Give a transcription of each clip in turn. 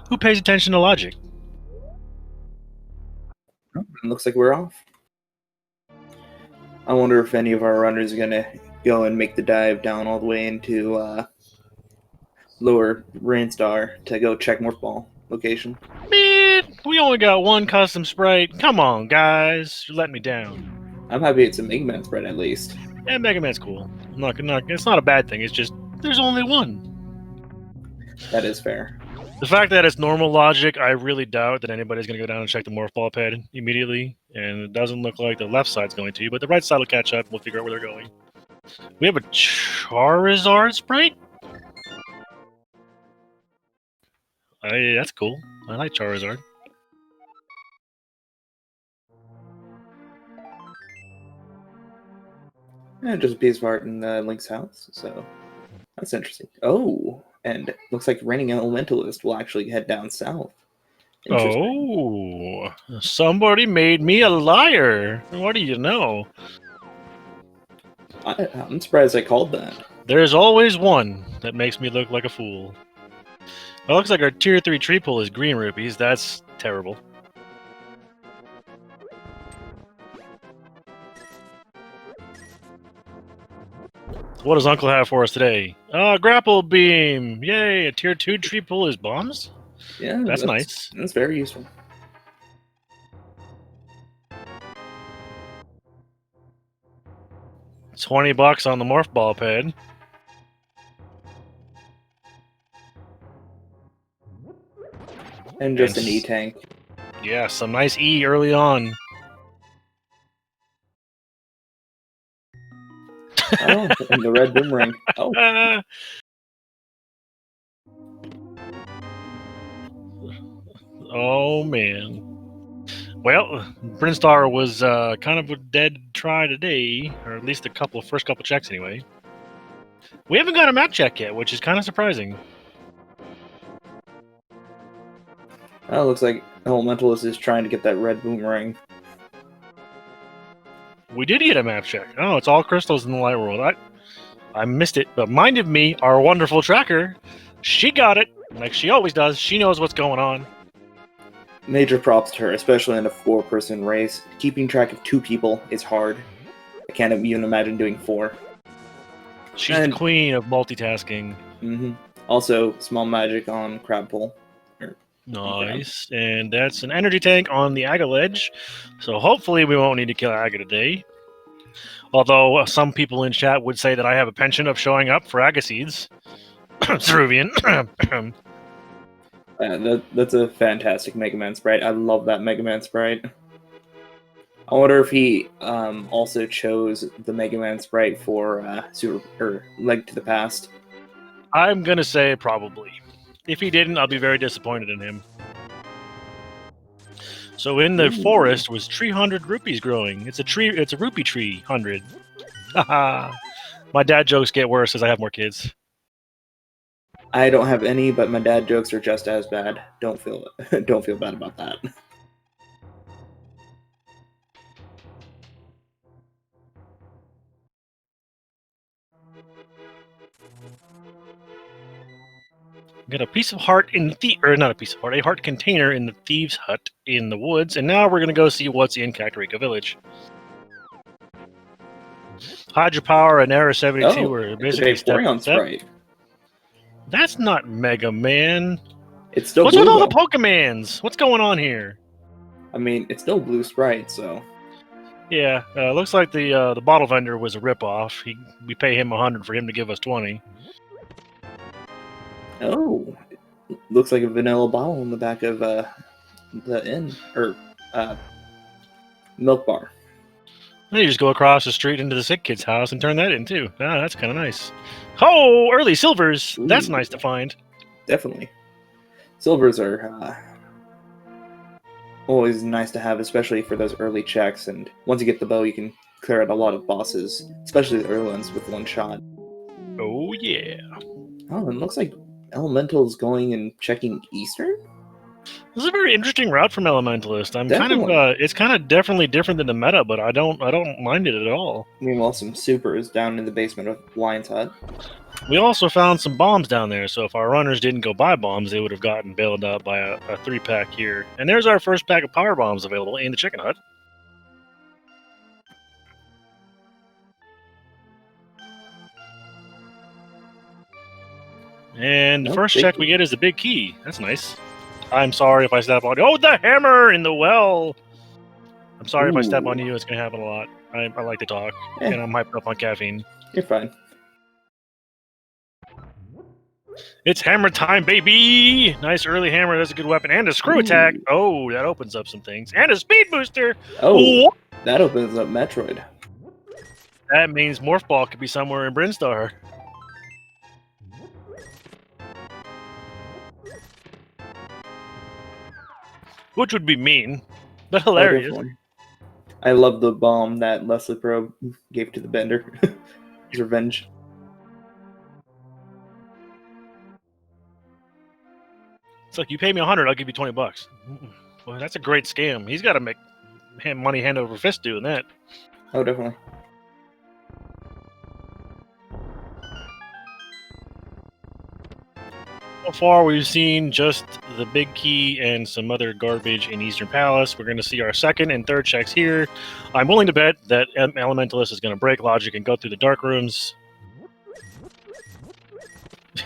Who pays attention to logic? Oh, looks like we're off. I wonder if any of our runners are gonna go and make the dive down all the way into lower Rainstar to go check Morph Ball location. Man, we only got one custom sprite. Come on, guys. You're letting me down. I'm happy it's a Mega Man spread at least. Yeah, Mega Man's cool. It's not a bad thing. It's just, there's only one. That is fair. The fact that it's normal logic, I really doubt that anybody's going to go down and check the Morph Ball pad immediately. And it doesn't look like the left side's going to, but the right side will catch up. We'll figure out where they're going. We have a Charizard sprite? That's cool. I like Charizard. And just a piece of art in Link's house, so that's interesting. Oh, and looks like Raining Elementalist will actually head down south. Oh, somebody made me a liar. What do you know? I'm surprised I called that. There's always one that makes me look like a fool. It looks like our tier 3 tree pull is green rupees. That's terrible. What does Uncle have for us today? Grapple beam! Yay! A tier 2 tree pull is bombs? Yeah, that's nice. That's very useful. $20 on the Morph Ball pad. And just an E-tank. Yeah, some nice E early on. Oh, and the red boomerang. Oh. Oh, man. Well, Brinstar was kind of a dead try today, or at least the first couple checks anyway. We haven't got a map check yet, which is kind of surprising. Oh, looks like Elementalist is trying to get that red boomerang. We did get a map check. Oh, it's all crystals in the light world. I missed it, but minded me, our wonderful tracker, she got it, like she always does. She knows what's going on. Major props to her, especially in a 4-person race. Keeping track of 2 people is hard. I can't even imagine doing 4. She's the queen of multitasking. Mm-hmm. Also, small magic on Crab Pull. Nice. And that's an energy tank on the Aga ledge. So hopefully we won't need to kill Aga today. Although some people in chat would say that I have a penchant of showing up for Aga seeds. Ceruvian. That's a fantastic Mega Man sprite. I love that Mega Man sprite. I wonder if he also chose the Mega Man sprite for Leg to the Past. I'm gonna say probably. If he didn't, I'll be very disappointed in him. So in the forest was 300 rupees growing. It's a rupee tree 100. Haha. My dad jokes get worse as I have more kids. I don't have any, but my dad jokes are just as bad. Don't feel bad about that. Got a piece of heart in a heart container in the Thieves' Hut in the woods, and now we're gonna go see what's in Kakariko Village. Hydropower and Era 72 are basically step. Sprite. That's not Mega Man. It's still What's blue, with all the Pokemans? What's going on here? I mean, it's still blue sprite, so. Yeah, looks like the bottle vendor was a ripoff. We pay him 100 for him to give us 20. Oh, looks like a vanilla bottle in the back of the inn or milk bar. Then you just go across the street into the sick kid's house and turn that in too. Ah, that's kind of nice. Oh, early silvers. Ooh. That's nice to find. Definitely, silvers are always nice to have, especially for those early checks. And once you get the bow, you can clear out a lot of bosses, especially the early ones with one shot. Oh yeah. Oh, and it looks like Elemental's going and checking Eastern? This is a very interesting route from Elementalist. It's kind of definitely different than the meta, but I don't mind it at all. Meanwhile, some supers down in the basement of Lion's Hut. We also found some bombs down there, so if our runners didn't go buy bombs, they would have gotten bailed out by a 3-pack here. And there's our first pack of power bombs available in the chicken hut. And the first check we get is the big key. That's nice. I'm sorry if I step on you. Oh, the hammer in the well! I'm sorry if I step on you. It's going to happen a lot. I like to talk, and I'm hyped up on caffeine. You're fine. It's hammer time, baby! Nice early hammer. That's a good weapon. And a screw attack. Oh, that opens up some things. And a speed booster! Oh, that opens up Metroid. That means Morph Ball could be somewhere in Brinstar. Which would be mean, but hilarious. I love the bomb that Leslie Pro gave to the Bender. His revenge. It's like, you pay me 100, I'll give you 20 bucks. Well, that's a great scam. He's got to make money hand over fist doing that. Oh, definitely. So far, we've seen just the big key and some other garbage in Eastern Palace. We're going to see our second and third checks here. I'm willing to bet that Elementalist is going to break logic and go through the dark rooms.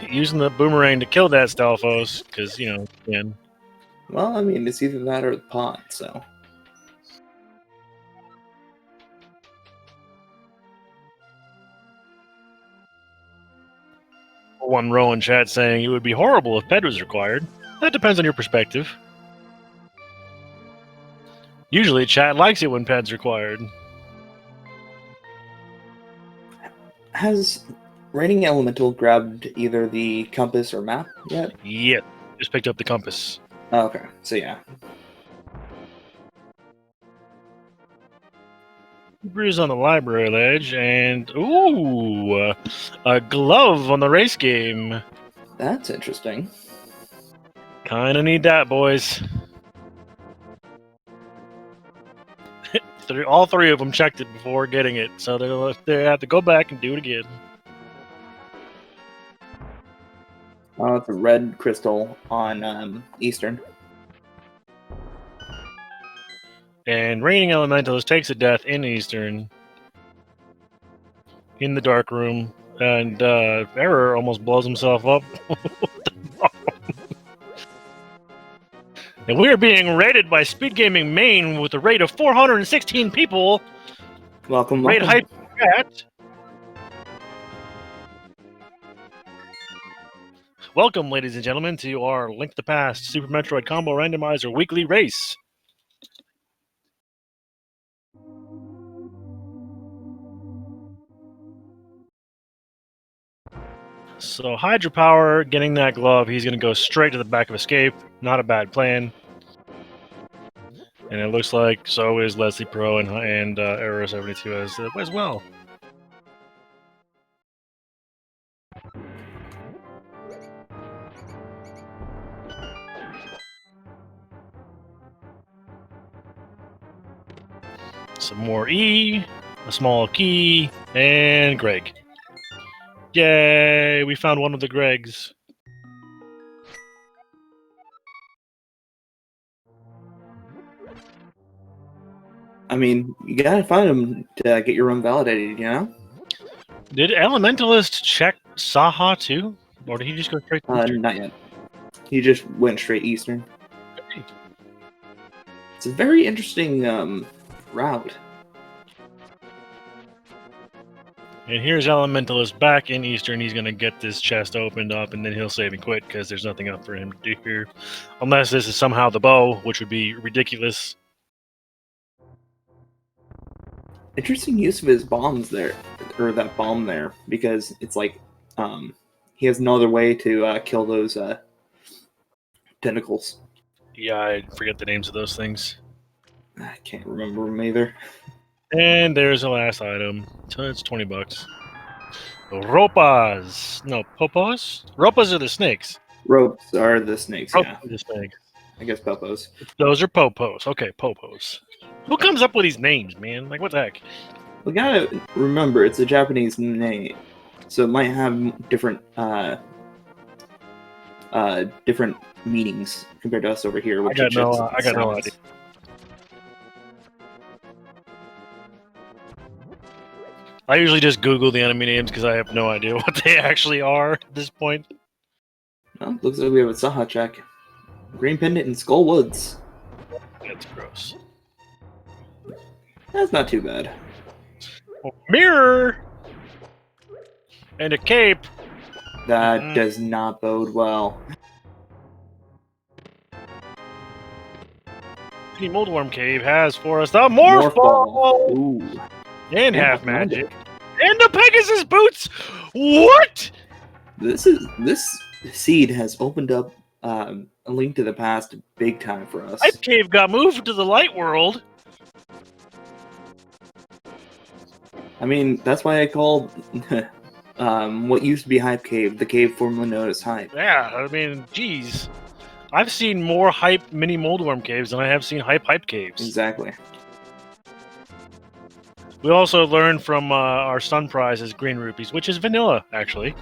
Using the boomerang to kill that Stalfos, because, you know, again. Well, I mean, it's either that or the pot, so. One row in chat saying it would be horrible if PED was required. That depends on your perspective. Usually chat likes it when PED's required. Has Raining Elemental grabbed either the compass or map yet? Yeah, just picked up the compass. Oh, okay, so yeah. Bruise on the library ledge, and ooh, a glove on the race game. That's interesting. Kinda need that, boys. All three of them checked it before getting it, so they have to go back and do it again. Oh, it's a red crystal on Eastern. And Raining Elementalist takes a death in Eastern. In the dark room. And Error almost blows himself up. And we are being rated by Speed Gaming Maine with a rate of 416 people. Welcome, Rate hype chat. Welcome, ladies and gentlemen, to our Link to the Past Super Metroid Combo Randomizer weekly race. So Hydropower, getting that glove, he's going to go straight to the back of Escape. Not a bad plan. And it looks like so is Leslie Pro and Error 72 as well. Some more E, a small key, and Greg. Yay, we found one of the Gregs. I mean, you gotta find them to get your room validated, you know? Did Elementalist check Saha too? Or did he just go straight to Eastern? Not yet. He just went straight Eastern. Okay. It's a very interesting route. And here's Elementalist back in Eastern. He's going to get this chest opened up, and then he'll save and quit, because there's nothing up for him to do here. Unless this is somehow the bow, which would be ridiculous. Interesting use of his bombs there, or that bomb there, because it's like he has no other way to kill those tentacles. Yeah, I forget the names of those things. I can't remember them either. And there's the last item. So it's 20 bucks. Ropas. No, popos? Ropas are the snakes. Ropes are the snakes, Ropes yeah. are the snakes. I guess popos. Those are popos. Okay, popos. Who comes up with these names, man? Like, what the heck? We gotta remember, it's a Japanese name. So it might have different different meanings compared to us over here. I got no idea. I usually just Google the enemy names because I have no idea what they actually are at this point. Well, looks like we have a Saha check. Green Pendant in Skull Woods. That's gross. That's not too bad. Mirror! And a cape! That does not bode well. The Moldworm Cave has for us the Morph Ball! Ooh. And half magic. And the Pegasus boots! What? This seed has opened up a Link to the Past big time for us. Hype Cave got moved to the light world. I mean, that's why I called what used to be Hype Cave, the cave formerly known as Hype. Yeah, I mean, geez. I've seen more hype mini Moldworm caves than I have seen hype caves. Exactly. We also learned from our Sun Prize as Green Rupees, which is vanilla, actually.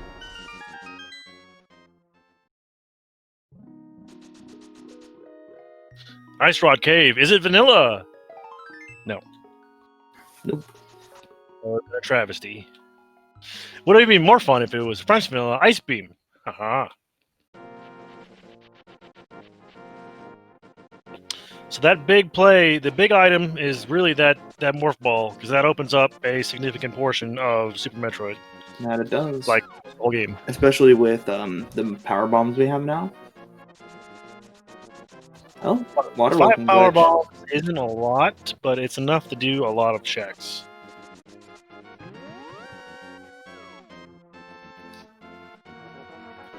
Ice Rod Cave, is it vanilla? No. Nope. Or a travesty. Would it be more fun if it was French vanilla Ice Beam? Haha. So that big play, the big item is really that Morph Ball, because that opens up a significant portion of Super Metroid. That it does. Like, the whole game. Especially with the power bombs we have now. Oh, water 5 power bombs isn't a lot, but it's enough to do a lot of checks.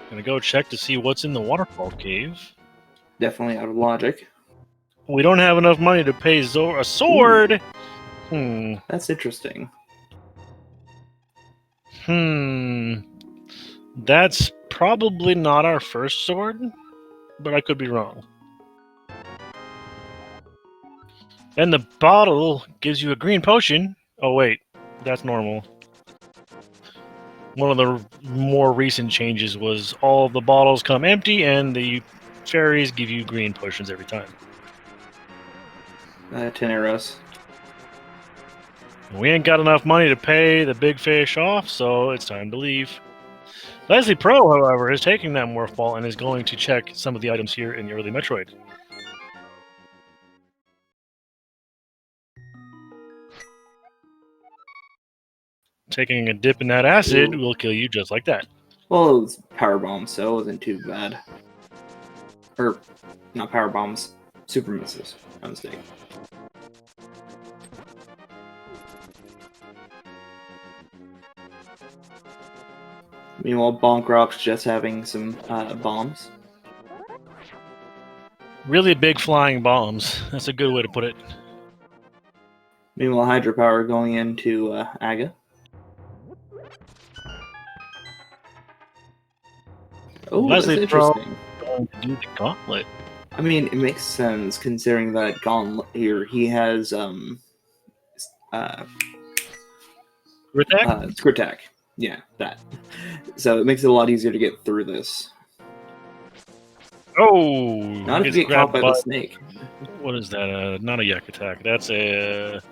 Gonna go check to see what's in the waterfall cave. Definitely out of logic. We don't have enough money to pay a sword. Ooh. That's interesting. That's probably not our first sword, but I could be wrong. And the bottle gives you a green potion. Oh wait, that's normal. One of the more recent changes was all the bottles come empty and the fairies give you green potions every time. 10 arrows. We ain't got enough money to pay the big fish off, so it's time to leave. Leslie Pro, however, is taking that Morph Ball and is going to check some of the items here in the early Metroid. Taking a dip in that acid will kill you just like that. Well, it was power bombs, so it wasn't too bad. Or, not power bombs, super missiles. My mistake. Meanwhile, Bonk Rock's just having some bombs. Really big flying bombs. That's a good way to put it. Meanwhile, Hydropower going into Aga. Oh, Leslie that's Pro interesting. going to do the gauntlet. I mean, it makes sense considering that gauntlet here he has Scrittack. Yeah, that. So it makes it a lot easier to get through this. Oh! Not if you get caught by the snake. What is that? Not a Yak Attack. That's a...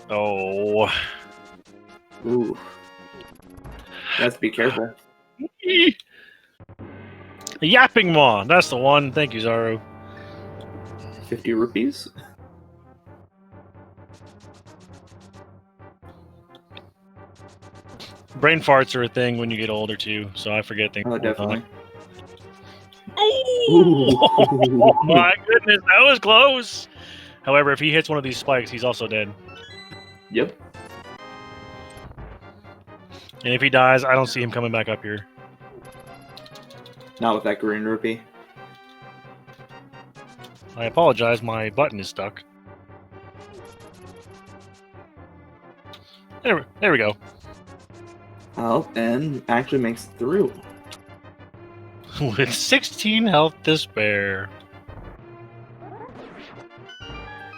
Oh. Ooh. Let's be careful. A Yapping Maw. That's the one. Thank you, Zaru. 50 rupees? Brain farts are a thing when you get older, too, so I forget things. Oh, definitely. Oh my goodness, that was close! However, if he hits one of these spikes, he's also dead. Yep. And if he dies, I don't see him coming back up here. Not with that green rupee. I apologize, my button is stuck. There we go. Oh, and actually makes it through. With 16 health to spare.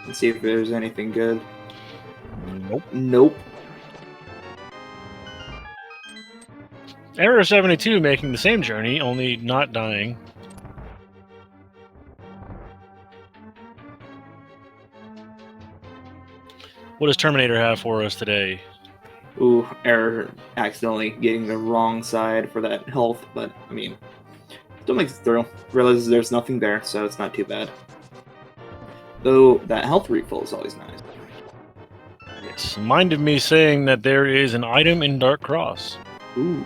Let's see if there's anything good. Nope. Nope. Error 72 making the same journey, only not dying. What does Terminator have for us today? Ooh, Error accidentally getting the wrong side for that health, but I mean, still makes it through. Realizes there's nothing there, so it's not too bad. Though that health refill is always nice. Yes. Minded me saying that there is an item in Dark Cross. Ooh.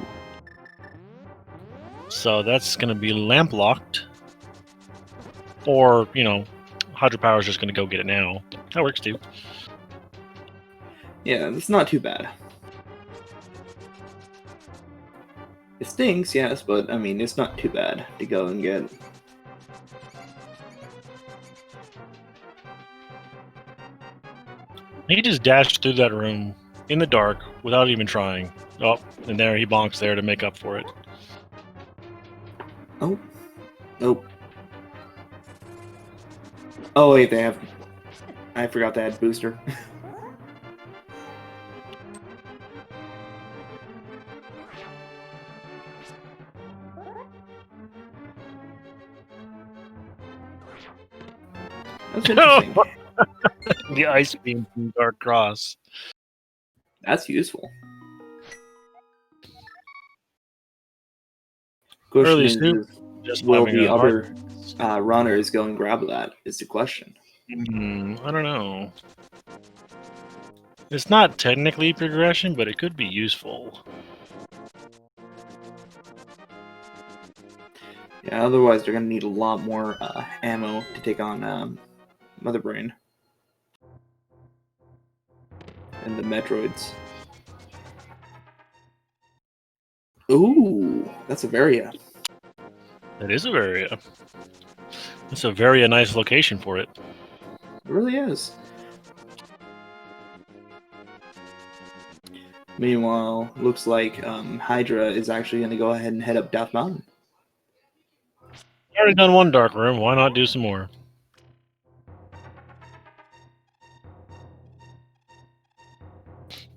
So that's going to be lamp locked. Or, you know, Hydropower's just going to go get it now. That works too. Yeah, it's not too bad. It stinks, yes, but I mean, it's not too bad to go and get. He just dashed through that room in the dark without even trying. Oh, and there he bonks there to make up for it. Oh. Nope. Oh, wait, they have. I forgot they had booster. That's interesting. The ice beam from Dark Cross. That's useful. Early Question Snoop, is, just will having the a other runners go and grab that? Is the question. I don't know. It's not technically progression, but it could be useful. Yeah, otherwise they're gonna need a lot more ammo to take on Mother Brain and the Metroids. Ooh, that's a Varia. It is a very, it's a very nice location for it. It really is. Meanwhile, looks like Hydra is actually going to go ahead and head up Death Mountain. Already done one dark room. Why not do some more?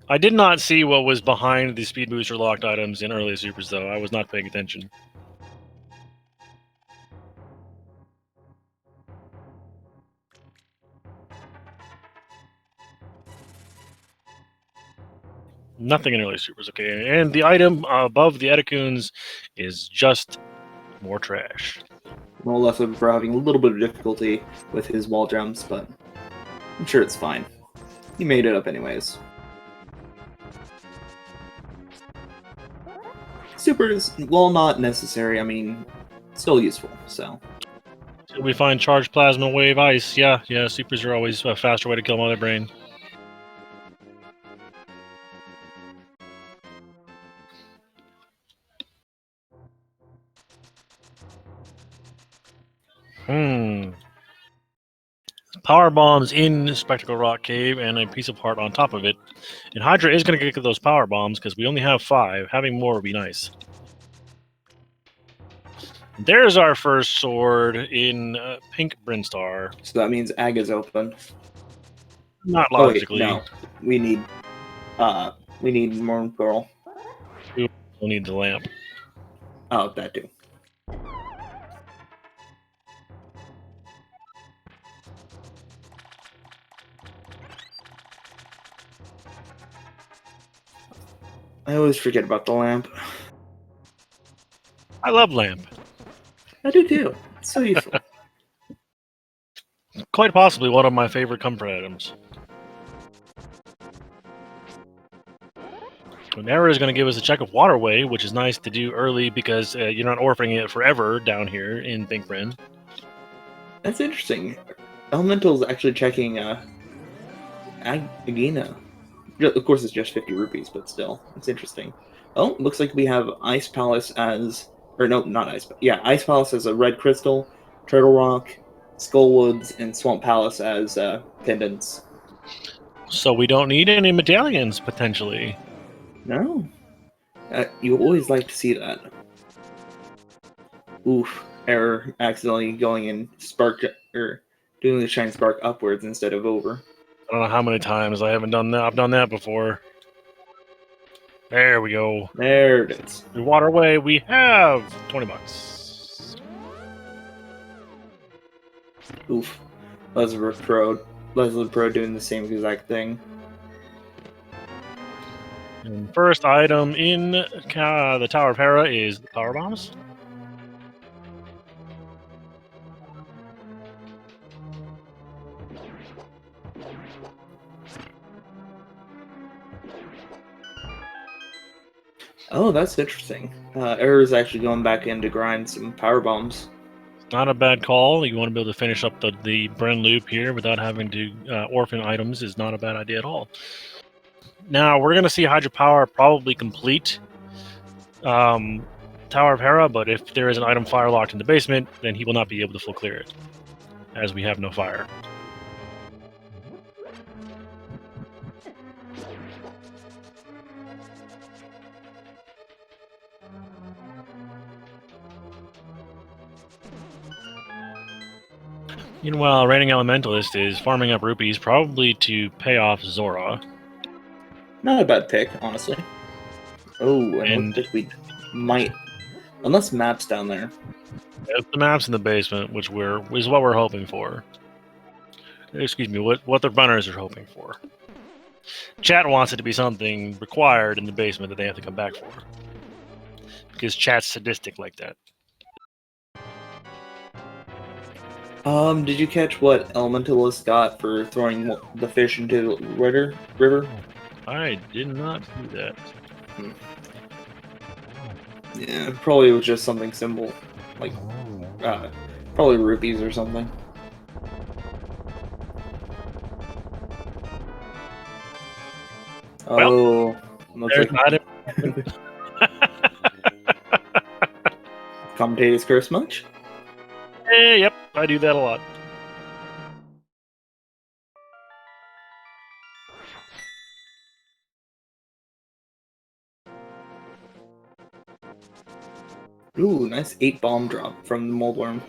I did not see what was behind the speed booster locked items in early supers, though. I was not paying attention. Nothing in early supers, okay. And the item above the Eticoons is just more trash. No less of for having a little bit of difficulty with his wall jumps, but I'm sure it's fine. He made it up anyways. Super is, well, not necessary. I mean, still useful, so. Till we find charged plasma wave ice. Yeah, supers are always a faster way to kill Mother Brain. Power bombs in Spectacle Rock Cave and a piece of heart on top of it. And Hydra is going to get those power bombs because we only have 5. Having more would be nice. There's our first sword in Pink Brinstar. So that means Ag is open. Not Oh, wait, logically. no. We need Morn Pearl. We'll need the lamp. Oh, that too. I always forget about the lamp. I love lamp. I do too. It's so useful. Quite possibly one of my favorite comfort items. And Error is going to give us a check of Waterway, which is nice to do early because you're not orphaning it forever down here in Pink Brin. That's interesting. Elemental's actually checking Agina. Of course, it's just 50 rupees, but still, it's interesting. Oh, looks like we have Ice Palace as, or no, not Ice. Yeah, Ice Palace as a red crystal, Turtle Rock, Skullwoods, and Swamp Palace as pendants. So we don't need any medallions potentially. No, you always like to see that. Oof, Error accidentally going in spark or doing the shine spark upwards instead of over. I don't know how many times I haven't done that. I've done that before. There we go. There it is. The waterway, we have $20. Oof. Leslie Pro doing the same exact thing. And first item in the Tower of Hera is the power bombs. Oh, that's interesting. Error's actually going back in to grind some power bombs. Not a bad call. You want to be able to finish up the Bren loop here without having to orphan items is not a bad idea at all. Now, we're going to see Hydropower probably complete Tower of Hera, but if there is an item fire locked in the basement, then he will not be able to full clear it, as we have no fire. Meanwhile, Reigning Elementalist is farming up rupees, probably to pay off Zora. Not a bad pick, honestly. Oh, and looks like we might, unless map's down there. If the map's in the basement, which is what we're hoping for. Excuse me, what the runners are hoping for. Chat wants it to be something required in the basement that they have to come back for, because chat's sadistic like that. Did you catch what Elementalist got for throwing the fish into the river? I did not do that. Yeah, probably was just something simple, like probably rupees or something. Well, looks like not it. Commentators curse much? Yep, I do that a lot. Ooh, nice 8 bomb drop from the Moldworm.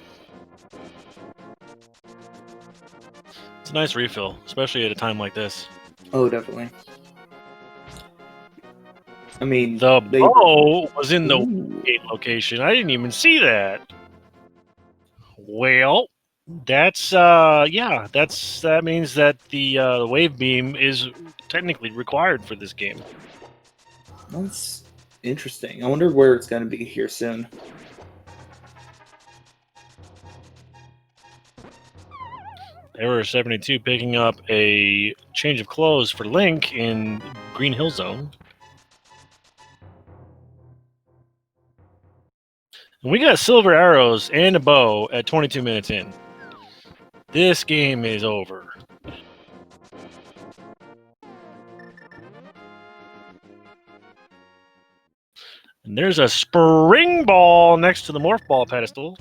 It's a nice refill, especially at a time like this. Oh, definitely. I mean, the bow was in the gate location. I didn't even see that. Well, that means that the wave beam is technically required for this game. That's interesting. I wonder where it's going to be here soon. Error 72 picking up a change of clothes for Link in Green Hill Zone. And we got silver arrows and a bow at 22 minutes in. This game is over. And there's a spring ball next to the morph ball pedestal.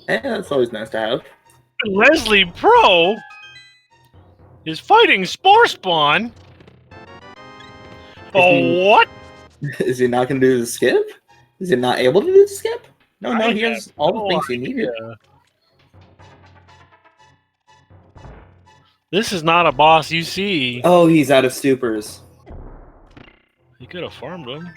Yeah, that's always nice to have. Leslie Pro is fighting Spore Spawn. What? Is he not going to do the skip? Is he not able to do the skip? No, he has all the things he needed. This is not a boss you see. Oh, he's out of stupors. He could have farmed him.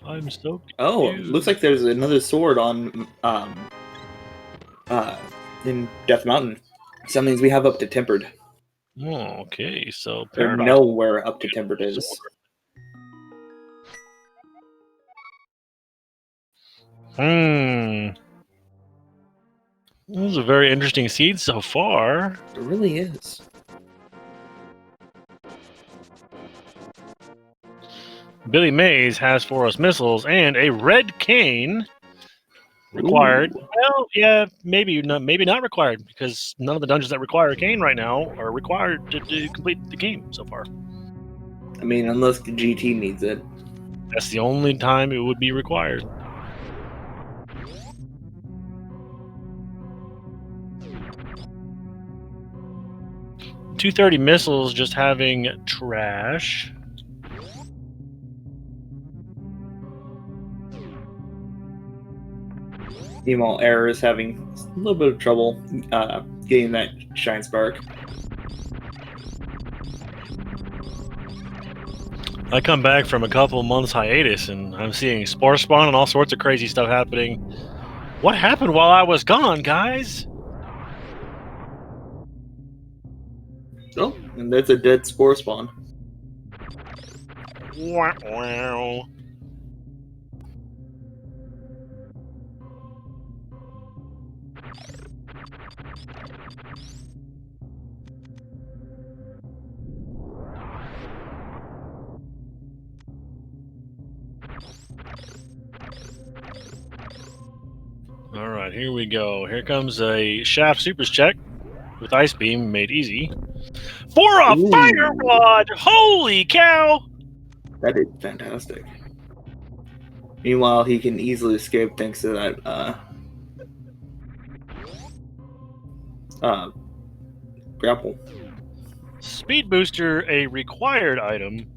I'm so confused. Oh, looks like there's another sword on in Death Mountain. So that means we have up to Tempered. Oh, okay, so Or know where up to Tempered is. This is a very interesting seed so far. It really is. Billy Mays has for us missiles and a red cane required. Ooh. Well, yeah, maybe not required, because none of the dungeons that require a cane right now are required to complete the game so far. I mean, unless the GT needs it. That's the only time it would be required. .230 missiles just having trash. Meanwhile, Error is having a little bit of trouble getting that Shine Spark. I come back from a couple months hiatus, and I'm seeing spore spawn and all sorts of crazy stuff happening. What happened while I was gone, guys? Oh, and there's a dead spore spawn. Wow, wow. Alright, here we go. Here comes a Shaft Supers check with Ice Beam made easy. For a Ooh. fire rod! Holy cow! That is fantastic. Meanwhile, he can easily escape thanks to that grapple. Speed Booster, a required item.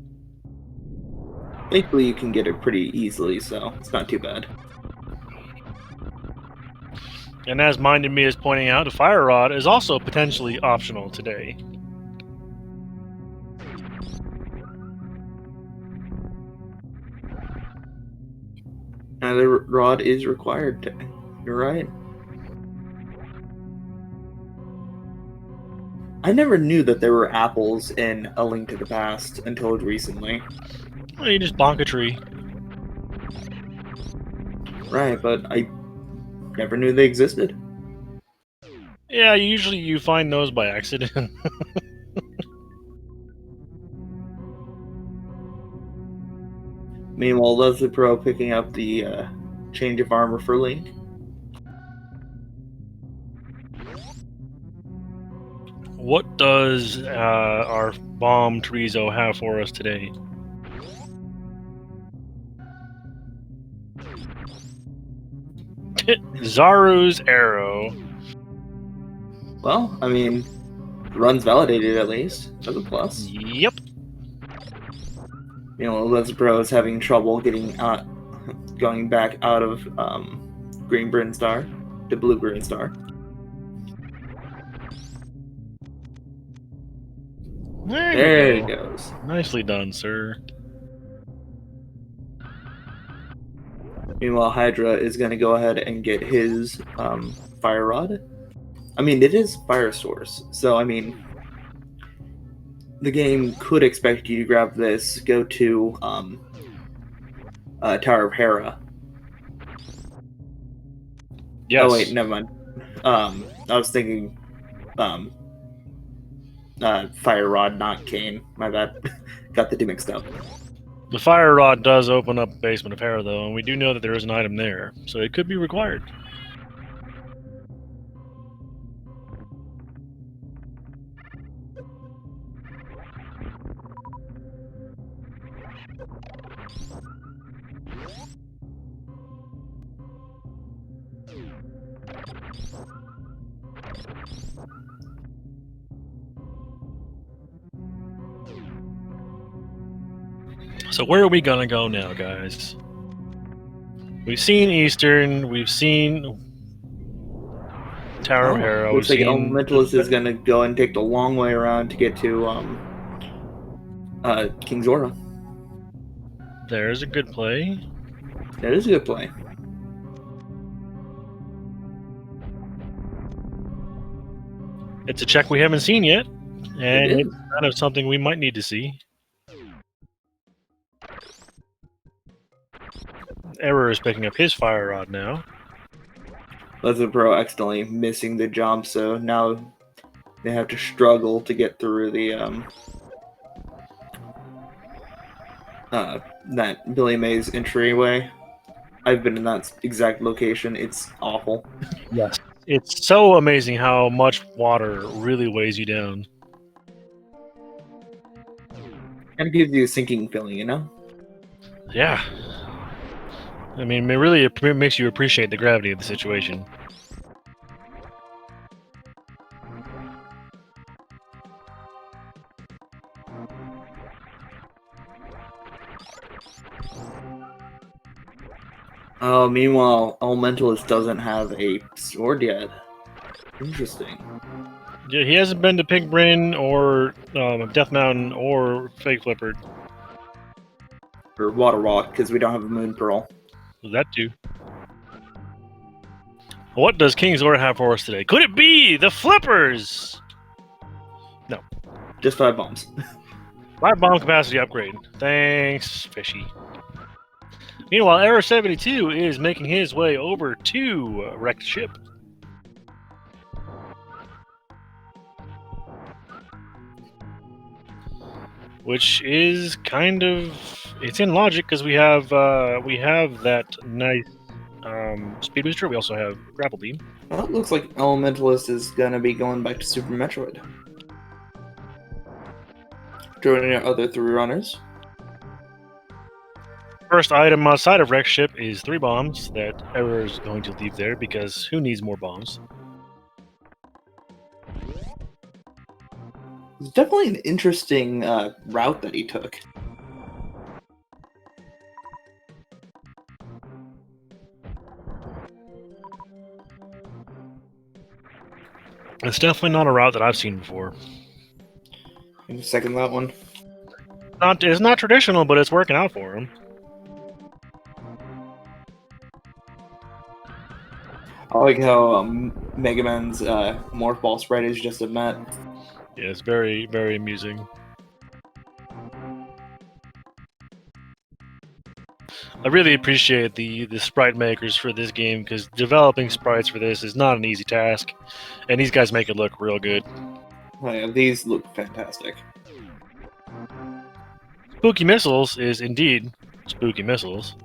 Thankfully, you can get it pretty easily, so it's not too bad. And as Minded Me is pointing out, a fire rod is also potentially optional today. Another rod is required. You're right. I never knew that there were apples in A Link to the Past until recently. Well, you just bonk a tree. Right, but I never knew they existed. Yeah, usually you find those by accident. Meanwhile, Leslie Pro picking up the change of armor for Link. What does our bomb Treezo have for us today? Zaru's arrow. Well, I mean, run's validated at least. That's a plus. Yep. You know, Leslie Pro is having trouble getting going back out of Green Brinstar to Blue Brinstar. There it goes. Nicely done, sir. Meanwhile, Hydra is going to go ahead and get his fire rod. I mean, it is fire source, so I mean, the game could expect you to grab this, go to Tower of Hera. Yes. Oh wait, never mind. I was thinking fire rod, not cane. My bad. Got the two mixed up. The fire rod does open up Basement of Hera, though, and we do know that there is an item there, so it could be required. So where are we gonna go now, guys? We've seen Eastern, we've seen Tower of Hera. Looks like Elementalist is gonna go and take the long way around to get to King Zora. There's a good play. That is a good play. It's a check we haven't seen yet, and it's kind of something we might need to see. Error is picking up his fire rod now. Leslie Pro accidentally missing the jump, so now they have to struggle to get through the that Billy Mays entryway. I've been in that exact location. It's awful. Yes. It's so amazing how much water really weighs you down. Kind of gives you a sinking feeling, you know? Yeah. I mean, it really makes you appreciate the gravity of the situation. Oh, meanwhile, Elementalist doesn't have a sword yet. Interesting. Yeah, he hasn't been to Pink Bryn or Death Mountain or Fake Flippered. or water rock because we don't have a moon pearl. That too. What does King's Order have for us today? Could it be the Flippers? No. Just 5 bombs. 5 bomb capacity upgrade. Thanks, fishy. Meanwhile, Error 72 is making his way over to wrecked ship. Which is kind of, it's in logic because we have that nice speed booster. We also have grapple beam. Well, it looks like Elementalist is gonna be going back to Super Metroid. Joining our other 3 runners. First item outside of wrecked ship is 3 bombs that Error is going to leave there because who needs more bombs? It's definitely an interesting route that he took. It's definitely not a route that I've seen before. Can you second that one? It's not traditional, but it's working out for him. I like how Mega Man's Morph Ball sprite is just a met. Yeah, it's very, very amusing. I really appreciate the sprite makers for this game because developing sprites for this is not an easy task, and these guys make it look real good. Oh, yeah, these look fantastic. Spooky Missiles is indeed Spooky Missiles.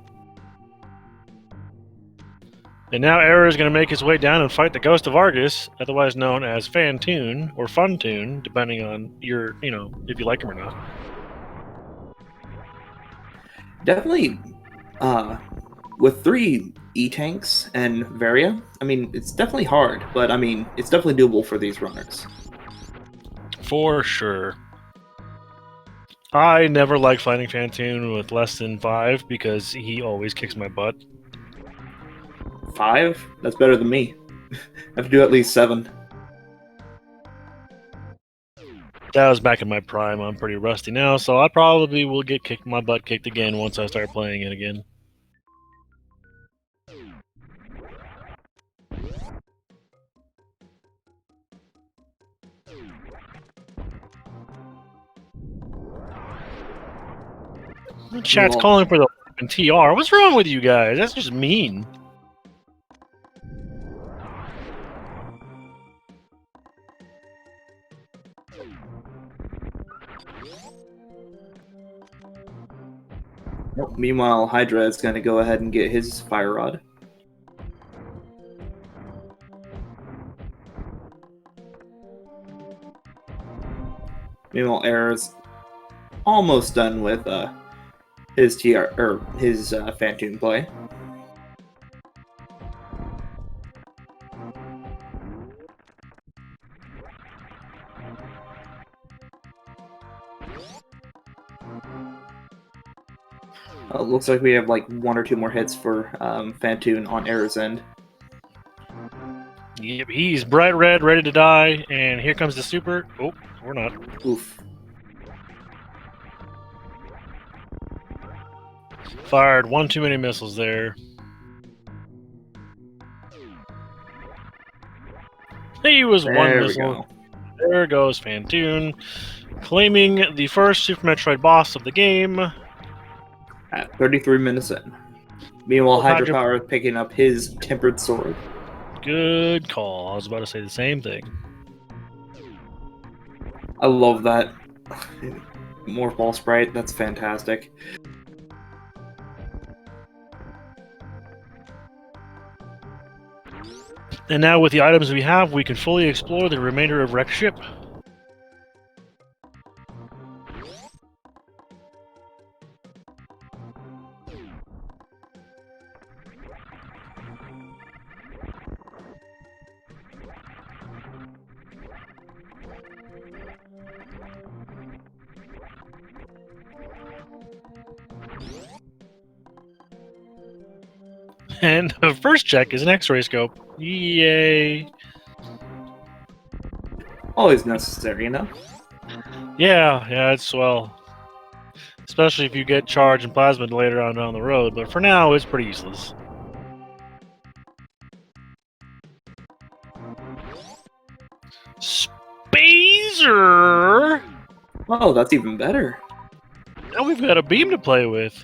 And now Error is going to make his way down and fight the Ghost of Argus, otherwise known as Fantoon or Funtoon, depending on your, if you like him or not. Definitely, with 3 E-Tanks and Varia, I mean, it's definitely hard, but I mean, it's definitely doable for these runners. For sure. I never like fighting Fantoon with less than 5 because he always kicks my butt. 5? That's better than me. I have to do at least 7. That was back in my prime. I'm pretty rusty now, so I probably will get my butt kicked again once I start playing it again. Chat's calling for the TR. What's wrong with you guys? That's just mean. Meanwhile, Hydra is going to go ahead and get his Fire Rod. Meanwhile, Error's almost done with his Fantoon play. Looks like we have like 1 or 2 more hits for Fantoon on Error's end. Yep, he's bright red, ready to die, and here comes the super. Oh, we're not. Oof. Fired 1 too many missiles there. He was There 1 we missile. go. There goes Fantoon, claiming the first Super Metroid boss of the game. At 33 minutes in. Meanwhile, Hydra Power is picking up his Tempered Sword. Good call. I was about to say the same thing. I love that. Morph Ball sprite, that's fantastic. And now with the items we have, we can fully explore the remainder of wrecked ship. And the first check is an X-ray scope. Yay! Always necessary, you know? Yeah, it's, well, especially if you get charge and plasmid later on down the road. But for now, it's pretty useless. Spazer! Oh, that's even better. Now we've got a beam to play with.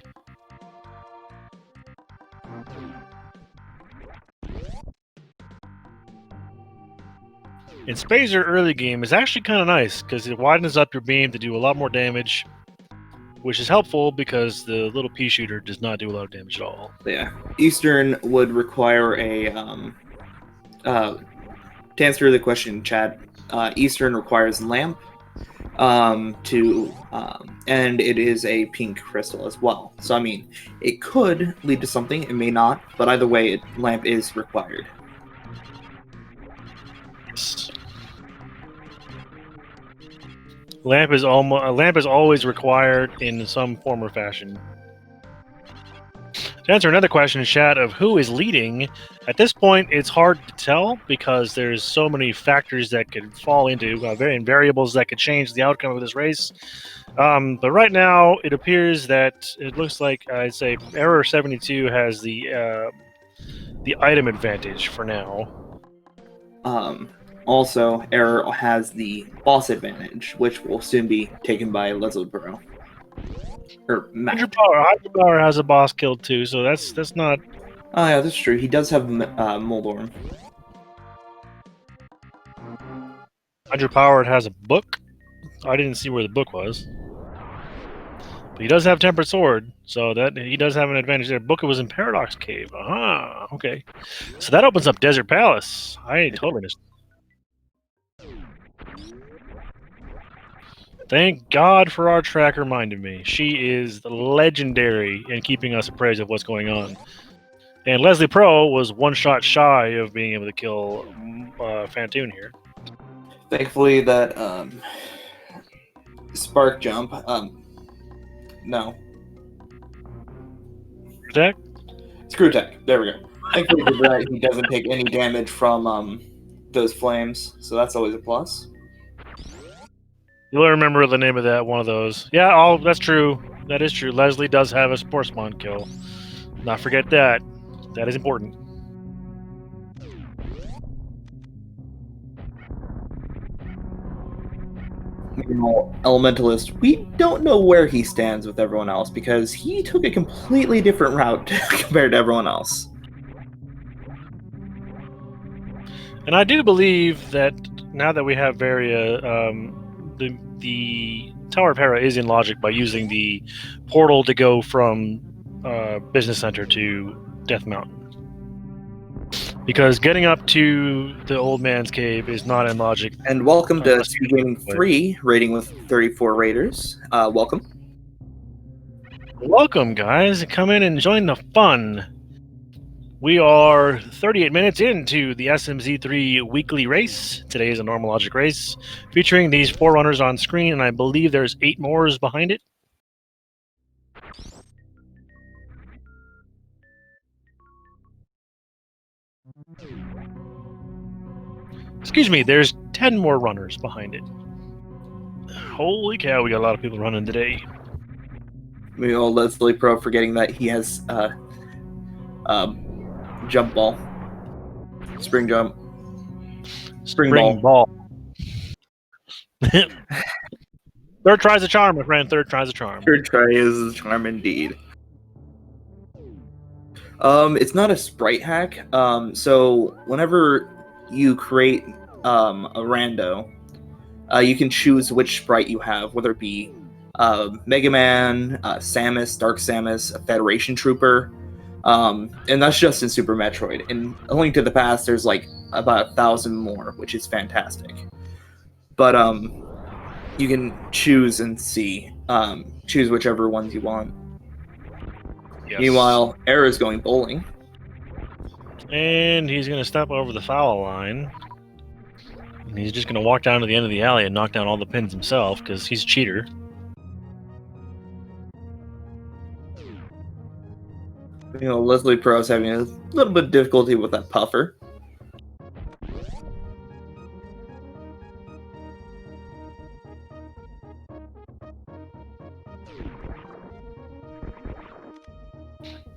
And Spazer early game is actually kind of nice because it widens up your beam to do a lot more damage, which is helpful because the little pea shooter does not do a lot of damage at all. Yeah, Eastern would require a to answer the question, Chad. Eastern requires lamp and it is a pink crystal as well. So I mean, it could lead to something, it may not, but either way, lamp is required. Lamp is always required in some form or fashion. To answer another question in chat of who is leading, at this point it's hard to tell because there's so many factors that could fall into variables that could change the outcome of this race. But right now it appears that it looks like I'd say Error 72 has the item advantage for now. Also, Error has the boss advantage, which will soon be taken by Leslie Burrow. Or Matt. Hydropower has a boss killed too, so that's not. Oh yeah, that's true. He does have Moldorm. Hydropowered has a book. I didn't see where the book was. But he does have Tempered Sword, so that he does have an advantage there. Book was in Paradox Cave. Aha, okay. So that opens up Desert Palace. I totally missed. Thank God for our tracker reminding me. She is legendary in keeping us appraised of what's going on. And Leslie Pro was one shot shy of being able to kill Fantoon here. Thankfully, that spark jump. No. Attack? Screw tech. There we go. Thankfully, that he doesn't take any damage from those flames, so that's always a plus. You'll remember the name of that one of those. Yeah, that's true. That is true. Leslie does have a Spore Spawn kill. Not forget that. That is important. Elementalist, we don't know where he stands with everyone else because he took a completely different route compared to everyone else. And I do believe that now that we have Varia, the Tower of Hera is in logic by using the portal to go from Business Center to Death Mountain. Because getting up to the old man's cave is not in logic. And welcome to Speed Gaming 3, rating with 34 raters. Welcome. Welcome, guys. Come in and join the fun. We are 38 minutes into the SMZ3 weekly race. Today is a normal logic race featuring these 4 runners on screen, and I believe there's 8 more behind it. Excuse me, there's 10 more runners behind it. Holy cow, we got a lot of people running today. We all Leslie Pro forgetting that he has jump ball. Spring jump. Spring ball. Third try's a charm, my friend. Third try's a charm. Third try is a charm indeed. It's not a sprite hack. So whenever you create a rando, you can choose which sprite you have, whether it be Mega Man, Samus, Dark Samus, a Federation Trooper, and that's just in Super Metroid. In A Link to the Past, there's like about 1,000 more, which is fantastic. But you can choose and see, choose whichever ones you want. Yes. Meanwhile, Error is going bowling. And he's going to step over the foul line. And he's just going to walk down to the end of the alley and knock down all the pins himself, because he's a cheater. You know, Leslie Pro is having a little bit of difficulty with that puffer.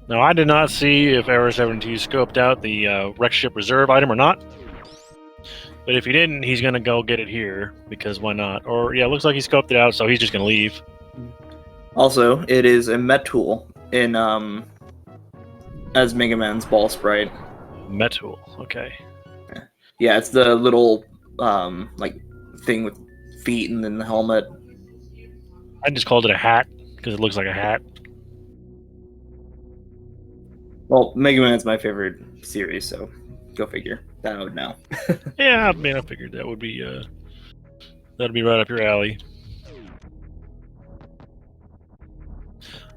Now, I did not see if Error 72 scoped out the wreck ship reserve item or not. But if he didn't, he's going to go get it here, because why not? Or, yeah, it looks like he scoped it out, so he's just going to leave. Also, it is a Metroid in, as Mega Man's ball sprite. Metal, okay. Yeah, it's the little, like, thing with feet and then the helmet. I just called it a hat, because it looks like a hat. Well, Mega Man's my favorite series, so go figure. That I would know. Yeah, I mean, I figured that would be, that'd be right up your alley.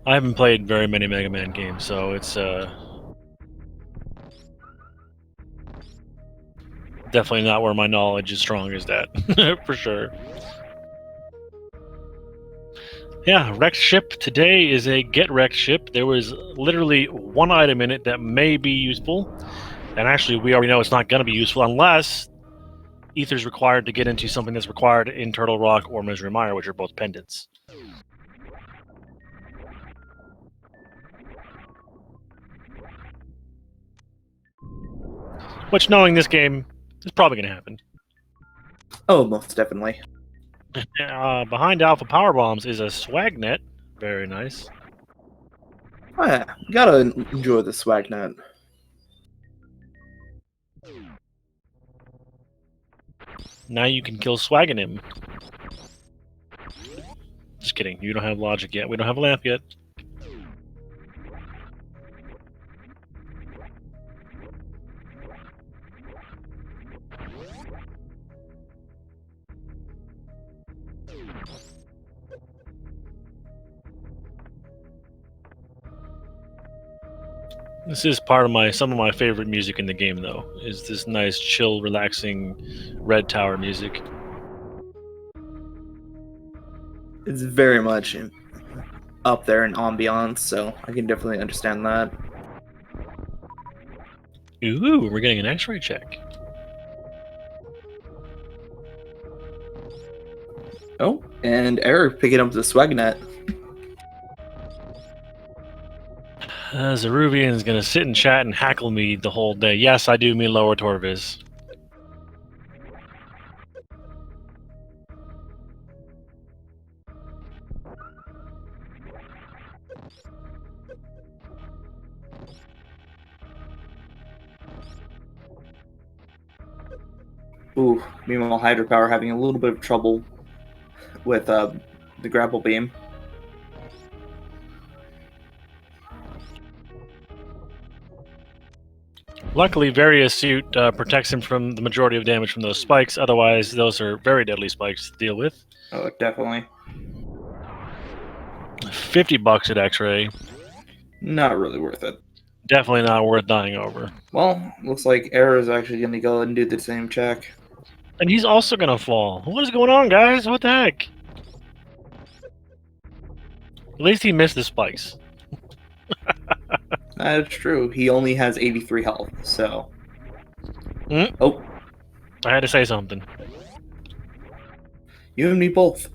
I haven't played very many Mega Man games, so it's, definitely not where my knowledge is strong as that, for sure. Yeah, wrecked ship today is a get wrecked ship. There was literally one item in it that may be useful, and actually we already know it's not going to be useful unless Ether's required to get into something that's required in Turtle Rock or Misery Mire, which are both pendants. Which, knowing this game, is probably going to happen. Oh, most definitely. Behind Alpha Power Bombs is a Swagnet. Very nice. Oh yeah, gotta enjoy the Swagnet. Now you can kill Swaggin' him. Just kidding. You don't have logic yet. We don't have a lamp yet. This is part of some of my favorite music in the game, though. Is this nice, chill, relaxing Red Tower music? It's very much up there in ambiance, so I can definitely understand that. Ooh, we're getting an X-ray check. Oh, and Error picking up the Swagnet. Zeruvian's gonna sit and chat and hackle me the whole day. Yes, I do mean Lower Torvis. Ooh, meanwhile, Hydropower having a little bit of trouble with the grapple beam. Luckily, Various Suit protects him from the majority of damage from those spikes. Otherwise, those are very deadly spikes to deal with. Oh, definitely. $50 at X-ray. Not really worth it. Definitely not worth dying over. Well, looks like Error is actually going to go and do the same check. And he's also gonna fall. What is going on, guys? What the heck? At least he missed the spikes. That's true. He only has 83 health, so... Mm. Oh, I had to say something. you and me both.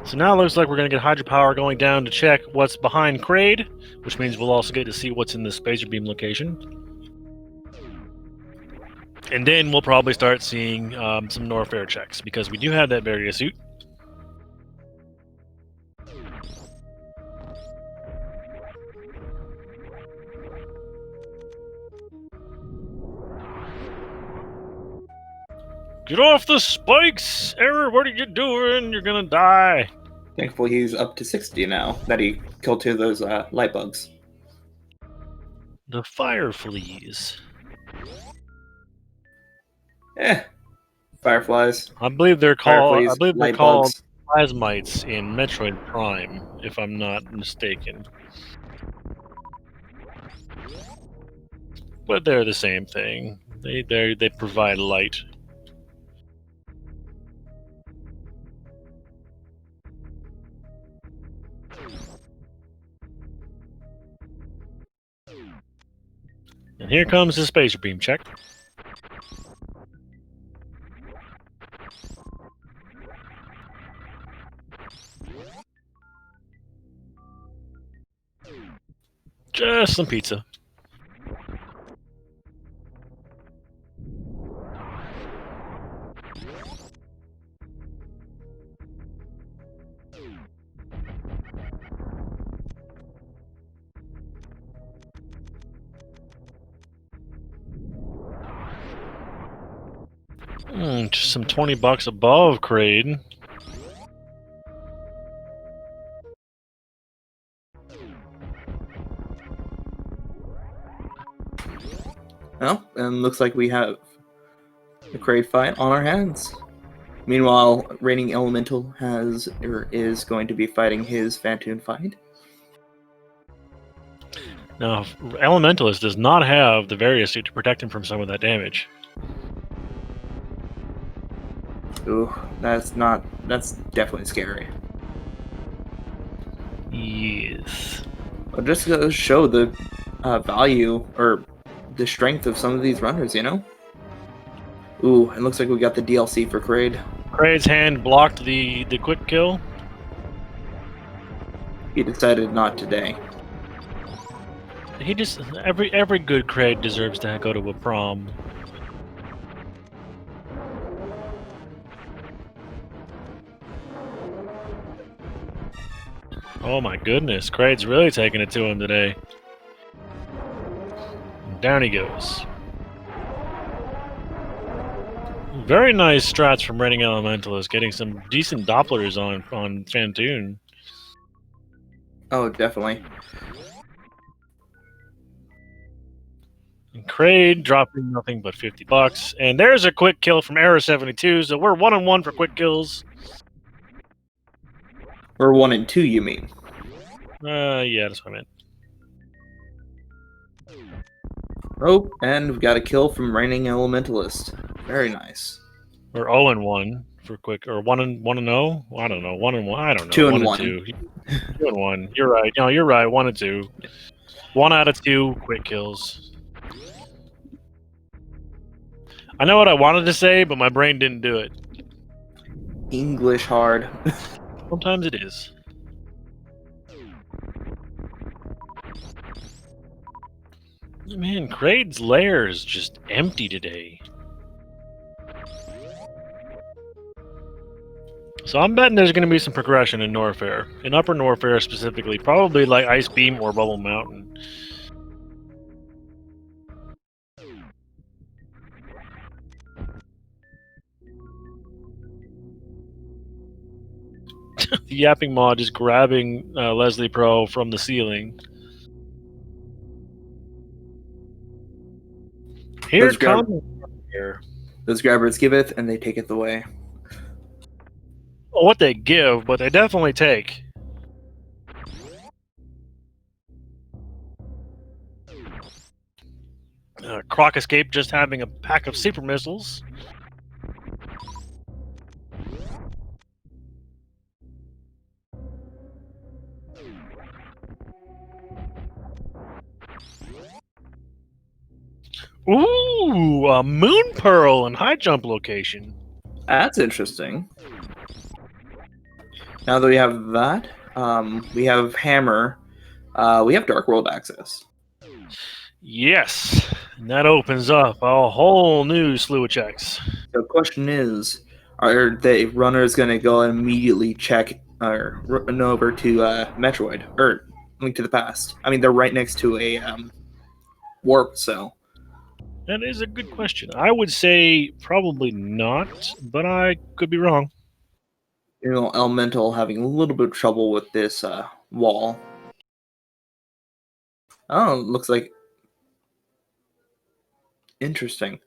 So now it looks like we're going to get Hydropower going down to check what's behind Kraid, which means we'll also get to see what's in the Spacer Beam location. And then we'll probably start seeing some Norfair checks, because we do have that Various Suit. Get off the spikes! Error, what are you doing? You're gonna die. Thankfully, he's up to 60 now that he killed 2 of those light bugs. The fire fleas. Fireflies. I believe they're called. Fireflies, I believe they're light called bugs. plasmites in Metroid Prime, if I'm not mistaken. But they're the same thing. They provide light. And here comes the Spacer Beam check. Just some pizza. Just some $20 above Kraid. Well, and looks like we have a Kraid fight on our hands. Meanwhile, Reigning Elemental is going to be fighting his Phantoon fight. Now, Elementalist does not have the Various suit to protect him from some of that damage. Ooh, that's definitely scary. Yes. But just to show the value or the strength of some of these runners, you know? Ooh, it looks like we got the DLC for Kraid. Kraid's hand blocked the quick kill. He decided not today. He just every good Kraid deserves to go to a prom. Oh my goodness, Kraid's really taking it to him today. Down he goes. Very nice strats from Reigning Elementalist, getting some decent Dopplers on Phantoon. Oh, definitely. And Kraid dropping nothing but $50. And there's a quick kill from Error72, so we're 1-on-1 for quick kills. Or 1 and 2, you mean? Yeah, that's what I meant. Oh, and we've got a kill from Reigning Elementalist. Very nice. Or 0-1 for quick, or 1-0. I don't know. 1-1. I don't know. 2 and 1 1. 2. 2-1. You're right. No, you're right. 1 and 2. 1 out of 2 quick kills. I know what I wanted to say, but my brain didn't do it. English hard. Sometimes it is. Man, Kraid's lair is just empty today. So I'm betting there's going to be some progression in Norfair. In Upper Norfair specifically. Probably like Ice Beam or Bubble Mountain. The Yapping Mod is grabbing Leslie Pro from the ceiling. Here it comes. Those grabbers giveth, and they taketh away. Well, what they give, but they definitely take. Croc Escape just having a pack of super missiles. Ooh, a Moon Pearl and high jump location. That's interesting. Now that we have that, we have Hammer. We have Dark World access. Yes, and that opens up a whole new slew of checks. The question is, are the runners going to go and immediately check or run over to Metroid or Link to the Past? I mean, they're right next to a warp, so. That is a good question. I would say probably not, but I could be wrong. You know, Elemental having a little bit of trouble with this wall. Oh, looks like interesting.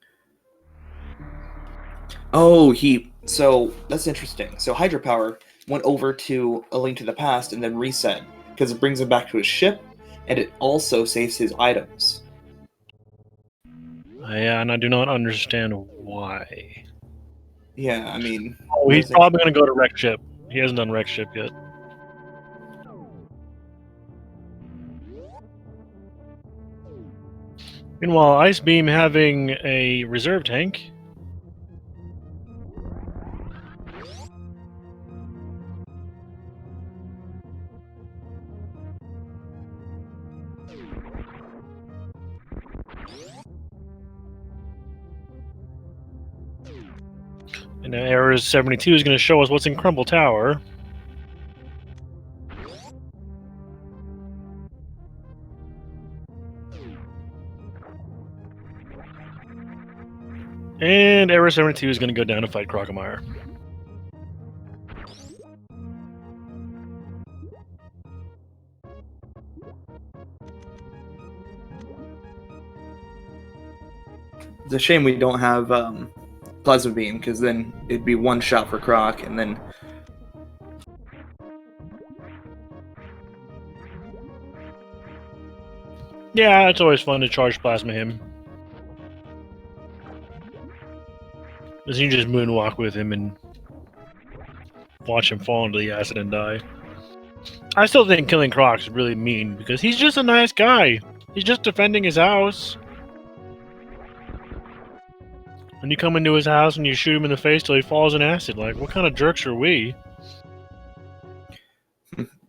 Oh, so that's interesting. So Hydropower went over to A Link to the Past and then reset because it brings him back to his ship, and it also saves his items. Yeah, and I do not understand why. Yeah, I mean... Oh, he's probably going to go to Wreck Ship. He hasn't done Wreck Ship yet. Meanwhile, Ice Beam having a reserve tank. And now Errors 72 is going to show us what's in Crumble Tower. And Error 72 is going to go down to fight Crocomire. It's a shame we don't have Plasma Beam, because then it'd be one shot for Croc, and then... Yeah, it's always fun to charge Plasma him. Because you can just moonwalk with him and watch him fall into the acid and die. I still think killing Croc's really mean, because he's just a nice guy. He's just defending his house. And you come into his house and you shoot him in the face till he falls in acid. Like, what kind of jerks are we?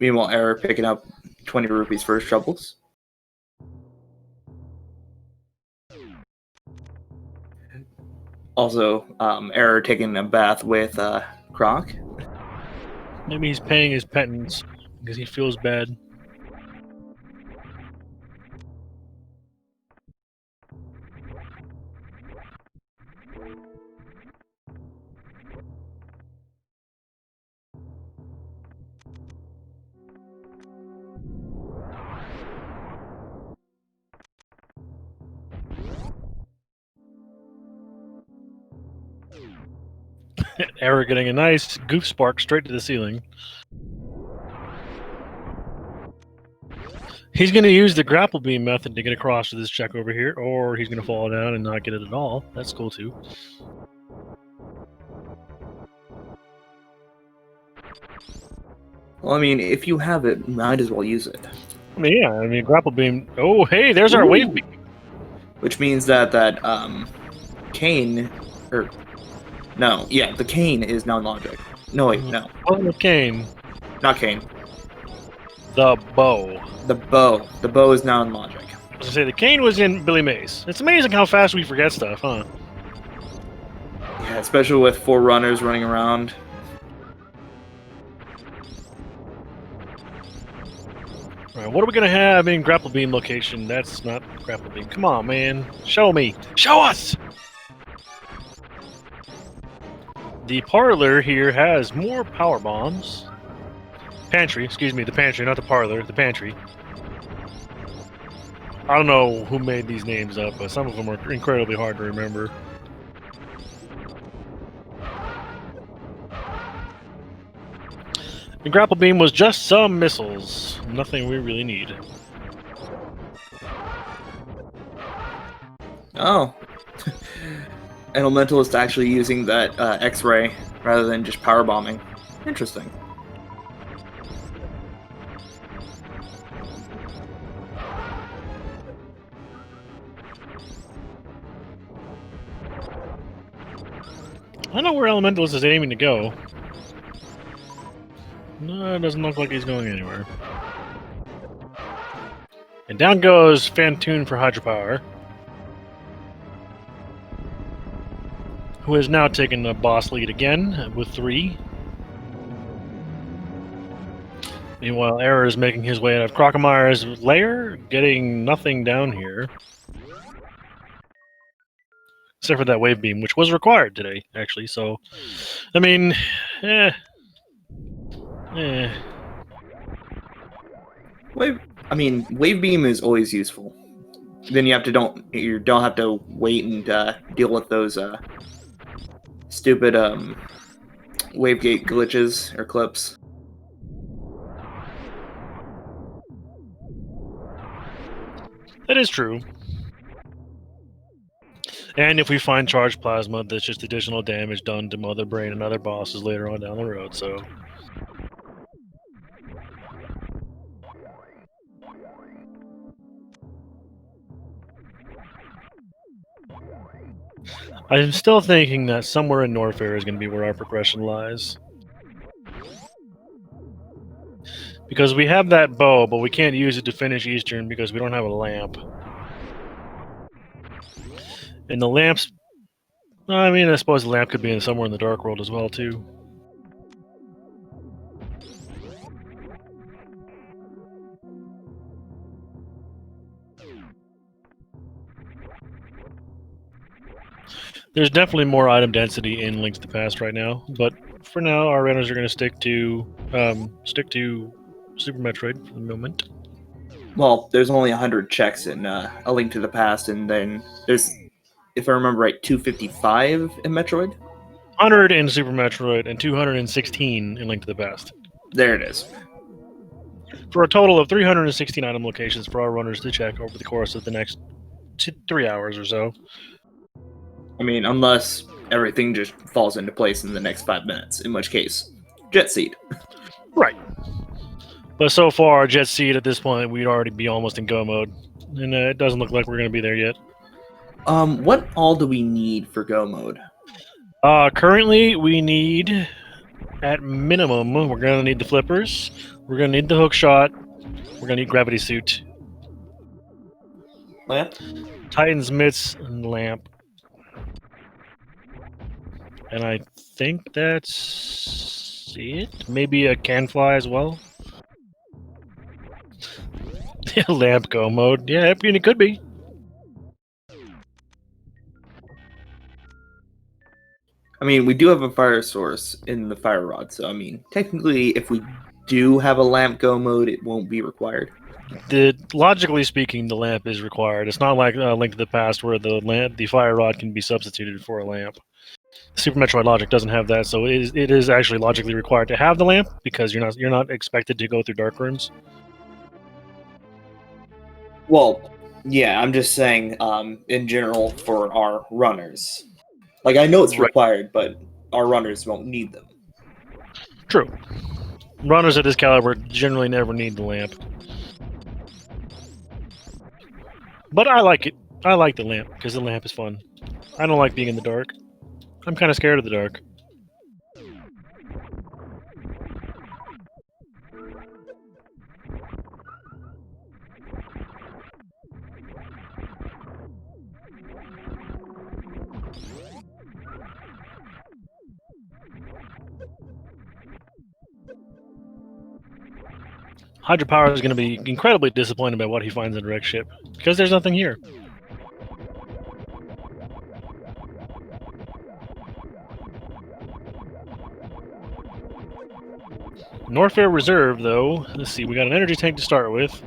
Meanwhile, Error picking up 20 rupees for his troubles. Also, Error taking a bath with Croc. Maybe he's paying his penance because he feels bad. Error getting a nice goof spark straight to the ceiling. He's going to use the grapple beam method to get across to this check over here, or he's going to fall down and not get it at all. That's cool too. Well, I mean, if you have it, might as well use it. I mean, yeah, grapple beam. Oh, hey, there's our wave beam. Which means that cane, no, yeah, the cane is non-logic. No, wait, no. Oh, the cane. Not cane. The bow. The bow. The bow is non-logic. I was gonna say, the cane was in Billy Mays. It's amazing how fast we forget stuff, huh? Yeah, especially with 4 runners running around. Alright, what are we gonna have in grapple beam location? That's not grapple beam. Come on, man. Show me. Show us! The parlor here has more power bombs. Pantry, excuse me, the pantry, not the parlor, the pantry. I don't know who made these names up, but some of them are incredibly hard to remember. The grapple beam was just some missiles. Nothing we really need. Oh. Elementalist actually using that X-ray rather than just power bombing. Interesting. I don't know where Elementalist is aiming to go. No, it doesn't look like he's going anywhere. And down goes Fantoon for Hydropower, who has now taken the boss lead again with 3. Meanwhile, Error is making his way out of Crocomire's lair, getting nothing down here. Except for that wave beam, which was required today, actually, so... I mean... Wave beam is always useful. Then you don't have to wait and deal with those stupid wavegate glitches or clips. That is true. And if we find charged plasma, that's just additional damage done to Mother Brain and other bosses later on down the road, so... I'm still thinking that somewhere in Norfair is going to be where our progression lies. Because we have that bow, but we can't use it to finish Eastern because we don't have a lamp. And the lamps... I mean, I suppose the lamp could be somewhere in the Dark World as well, too. There's definitely more item density in Link to the Past right now, but for now, our runners are going to stick to Super Metroid for the moment. Well, there's only 100 checks in A Link to the Past, and then there's, if I remember right, 255 in Metroid? 100 in Super Metroid and 216 in Link to the Past. There it is. For a total of 316 item locations for our runners to check over the course of the next 3 hours or so. I mean, unless everything just falls into place in the next 5 minutes, in which case, Jet Seed. Right. But so far, Jet Seed at this point, we'd already be almost in go mode. And it doesn't look like we're going to be there yet. What all do we need for go mode? Currently, we need, at minimum, we're going to need the flippers, we're going to need the hook shot, we're going to need gravity suit, Lamp? Titan's mitts, and lamp. And I think that's it. Maybe a can fly as well. Lamp go mode. Yeah, it could be. I mean, we do have a fire source in the fire rod, so I mean, technically, if we do have a lamp go mode, it won't be required. Logically speaking, the lamp is required. It's not like Link to the Past where the fire rod can be substituted for a lamp. Super Metroid logic doesn't have that, so it is actually logically required to have the lamp because you're not expected to go through dark rooms. Well, yeah, I'm just saying, in general, for our runners. Like, I know it's required, but our runners won't need them. True. Runners at this caliber generally never need the lamp. But I like it. I like the lamp, because the lamp is fun. I don't like being in the dark. I'm kind of scared of the dark. Hydropower is going to be incredibly disappointed by what he finds in Wreck Ship, because there's nothing here. Norfair Reserve, though. Let's see, we got an energy tank to start with.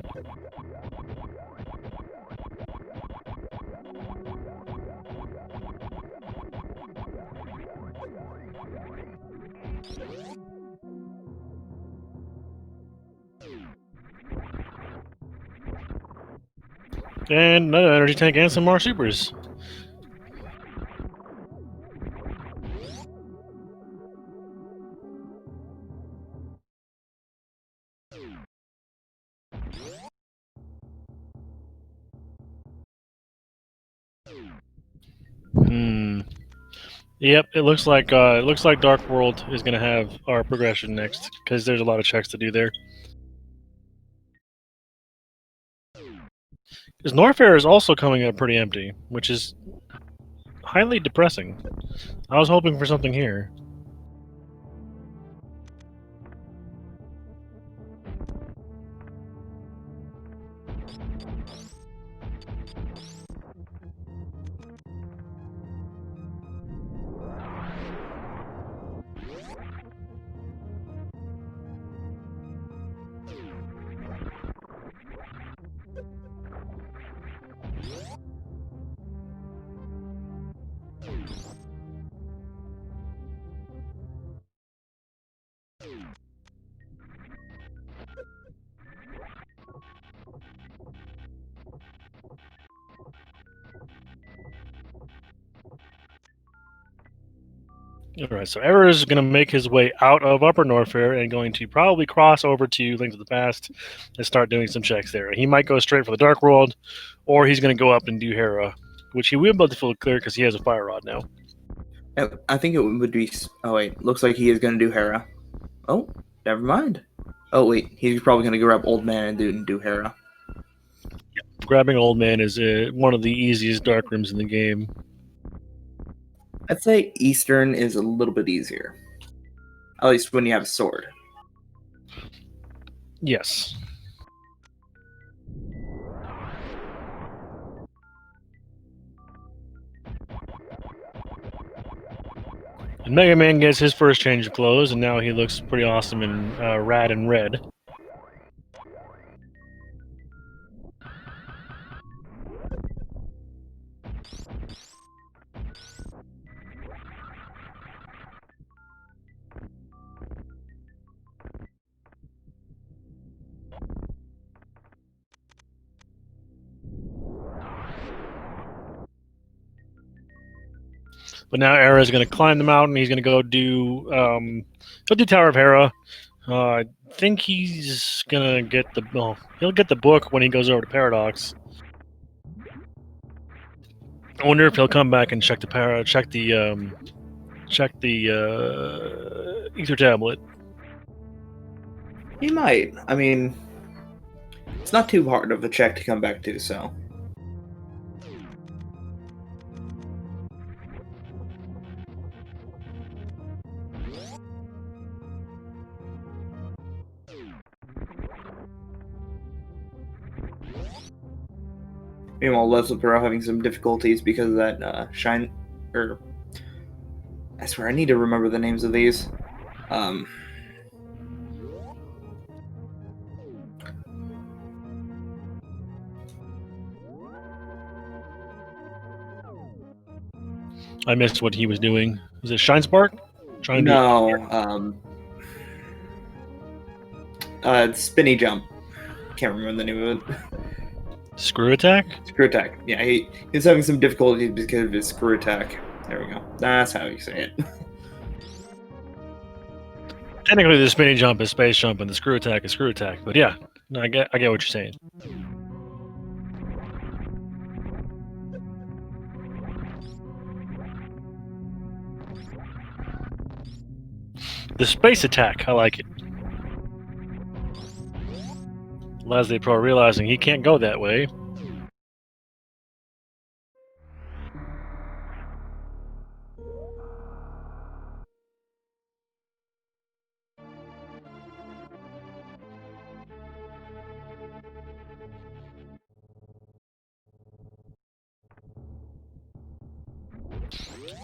And another energy tank and some more supers. Yep, it looks like Dark World is going to have our progression next because there's a lot of checks to do there. Because Norfair is also coming up pretty empty, which is highly depressing. I was hoping for something here. Alright, so Error is going to make his way out of Upper Norfair and going to probably cross over to Link to the Past and start doing some checks there. He might go straight for the Dark World, or he's going to go up and do Hera, which he will be able to feel clear because he has a Fire Rod now. I think it would be... Oh, wait. Looks like he is going to do Hera. Oh, never mind. Oh, wait. He's probably going to grab Old Man and do Hera. Grabbing Old Man is one of the easiest Dark Rooms in the game. I'd say Eastern is a little bit easier. At least when you have a sword. Yes. And Mega Man gets his first change of clothes, and now he looks pretty awesome in rad and red. But now Era's going to climb the mountain. He's going to go do Tower of Hera. I think he's gonna get the he'll get the book when he goes over to Paradox. I wonder if he'll come back and check the ether tablet. He might. I mean, it's not too hard of a check to come back to, so. Meanwhile, Leslie Perot having some difficulties because of that shine. I swear, I need to remember the names of these. I missed what he was doing. Was it Shine Spark? No. Spinny Jump. Can't remember the name of it. Screw Attack? Screw Attack. Yeah, he's having some difficulties because of his Screw Attack. There we go. That's how you say it. Technically, the spinning jump is space jump, and the screw attack is screw attack. But yeah, no, I get what you're saying. The space attack, I like it. Leslie Pro realizing he can't go that way.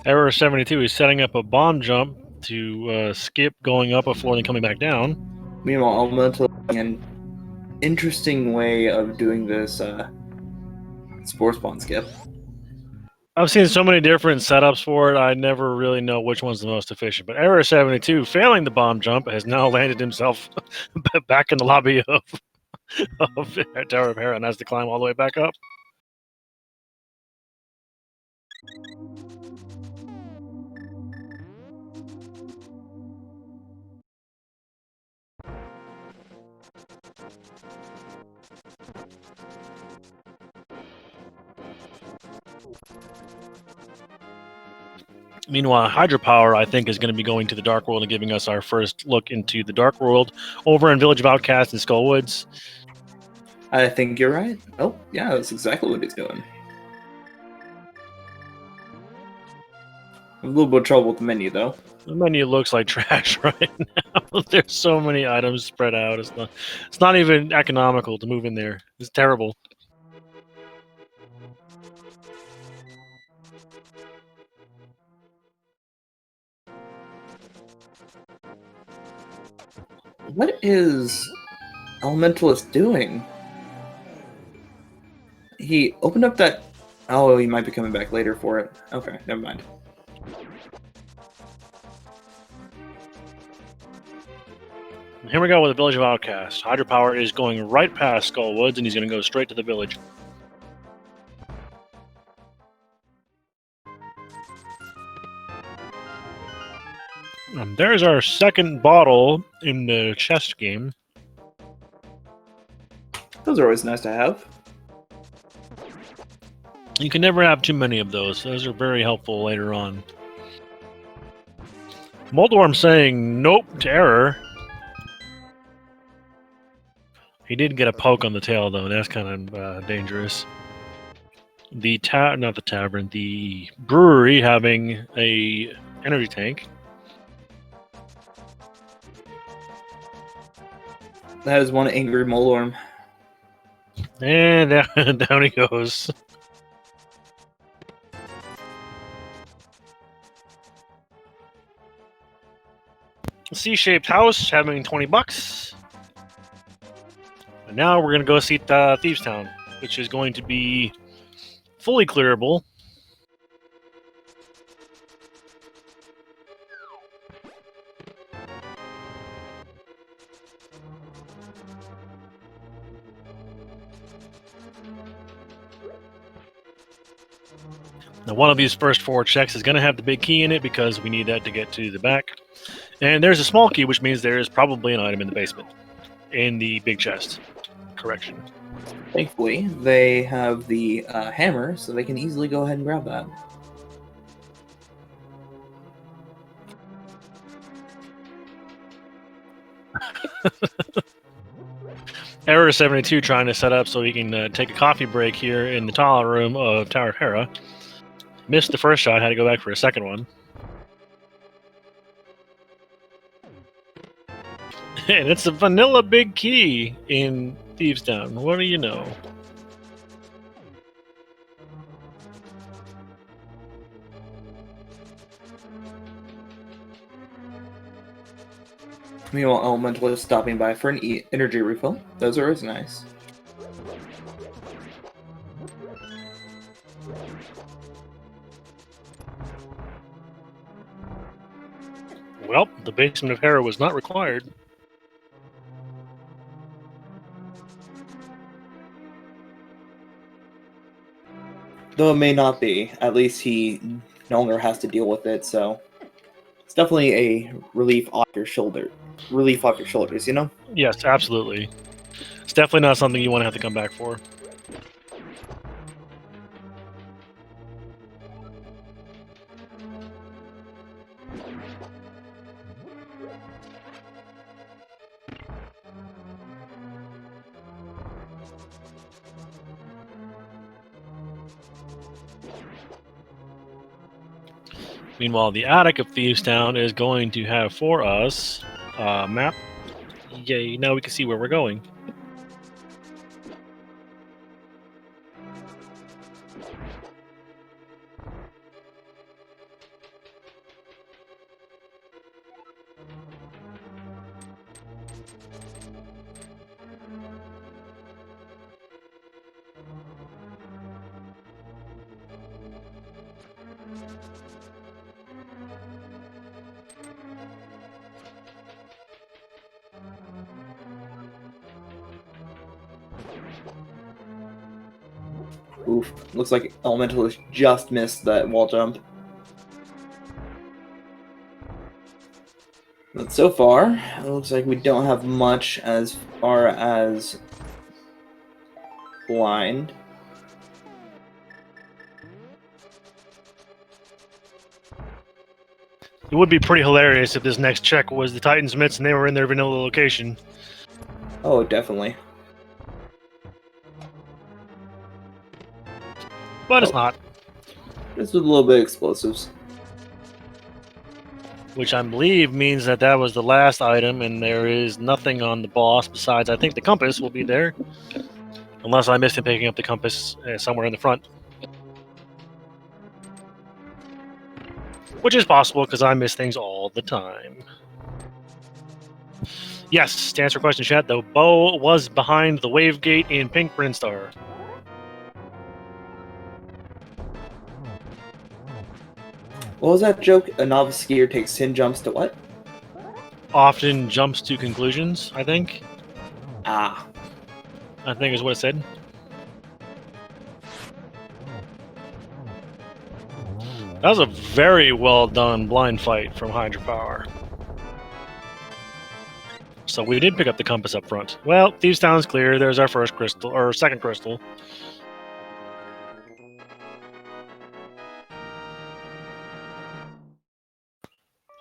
Error 72 is setting up a bomb jump to skip going up a floor and then coming back down. Meanwhile, Elemental an interesting way of doing this Spore Spawn skip. I've seen so many different setups for it, I never really know which one's the most efficient. But Error 72, failing the bomb jump, has now landed himself back in the lobby of Tower of Hera and has to climb all the way back up. Meanwhile, Hydropower, I think, is going to be going to the Dark World and giving us our first look into the Dark World over in Village of Outcasts in Skullwoods. I think you're right. Oh, yeah, that's exactly what he's doing. A little bit of trouble with the menu, though. The menu looks like trash right now. There's so many items spread out. It's not even economical to move in there. It's terrible. What is Elementalist doing? He opened up that... Oh, he might be coming back later for it. Okay, never mind. Here we go with the Village of Outcasts. Hydropower is going right past Skullwoods, and he's going to go straight to the village. There's our second bottle in the chest game. Those are always nice to have. You can never have too many of those. Those are very helpful later on. Moldorm saying nope to Error. He did get a poke on the tail, though. That's kind of dangerous. not the tavern, the brewery having a energy tank. That is one angry Molorm. And down he goes. C-shaped house having $20. And now we're gonna go see Thieves Town, which is going to be fully clearable. Now, one of these first 4 checks is going to have the big key in it because we need that to get to the back. And there's a small key, which means there is probably an item in the basement. In the big chest. Correction. Thankfully, they have the hammer, so they can easily go ahead and grab that. Error 72 trying to set up so he can take a coffee break here in the toilet room of Tower of Hera. Missed the first shot, had to go back for a second one. And it's a vanilla big key in Thieves Town. What do you know? Meanwhile, Elemental is stopping by for an energy refill. Those are always nice. Well, the basement of Hera was not required. Though it may not be, at least he no longer has to deal with it, so it's definitely a relief off your shoulder. Relief off your shoulders, you know? Yes, absolutely. It's definitely not something you want to have to come back for. Meanwhile, the attic of Thieves Town is going to have for us a map. Yay, now we can see where we're going. Oof. Looks like Elemental has just missed that wall jump. But so far, it looks like we don't have much as far as blind. It would be pretty hilarious if this next check was the Titan's Mitts and they were in their vanilla location. Oh, definitely. But it's not. Just with a little bit of explosives. Which I believe means that that was the last item and there is nothing on the boss besides, I think, the compass will be there. Unless I missed him picking up the compass somewhere in the front. Which is possible because I miss things all the time. Yes, to answer your question, chat, the bow was behind the wave gate in Pink Brinstar. What was that joke? A novice skier takes 10 jumps to what? Often jumps to conclusions, I think. Ah. I think is what it said. That was a very well done blind fight from Hydropower. So we did pick up the compass up front. Well, Thieves Town's clear. There's our first crystal, or second crystal.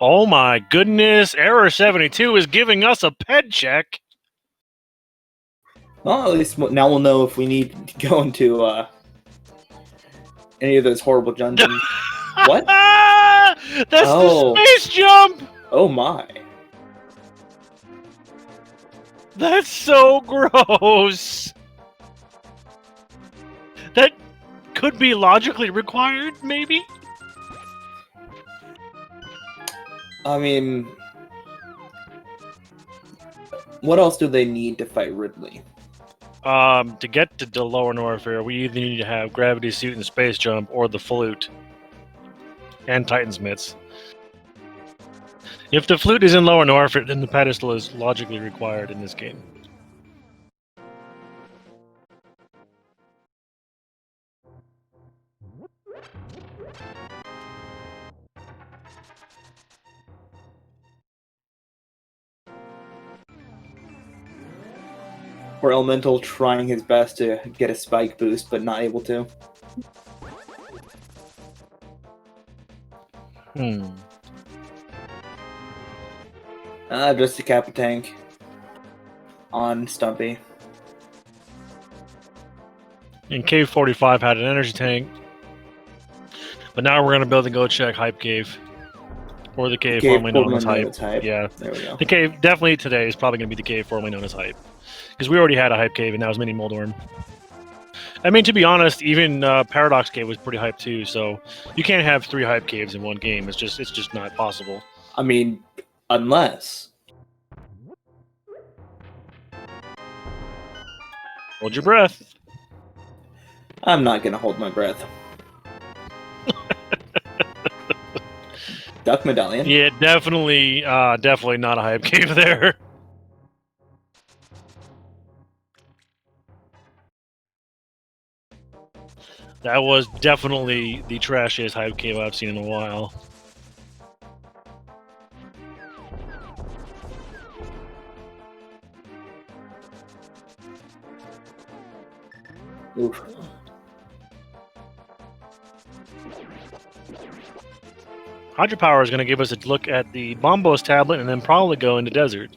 Oh my goodness, Error 72 is giving us a ped check. Well, at least now we'll know if we need to go into any of those horrible dungeons. What? That's Oh. the space jump! Oh my. That's so gross! That could be logically required, maybe? I mean, what else do they need to fight Ridley? To get to the lower Norfair, we either need to have gravity suit and space jump, or the flute and Titan's mitts. If the flute is in lower Norfair, then the pedestal is logically required in this game. Or Elemental trying his best to get a spike boost, but not able to. Just a Kappa tank on Stumpy. And Cave 45 had an energy tank. But now we're going to be able to go check Hype Cave. Or the cave formerly known as Hype. Yeah. There we go. The cave, definitely today, is probably going to be the cave formerly known as Hype. Because we already had a Hype Cave, and that was Mini Moldorm. I mean, to be honest, even Paradox Cave was pretty hype too, so you can't have 3 Hype Caves in one game. It's just not possible. I mean, unless... Hold your breath. I'm not gonna hold my breath. Duck Medallion? Yeah, definitely not a Hype Cave there. That was definitely the trashiest Hype Cave I've seen in a while. Oof. Hydropower is going to give us a look at the Bombos tablet and then probably go into desert.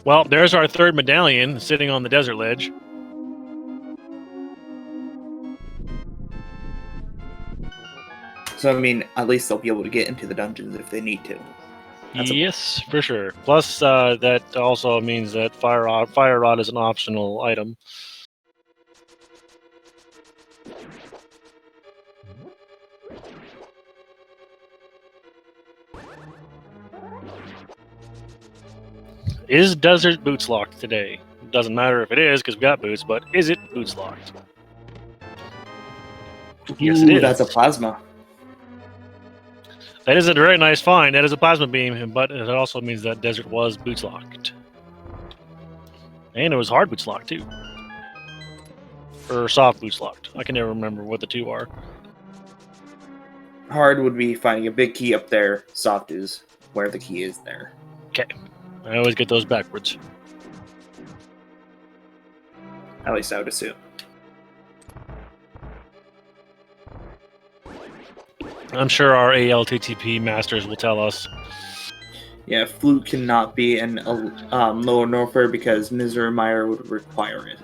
Well, there's our 3rd medallion sitting on the desert ledge. So, I mean, at least they'll be able to get into the dungeons if they need to. Yes, for sure. Plus, that also means that Fire Rod is an optional item. Is Desert Boots locked today? It doesn't matter if it is, because we got boots, but is it boots locked? Yes, it is. That's a plasma. That is a very nice find. That is a plasma beam, but it also means that Desert was boots locked. And it was hard boots locked, too. Or soft boots locked. I can never remember what the two are. Hard would be finding a big key up there. Soft is where the key is there. Okay. I always get those backwards. At least I would assume. I'm sure our ALTTP masters will tell us. Yeah, flute cannot be in lower Norfair because Misermeyer would require it.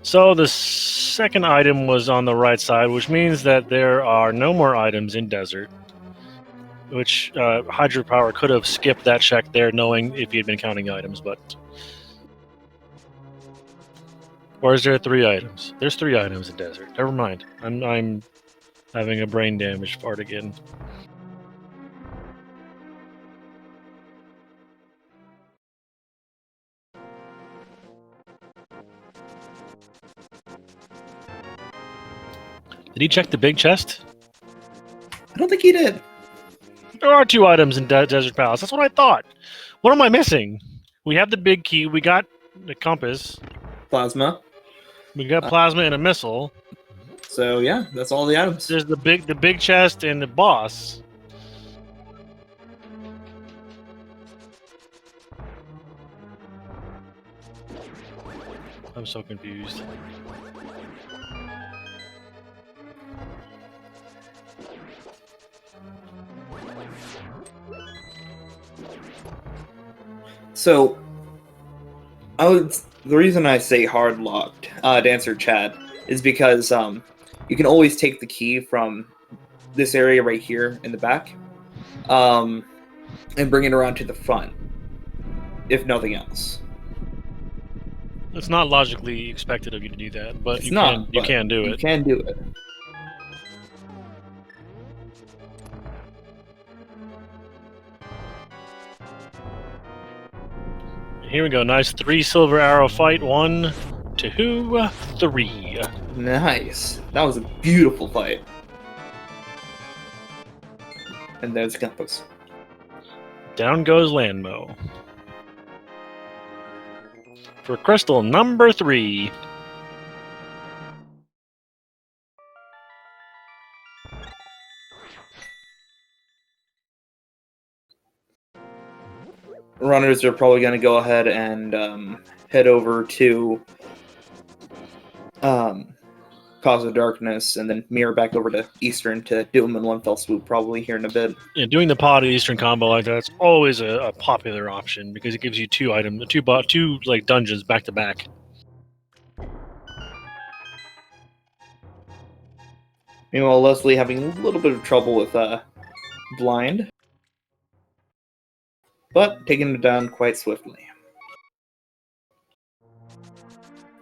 So the second item was on the right side, which means that there are no more items in Desert. Which Hydropower could have skipped that check there, knowing if he had been counting items, but... Or is there 3 items? There's 3 items in Desert. Never mind. I'm having a brain damage fart again. Did he check the big chest? I don't think he did. There are 2 items in Desert Palace. That's what I thought. What am I missing? We have the big key. We got the compass. Plasma. We got plasma and a missile. So yeah, that's all the items. There's the big chest and the boss. I'm so confused. So, the reason I say hard locked to answer Chad is because you can always take the key from this area right here in the back, and bring it around to the front, if nothing else. It's not logically expected of you to do that, but It's you not, can. You but can do you it. can do it. Here we go. Nice 3 silver arrow fight. 1, 2, 3. Nice. That was a beautiful fight. And there's the compass. Down goes Landmo. For crystal number 3. Runners are probably going to go ahead and head over to Cause of Darkness and then mirror back over to Eastern to do them in one fell swoop probably here in a bit. Yeah, doing the pod Eastern combo like that's always a popular option because it gives you 2 items, two like dungeons back to back. Meanwhile, Leslie having a little bit of trouble with blind, but taking it down quite swiftly.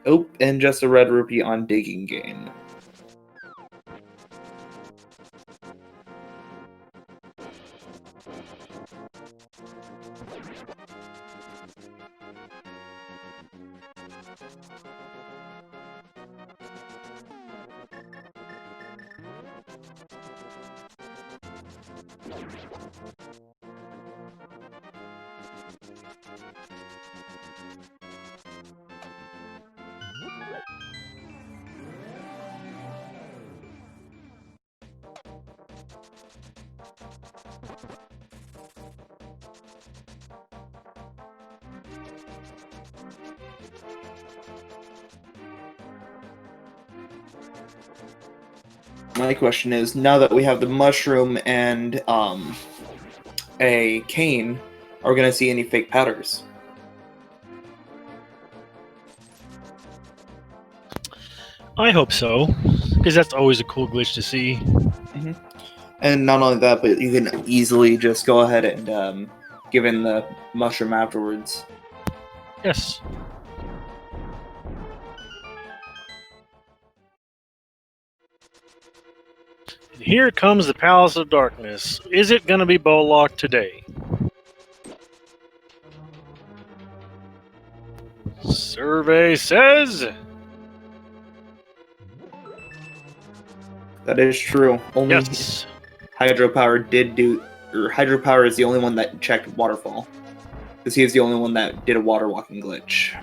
Oh, and just a red rupee on digging game. My question is, now that we have the mushroom and a cane, are we going to see any fake powders? I hope so, because that's always a cool glitch to see. Mm-hmm. And not only that, but you can easily just go ahead and give in the mushroom afterwards. Yes. Here comes the Palace of Darkness. Is it going to be bow locked today? Survey says... That is true. Only yes. Hydropower did do... Or Hydropower is the only one that checked Waterfall. Because he is the only one that did a water walking glitch.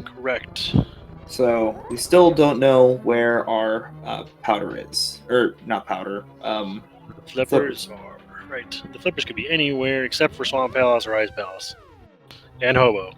Correct. So, we still don't know where our powder is. Or, not powder. Flippers are... right. The flippers could be anywhere except for Swamp Palace or Ice Palace. And Hobo.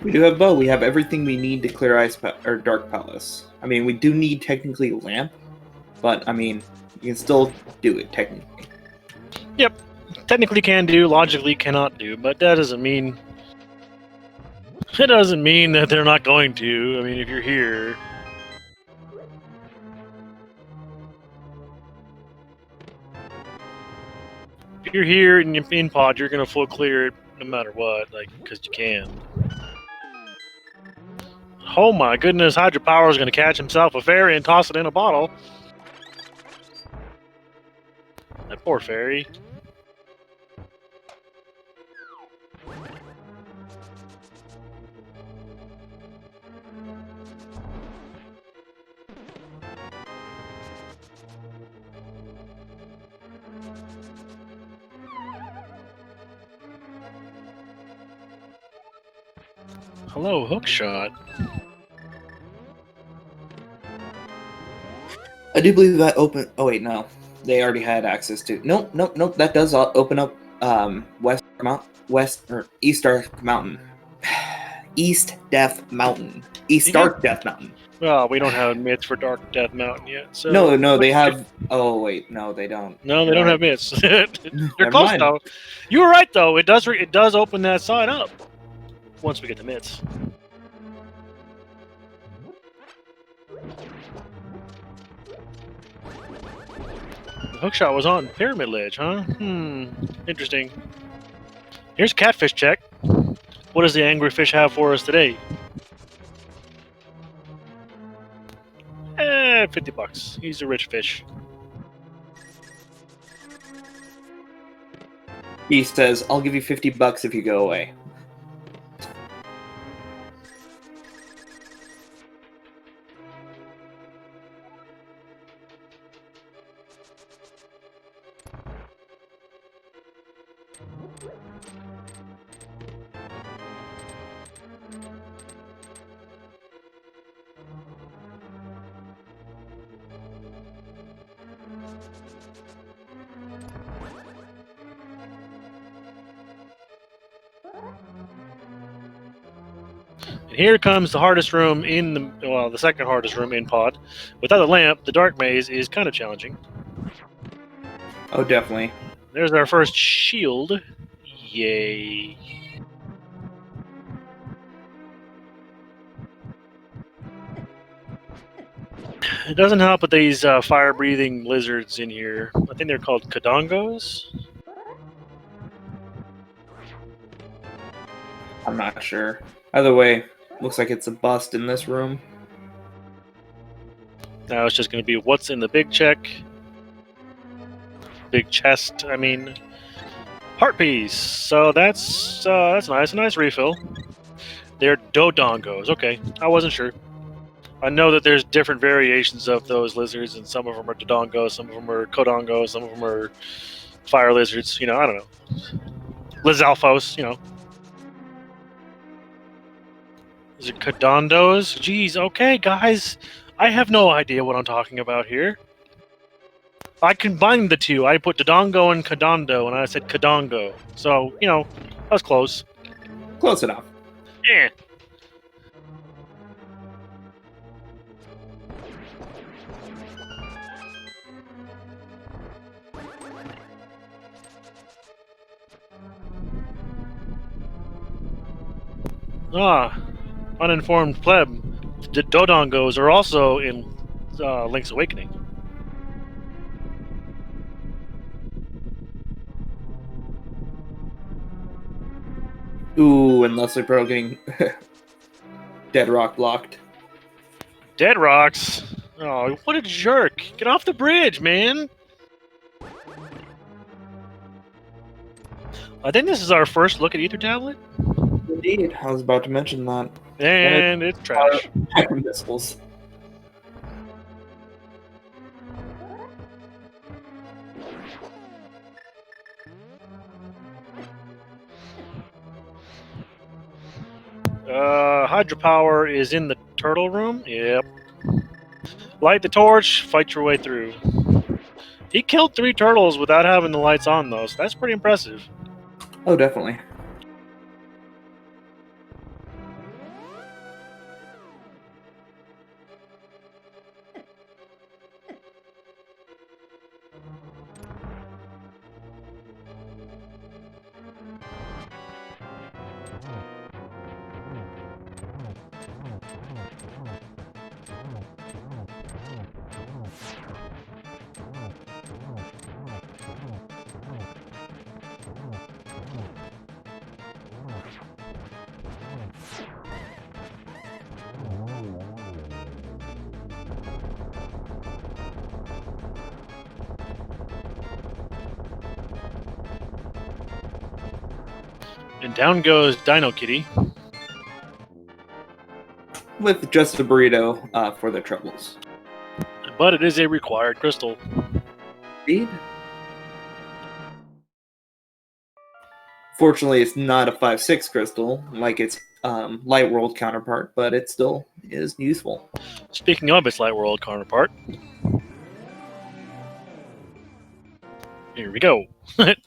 We do have bow. We have everything we need to clear or Dark Palace. I mean, we do need technically Lamp, but I mean, you can still do it technically. Yep. Technically can do, logically cannot do, but that doesn't mean... it doesn't mean that they're not going to. I mean, if you're here... if you're here and you're in pod, you're going to full clear it no matter what, like, because you can. Oh my goodness, Hydropower is going to catch himself a fairy and toss it in a bottle. That poor fairy. Hello, hookshot. I do believe that open. Oh wait, no, they already had access to. Nope. That does open up West or East Dark Mountain, East Death Mountain, East Dark Death Mountain. Well, we don't have myths for Dark Death Mountain yet, so No, they have. Oh wait, no, they don't. No, they You're don't right. have myths. They're Never close mind. though. You were right though. It does open that side up once we get the myths. The hookshot was on Pyramid Ledge, huh? Interesting. Here's Catfish check. What does the angry fish have for us today? $50. He's a rich fish. He says, "I'll give you $50 if you go away." And here comes the hardest room in the second hardest room in Pod. Without a lamp, the dark maze is kind of challenging. Oh, definitely. There's our first shield. Yay. It doesn't help with these fire-breathing lizards in here. I think they're called Kadongos. I'm not sure. Either way, looks like it's a bust in this room. Now it's just going to be what's in the big check. Big chest, I mean. Heart piece. So that's nice. A nice refill. They're Dodongos. Okay, I wasn't sure. I know that there's different variations of those lizards, and some of them are Dodongos, some of them are Kodongos, some of them are fire lizards. I don't know. Lizalfos, Is it Kodondos? Jeez, okay, guys. I have no idea what I'm talking about here. I combined the two. I put Dodongo and Kodondo, and I said Kodongo. So, that was close. Close enough. Yeah. Uninformed pleb. The Dodongos are also in Link's Awakening. Ooh, and Leslie Pro getting dead rock blocked. Dead rocks? Oh, what a jerk. Get off the bridge, man. I think this is our first look at Ether Tablet. Indeed, I was about to mention that. And it's trash. Missiles. Hydropower is in the turtle room. Yep. Light the torch, fight your way through. He killed 3 turtles without having the lights on, though, so that's pretty impressive. Oh, definitely. And down goes Dino Kitty. With just a burrito for their troubles. But it is a required crystal. Indeed. Fortunately, it's not a 5/6 crystal like its Light World counterpart, but it still is useful. Speaking of its Light World counterpart, Here we go. It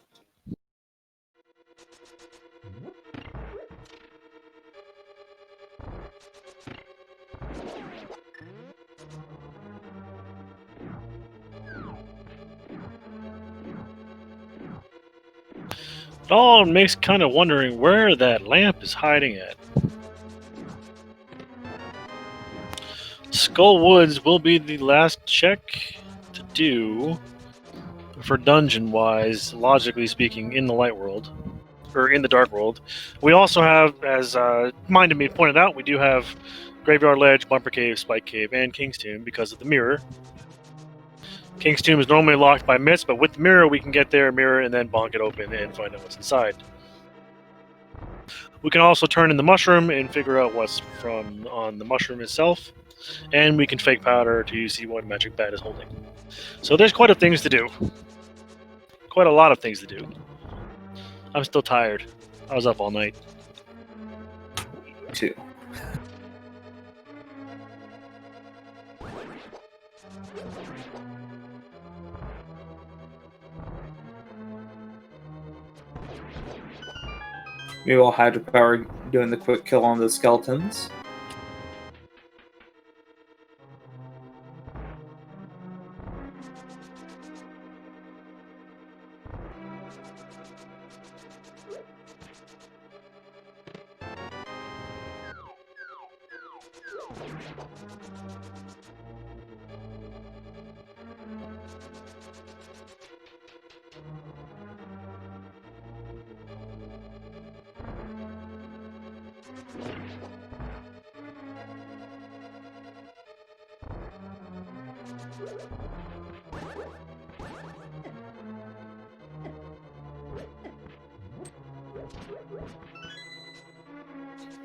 all makes kind of wondering where that lamp is hiding at. Skull Woods will be the last check to do for dungeon-wise, logically speaking, in the light world. Or in the dark world. We also have, as Mind of Me pointed out, we do have Graveyard Ledge, Bumper Cave, Spike Cave, and King's Tomb because of the mirror. King's Tomb is normally locked by myths, but with the mirror we can get there, mirror, and then bonk it open and find out what's inside. We can also turn in the mushroom and figure out what's from on the mushroom itself, and we can fake powder to see what magic bat is holding. So there's quite a things to do. Quite a lot of things to do. I'm still tired. I was up all night. Too. Maybe I'll hydropower doing the quick kill on the skeletons.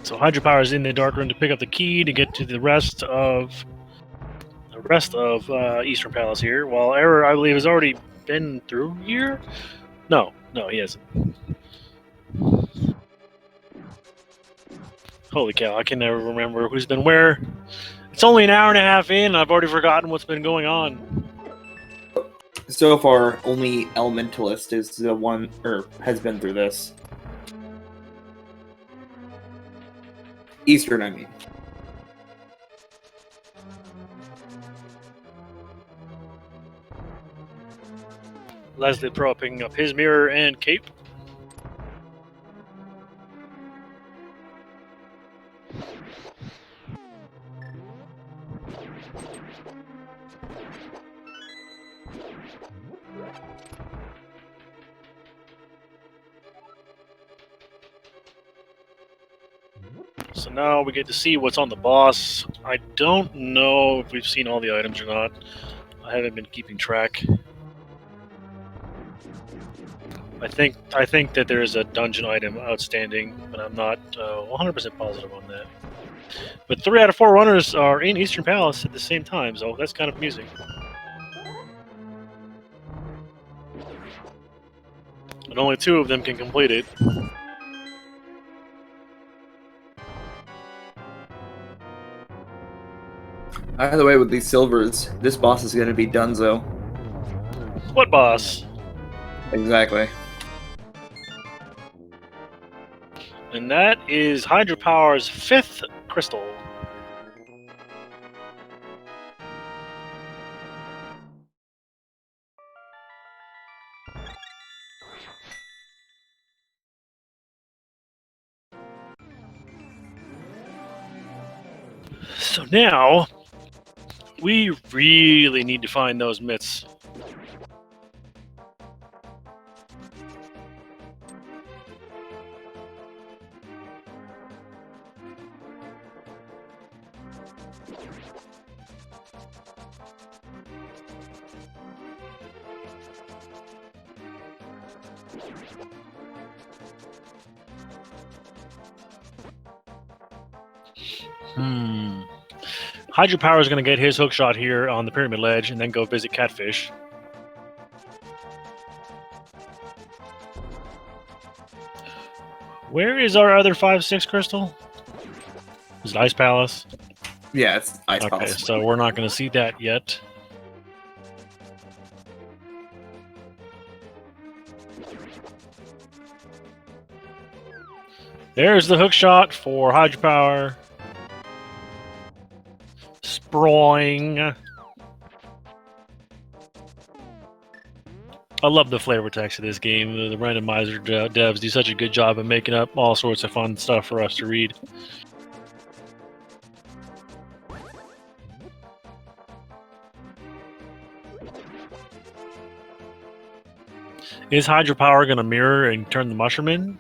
So hydropower is in the dark room to pick up the key to get to the rest of Eastern Palace here. While Error, I believe, has already been through here. No, he hasn't. Holy cow! I can never remember who's been where. It's only an hour and a half in, and I've already forgotten what's been going on. So far, only Elementalist is the one, or has been through this. Eastern, I mean. Leslie Pro picking up his mirror and cape. So now we get to see what's on the boss. I don't know if we've seen all the items or not. I haven't been keeping track. I think that there is a dungeon item outstanding, but I'm not 100% positive on that. But 3 out of 4 runners are in Eastern Palace at the same time, so that's kind of amusing. And only 2 of them can complete it. By the way, with these silvers, this boss is going to be Dunzo. What boss? Exactly. And that is Hydropower's 5th crystal. So now, we really need to find those myths. Hydropower is going to get his hook shot here on the Pyramid Ledge and then go visit Catfish. Where is our other 5-6 crystal? Is it Ice Palace? Yeah, it's Ice Okay, Palace. so we're not going to see that yet. There's the hook shot for hydropower. Sproing. I love the flavor text of this game. The randomizer devs do such a good job of making up all sorts of fun stuff for us to read. Is hydropower going to mirror and turn the mushroom in?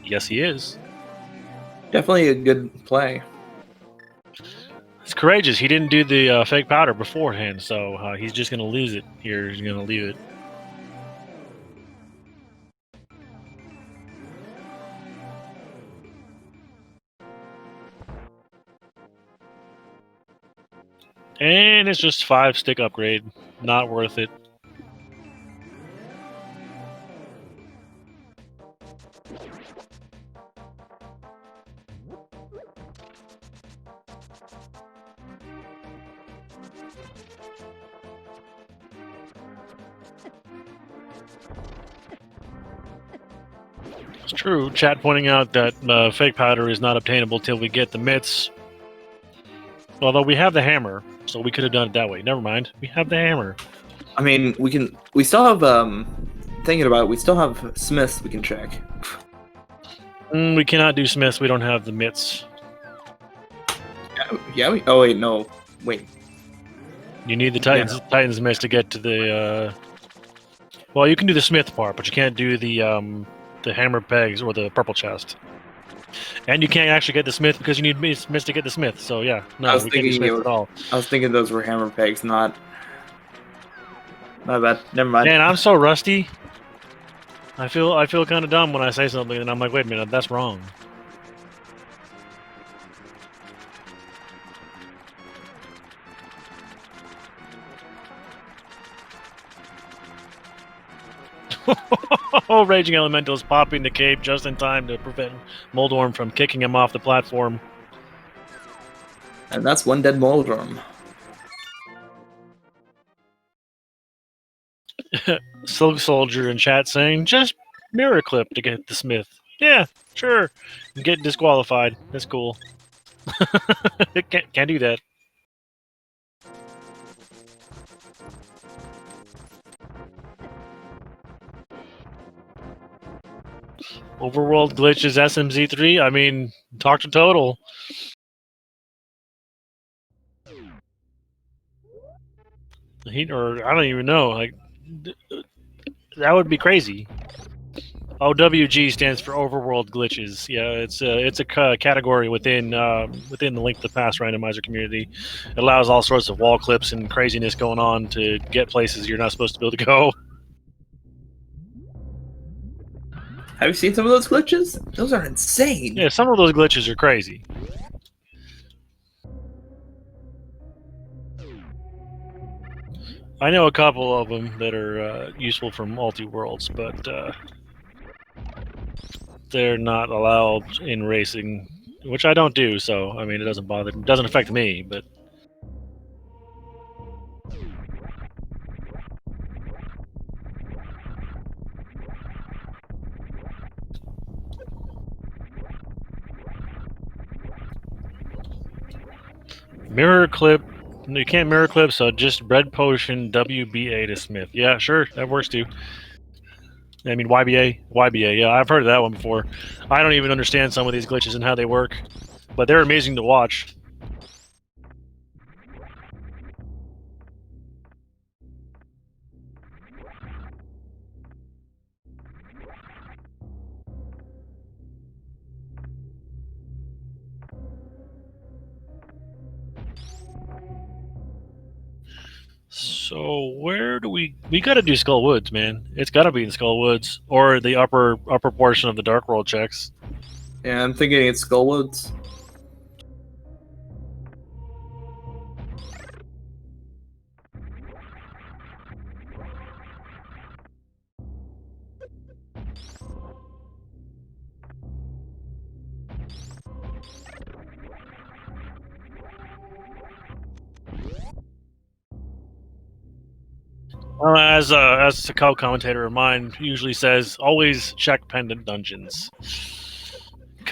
Yes, he is. Definitely a good play. It's courageous. He didn't do the fake powder beforehand, so he's just going to lose it here. He's going to leave it. And it's just 5-stick upgrade. Not worth it. It's true. Chat pointing out that fake powder is not obtainable till we get the mitts. Although we have the hammer, so we could have done it that way. Never mind. We have the hammer. I mean, we still have, thinking about it, we still have Smiths we can check. We cannot do Smiths. We don't have the mitts. Yeah, oh wait, no. Wait. You need the Titans mitts to get to the, well, you can do the Smith part, but you can't do the hammer pegs or the purple chest. And you can't actually get the Smith because you need Smiths to get the Smith. So yeah, no, we can't do Smith at all. I was thinking those were hammer pegs, not... My bad. Never mind. Man, I'm so rusty. I feel kind of dumb when I say something, and I'm like, wait a minute, that's wrong. Raging Elemental is popping the cape just in time to prevent Moldorm from kicking him off the platform. And that's one dead Moldorm. Silk Soldier in chat saying, just mirror clip to get the Smith. Yeah, sure. Get disqualified. That's cool. Can't do that. Overworld Glitches SMZ3. I mean, talk to Total. Or I don't even know. Like, that would be crazy. OWG stands for Overworld Glitches. Yeah, it's a category within the Link to the Past randomizer community. It allows all sorts of wall clips and craziness going on to get places you're not supposed to be able to go. Have you seen some of those glitches? Those are insane. Yeah, some of those glitches are crazy. I know a couple of them that are useful for multi-worlds, but they're not allowed in racing, which I don't do, so, I mean, it doesn't bother. It doesn't affect me, but... Mirror clip. You can't mirror clip, so just bread potion WBA to Smith. Yeah, sure, that works too. I mean, YBA, yeah, I've heard of that one before. I don't even understand some of these glitches and how they work, but they're amazing to watch. So where do we got to do Skull Woods, man? It's got to be in Skull Woods or the upper portion of the Dark World checks. Yeah, I'm thinking it's Skullwoods. Well, as a co-commentator of mine usually says, always check pendant dungeons.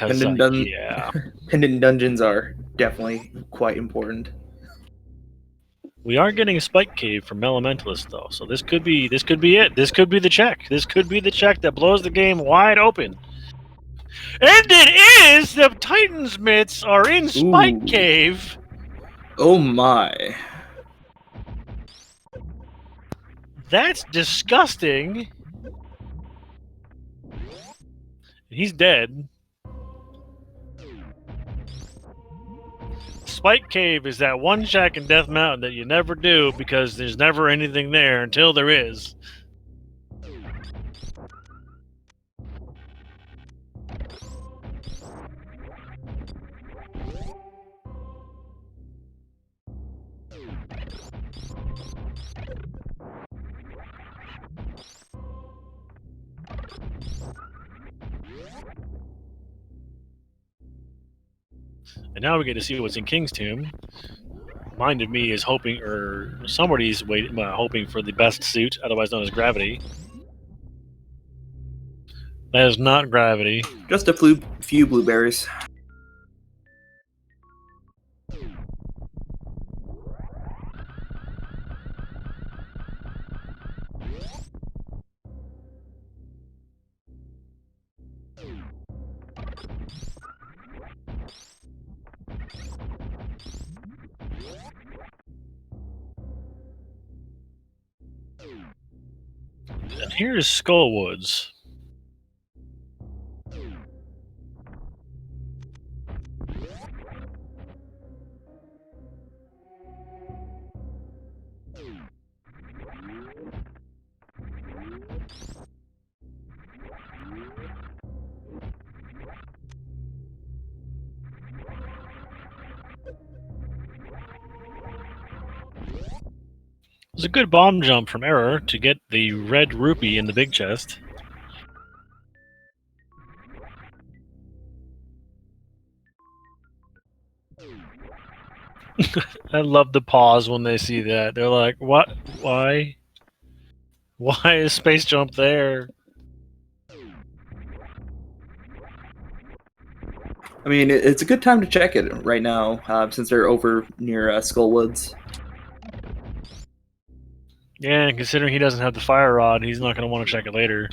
because yeah, pendant dungeons are definitely quite important. we are getting a spike cave from Elementalist though, so this could be it. This could be the check. This could be the check that blows the game wide open. And it is! The Titan's mitts are in Spike Cave. Oh my. That's disgusting. He's dead. Spike Cave is that one shack in Death Mountain that you never do because there's never anything there until there is. And now we get to see what's in King's Tomb. Mind of me is hoping, or somebody's hoping for the best suit, otherwise known as Gravity. That is not Gravity. Just a few blueberries. And here's Skullwoods. It was a good bomb jump from Error to get the red rupee in the big chest. I love the pause when they see that. They're like, what? Why? Why is Space Jump there? I mean, it's a good time to check it right now, since they're over near Skullwoods. Yeah, and considering he doesn't have the fire rod, he's not going to want to check it later.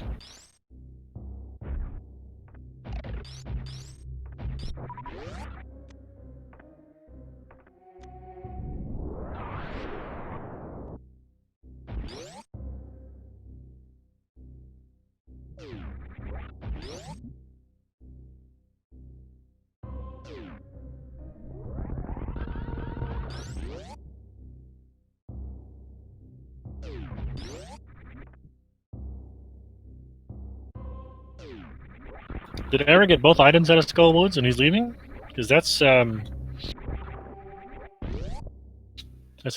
Did Aaron get both items out of Skullwoods and he's leaving? Because that's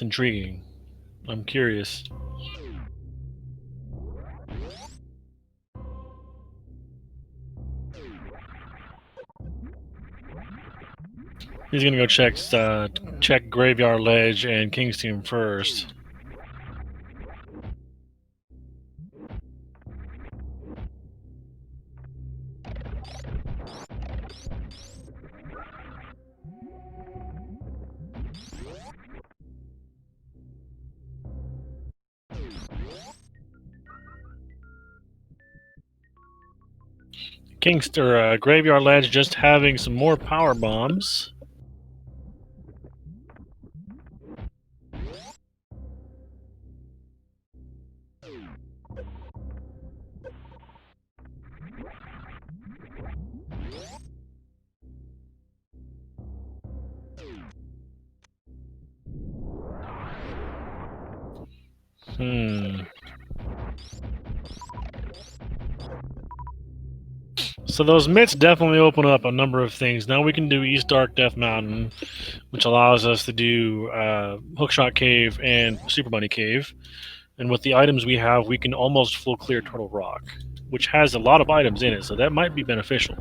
intriguing. I'm curious. He's gonna go check Graveyard Ledge and King's Tomb first. Graveyard Ledge just having some more power bombs. So those mitts definitely open up a number of things. Now we can do East Dark Death Mountain, which allows us to do Hookshot Cave and Super Bunny Cave. And with the items we have, we can almost full clear Turtle Rock, which has a lot of items in it, so that might be beneficial.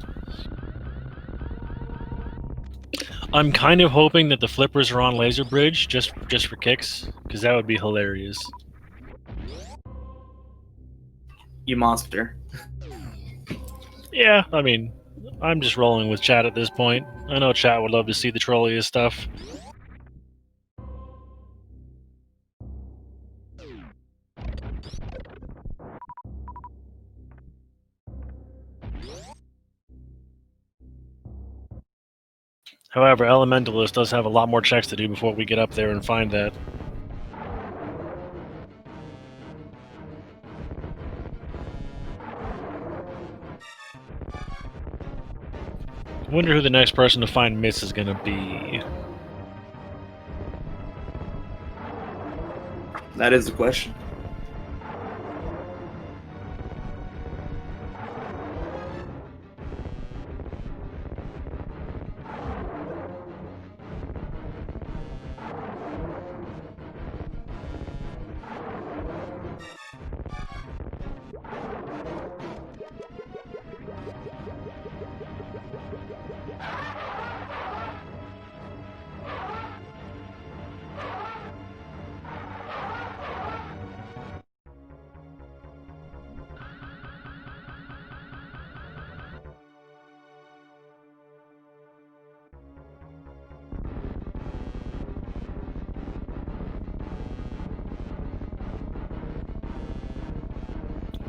I'm kind of hoping that the flippers are on Laser Bridge, just for kicks, because that would be hilarious. You monster. Yeah, I mean, I'm just rolling with chat at this point. I know chat would love to see the trolliest stuff. However, Elementalist does have a lot more checks to do before we get up there and find that. I wonder who the next person to find Miss is gonna be. That is the question.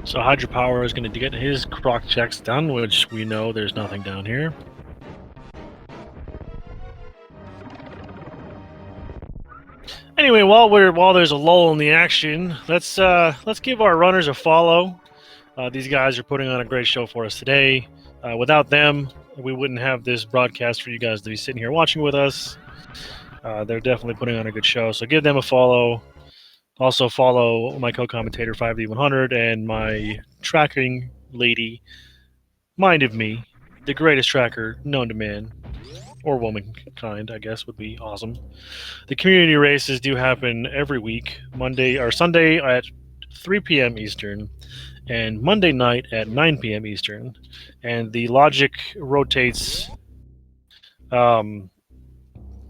So Hydropower is going to get his croc checks done, which we know there's nothing down here. Anyway, while there's a lull in the action, let's give our runners a follow. These guys are putting on a great show for us today. Without them, we wouldn't have this broadcast for you guys to be sitting here watching with us. They're definitely putting on a good show, so give them a follow. Also follow my co-commentator 5D100 and my tracking lady, Mind of Me, the greatest tracker known to man, or womankind, I guess would be awesome. The community races do happen every week, Monday or Sunday at 3 p.m. Eastern, and Monday night at 9 p.m. Eastern. And the logic rotates.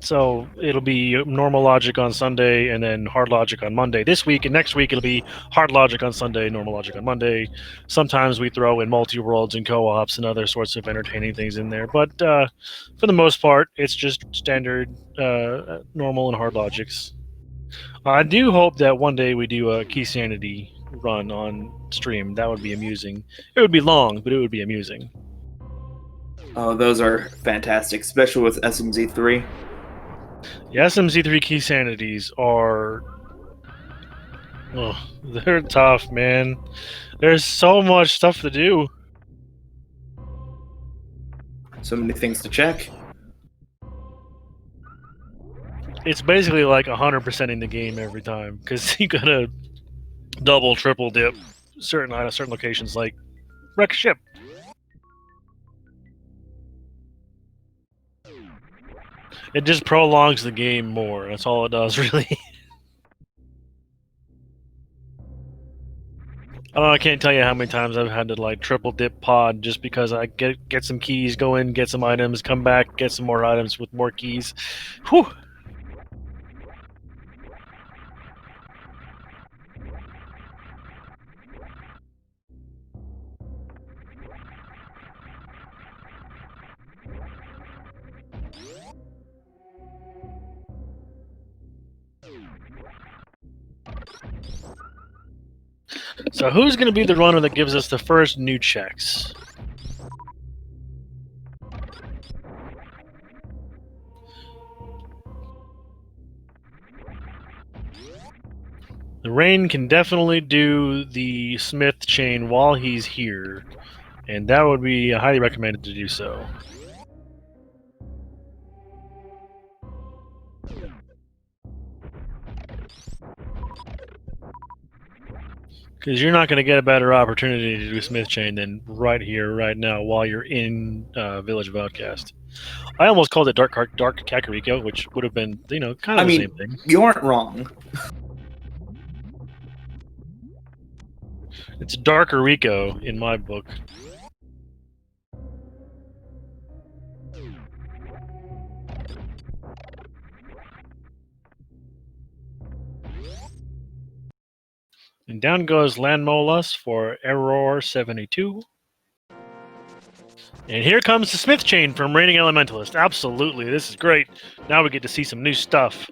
So it'll be normal logic on Sunday and then hard logic on Monday this week, and next week it'll be hard logic on Sunday, normal logic on Monday. Sometimes we throw in multi-worlds and co-ops and other sorts of entertaining things in there, but for the most part, it's just standard normal and hard logics. I do hope that one day we do a Key Sanity run on stream. That would be amusing. It would be long, but it would be amusing. Oh, those are fantastic, especially with SMZ3. The SMZ3 Key Sanities are... Oh, they're tough, man. There's so much stuff to do. So many things to check. It's basically like 100%ing the game every time, because you gotta double, triple dip certain locations, like wreck ship. It just prolongs the game more. That's all it does, really. I don't know, I can't tell you how many times I've had to like triple dip pod just because I get some keys, go in, get some items, come back, get some more items with more keys. Whew! So who's going to be the runner that gives us the first new checks? The Rain can definitely do the Smith chain while he's here, and that would be highly recommended to do so. Because you're not going to get a better opportunity to do Smith chain than right here, right now, while you're in Village of Outcast. I almost called it Dark Kakariko, which would have been, kind of the same thing. You aren't wrong. It's Darker Rico in my book. And down goes Landmolus for Error 72. And here comes the Smith chain from Reigning Elementalist. Absolutely, this is great. Now we get to see some new stuff.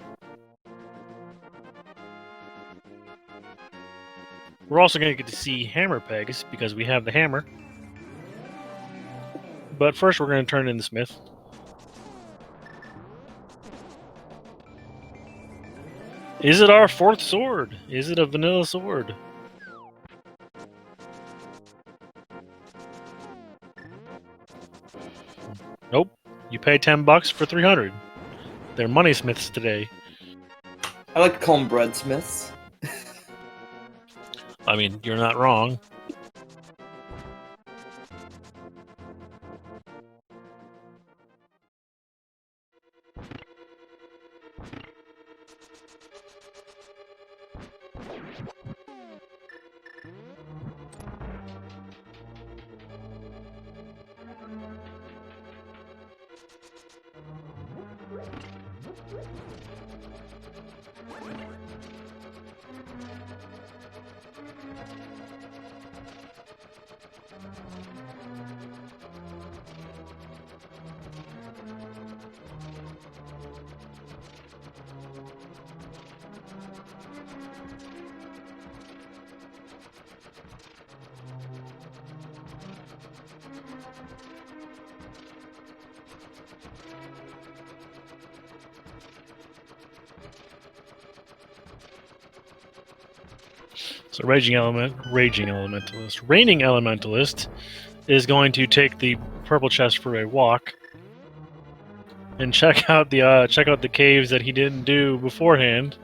We're also going to get to see hammer pegs because we have the hammer. But first we're going to turn in the Smith. Is it our fourth sword? Is it a vanilla sword? Nope. You pay $10 for 300. They're money smiths today. I like to call them breadsmiths. I mean, you're not wrong. So Raging Elementalist. Reigning Elementalist is going to take the purple chest for a walk and check out the caves that he didn't do beforehand.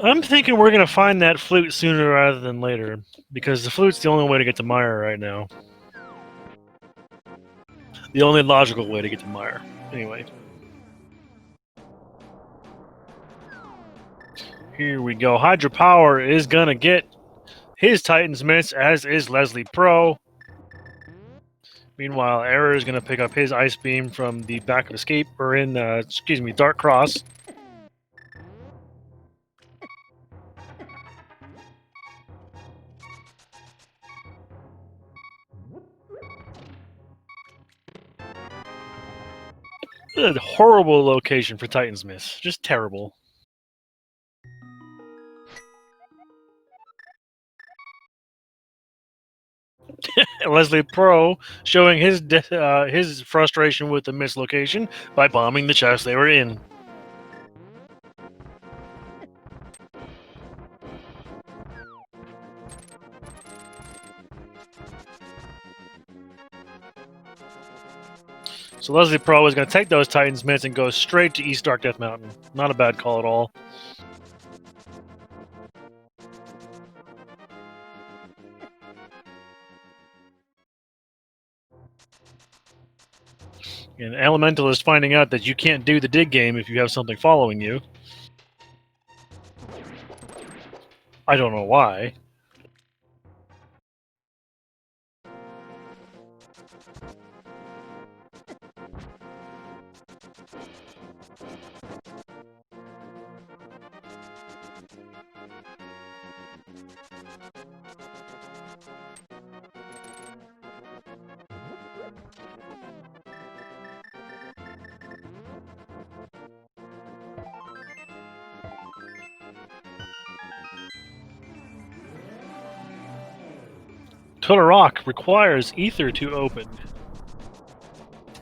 I'm thinking we're gonna find that flute sooner rather than later, because the flute's the only way to get to Mire right now. The only logical way to get to Mire. Anyway. Here we go. Hydropower is gonna get his Titan's Miss, as is Leslie Pro. Meanwhile, Error is gonna pick up his Ice Beam from the back of Escape, or in, Dark Cross. A horrible location for Titan's Miss. Just terrible. Leslie Pro showing his frustration with the miss location by bombing the chest they were in. So Leslie Pro is going to take those Titans Mitts and go straight to East Dark Death Mountain. Not a bad call at all. And Elemental is finding out that you can't do the dig game if you have something following you. I don't know why. Total Rock requires Ether to open.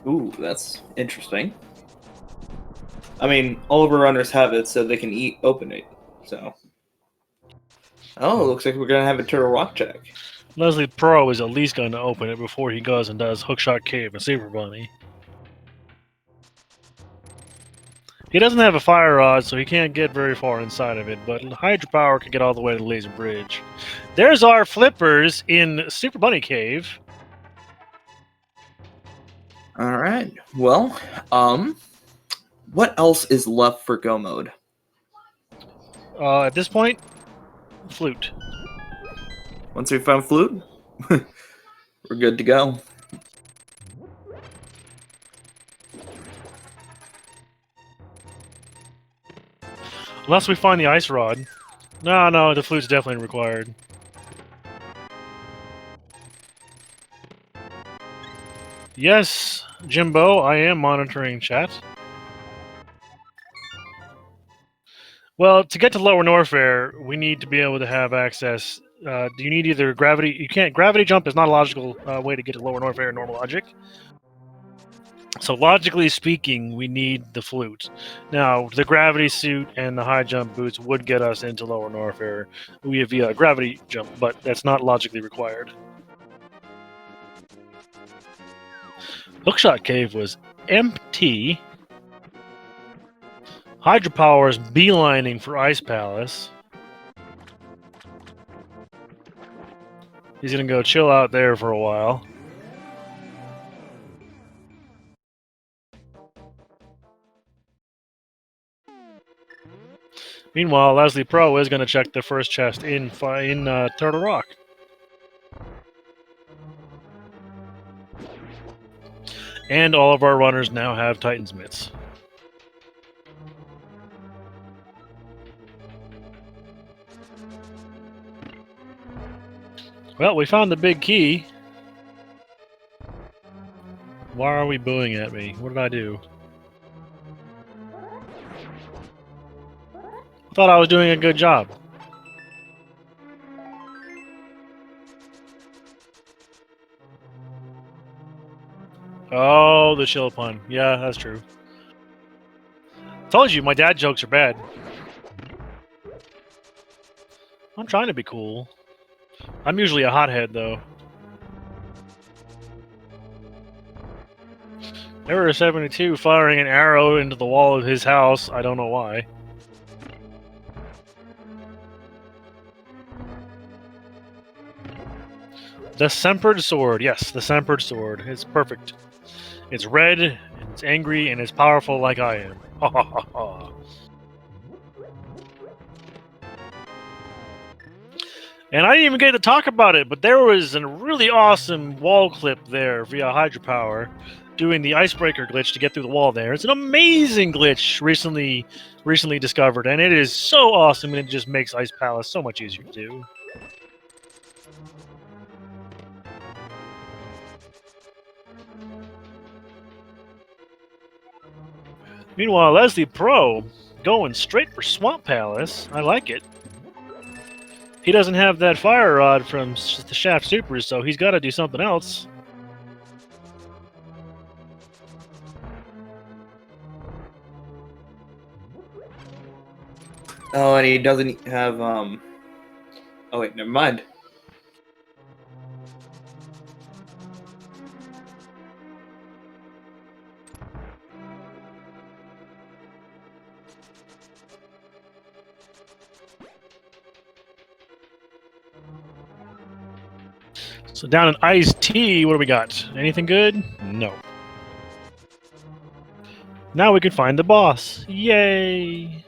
Ooh, that's interesting. I mean, all of our runners have it, so they can open it. So, oh, looks like we're gonna have a Turtle Rock check. Leslie Pro is at least going to open it before he goes and does Hookshot Cave and Super Bunny. He doesn't have a fire rod, so he can't get very far inside of it, but Hydropower can get all the way to the Laser Bridge. There's our flippers in Super Bunny Cave. All right. Well, what else is left for Go Mode? At this point, Flute. Once we found Flute, we're good to go. Unless we find the ice rod. No, the flute's definitely required. Yes, Jimbo, I am monitoring chat. Well, to get to Lower Norfair, we need to be able to have access. Do you need either gravity? You can't. Gravity jump is not a logical way to get to Lower Norfair in normal logic. So logically speaking, we need the flute. Now, the gravity suit and the high jump boots would get us into Lower Norfair via gravity jump, but that's not logically required. Hookshot Cave was empty. Hydropower is beelining for Ice Palace. He's gonna go chill out there for a while. Meanwhile, Leslie Pro is gonna check the first chest in Turtle Rock. And all of our runners now have Titan's mitts. Well, we found the big key. Why are we booing at me? What did I do? I thought I was doing a good job. Oh, the chill pun. Yeah, that's true. Told you, my dad jokes are bad. I'm trying to be cool. I'm usually a hothead, though. Error 72 firing an arrow into the wall of his house. I don't know why. The Sempered Sword. Yes, the Sempered Sword. It's perfect. It's red, it's angry, and it's powerful like I am. Ha ha ha ha. And I didn't even get to talk about it, but there was a really awesome wall clip there via hydropower doing the icebreaker glitch to get through the wall there. It's an amazing glitch recently discovered, and it is so awesome, and it just makes Ice Palace so much easier to do. Meanwhile, Leslie Pro going straight for Swamp Palace. I like it. He doesn't have that fire rod from the Shaft Supers, so he's got to do something else. Oh, and he doesn't have, Oh, wait, never mind. So down in Iced Tea, what do we got? Anything good? No. Now we can find the boss. Yay!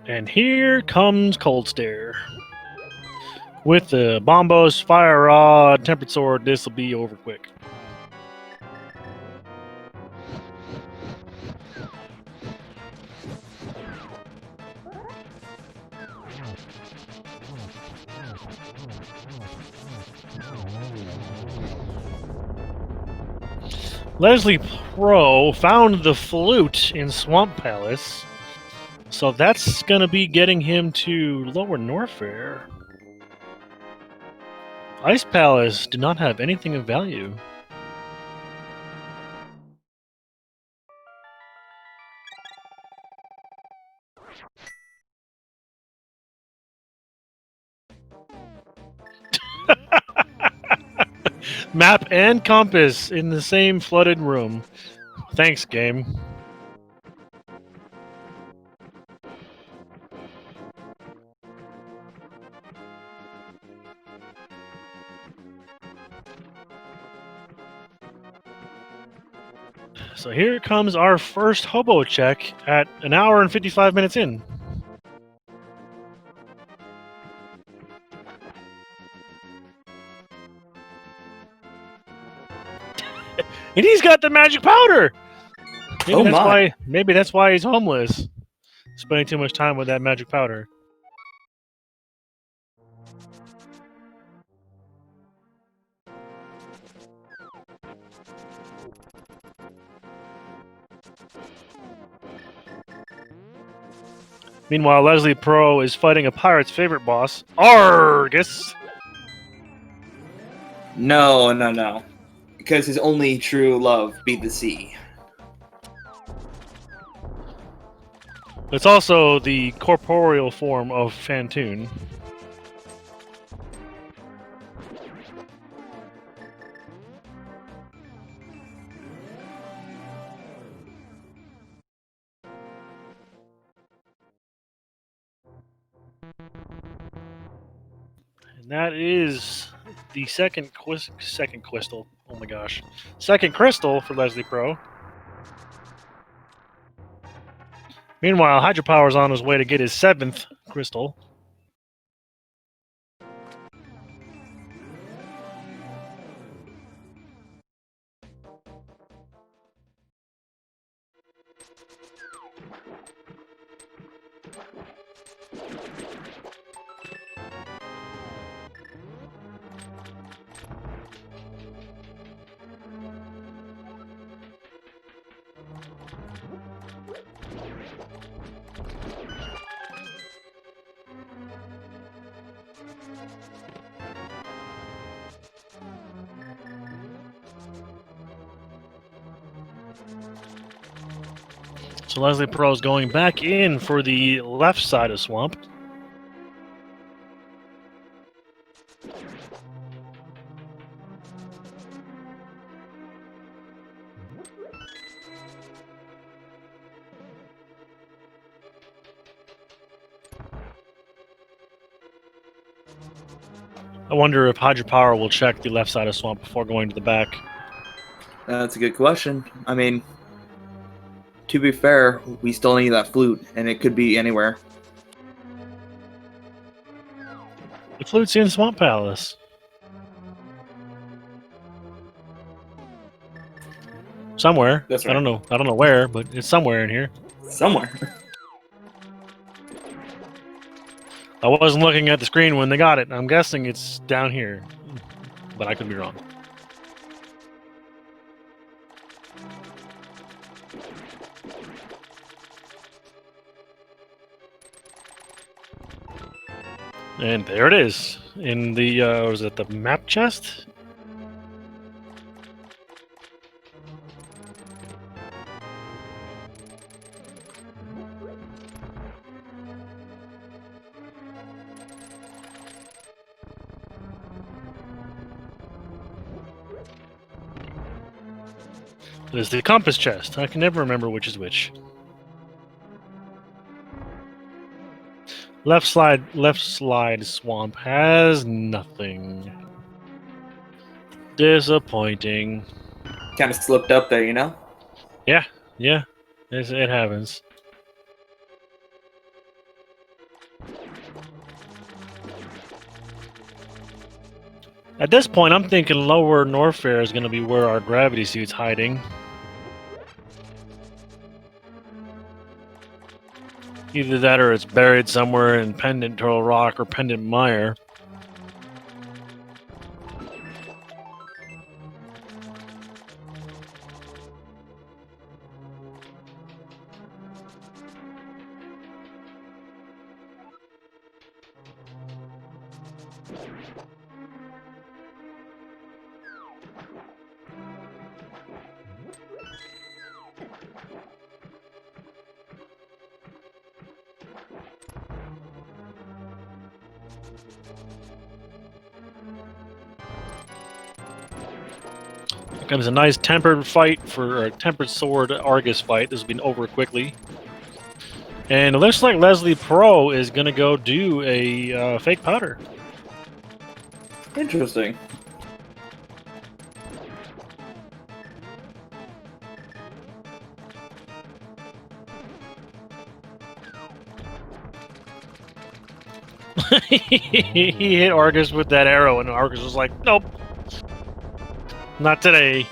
And here comes Cold Stare. With the Bombos, Fire Rod, Tempered Sword, this will be over quick. Leslie Pro found the flute in Swamp Palace. So that's going to be getting him to Lower Norfair. Ice Palace do not have anything of value. Map and compass in the same flooded room. Thanks, game. So here comes our first hobo check at an hour and 55 minutes in. And he's got the magic powder! Maybe that's why he's homeless. Spending too much time with that magic powder. Meanwhile, Leslie Pro is fighting a pirate's favorite boss, Argus. No. Because his only true love be the sea. It's also the corporeal form of Fantoon. And that is the second crystal. Oh my gosh. Second crystal for Leslie Pro. Meanwhile, Hydropower's on his way to get his 7th crystal. So Leslie Pro's going back in for the left side of Swamp. I wonder if Hydropower will check the left side of Swamp before going to the back. That's a good question. I mean, to be fair, we still need that flute, and it could be anywhere. The flute's in Swamp Palace. Somewhere. That's right. I don't know where, but it's somewhere in here. Somewhere. I wasn't looking at the screen when they got it. I'm guessing it's down here, but I could be wrong. And there it is in the was it the map chest? There's the compass chest. I can never remember which is which. Left slide swamp has nothing. Disappointing. Kind of slipped up there, you know? Yeah, it happens. At this point, I'm thinking Lower Norfair is going to be where our gravity suit's hiding. Either that or it's buried somewhere in Pendant Turtle Rock or Pendant Mire. Comes a nice tempered fight for a tempered sword Argus fight. This has been over quickly. And it looks like Leslie Pro is going to go do a fake powder. Interesting. He hit Argus with that arrow, and Argus was like, nope. Not today.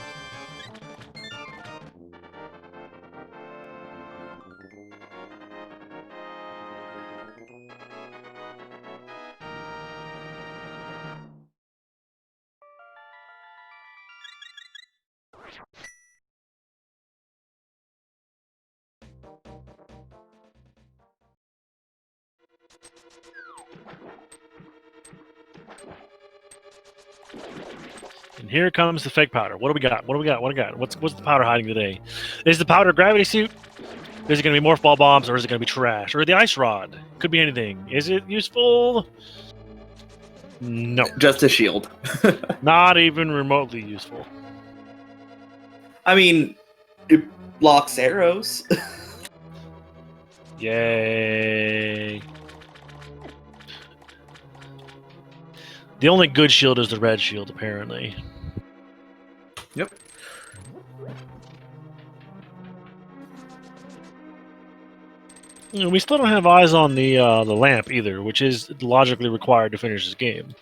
And here comes the fake powder. What do we got? What do we got? What do we got? What's the powder hiding today? Is the powder gravity suit? Is it going to be morph ball bombs, or is it going to be trash? Or the ice rod? Could be anything. Is it useful? No. Just a shield. Not even remotely useful. I mean, it blocks arrows. Yay. The only good shield is the red shield, apparently. Yep. You know, we still don't have eyes on the lamp either, which is logically required to finish this game,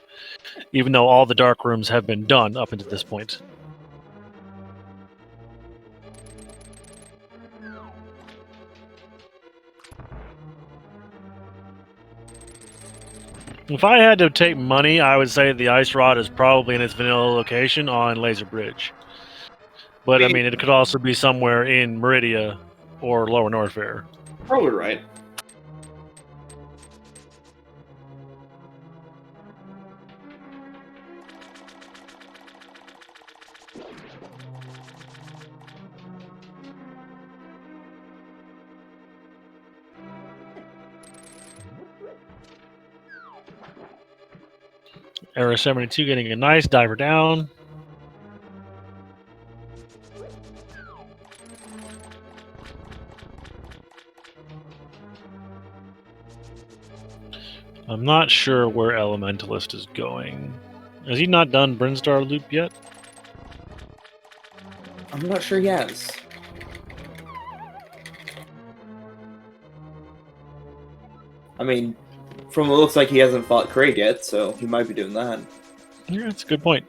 even though all the dark rooms have been done up until this point. If I had to take money, I would say the ice rod is probably in its vanilla location on Laser Bridge. But I mean, it could also be somewhere in Meridia or Lower Norfair. Probably right. Era 72 getting a nice diver down. I'm not sure where Elementalist is going. Has he not done Brinstar Loop yet? I'm not sure he has. I mean, from what it looks like he hasn't fought Craig yet, so he might be doing that. Yeah, that's a good point.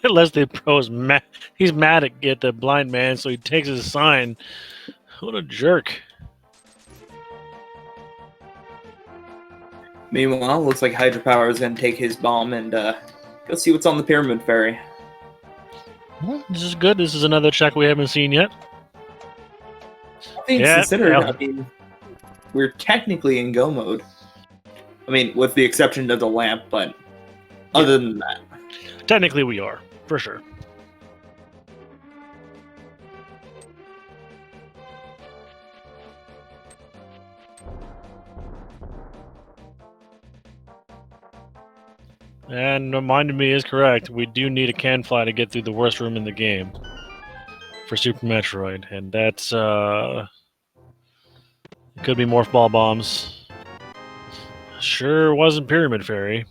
Leslie Pro's mad. He's mad at the blind man, so he takes his sign. What a jerk. Meanwhile, looks like Hydropower is going to take his bomb and go see what's on the Pyramid Ferry. Well, this is good. This is another check we haven't seen yet. Things considered, I mean, we're technically in go mode. I mean, with the exception of the lamp, but other than that. Technically we are, for sure. And reminded me is correct. We do need a can fly to get through the worst room in the game for Super Metroid, and that's it could be morph ball bombs. Sure wasn't Pyramid Fairy.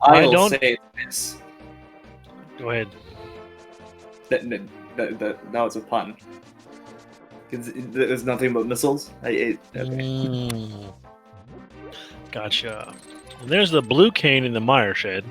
I'll say this. Go ahead. That was a pun. There's nothing but missiles. Okay. Gotcha. And there's the blue cane in the mire shed.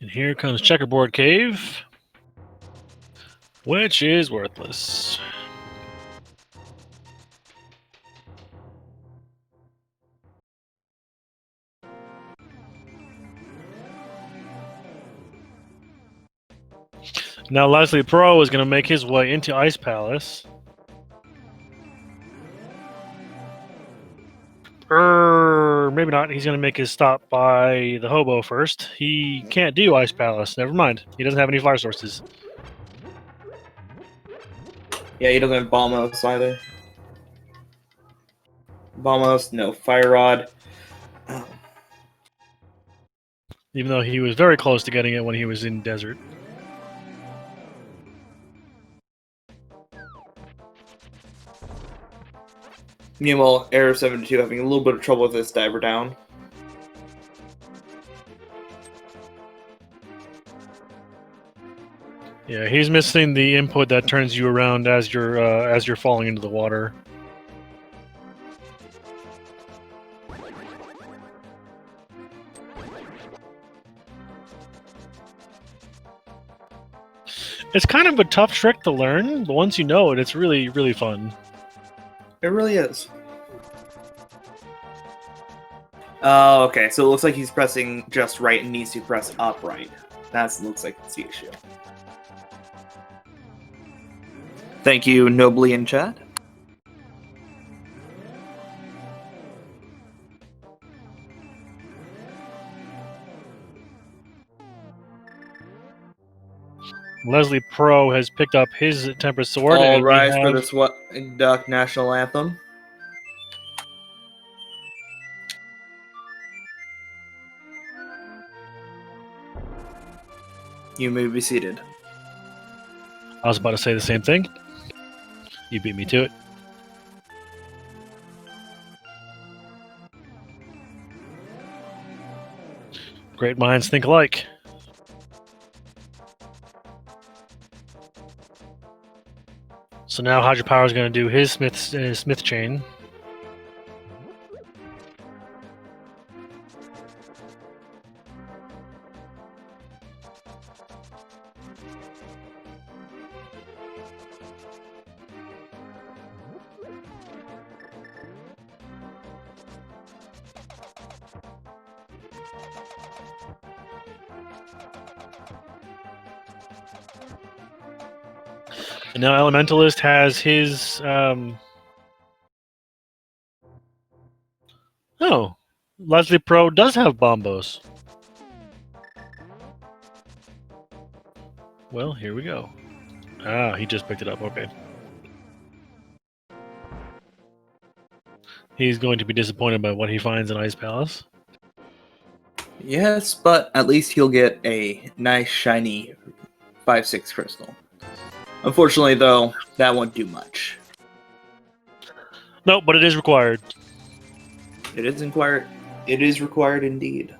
And here comes Checkerboard Cave, which is worthless. Now Leslie Pro is going to make his way into Ice Palace. Maybe not. He's going to make his stop by the hobo first. He can't do Ice Palace. Never mind. He doesn't have any fire sources. Yeah, he doesn't have Bombos either. Bombos, no Fire Rod. Oh. Even though he was very close to getting it when he was in desert. Meanwhile, Air 72 having a little bit of trouble with this diver down. Yeah, he's missing the input that turns you around as you're falling into the water. It's kind of a tough trick to learn, but once you know it, it's really, really fun. It really is. Oh, okay. So it looks like he's pressing just right and needs to press up right. That looks like it's the issue. Thank you, Nobly in chat. Leslie Pro has picked up his Tempest Sword. All and rise for the Duck National Anthem. You may be seated. I was about to say the same thing. You beat me to it. Great minds think alike. So now Hydropower is going to do his Smith chain. And now Elementalist has his... Oh, Leslie Pro does have Bombos. Well, here we go. Ah, he just picked it up. Okay. He's going to be disappointed by what he finds in Ice Palace. Yes, but at least he'll get a nice shiny 5/6 crystal. Unfortunately, though, that won't do much. No, but it is required. It is required. It is required indeed.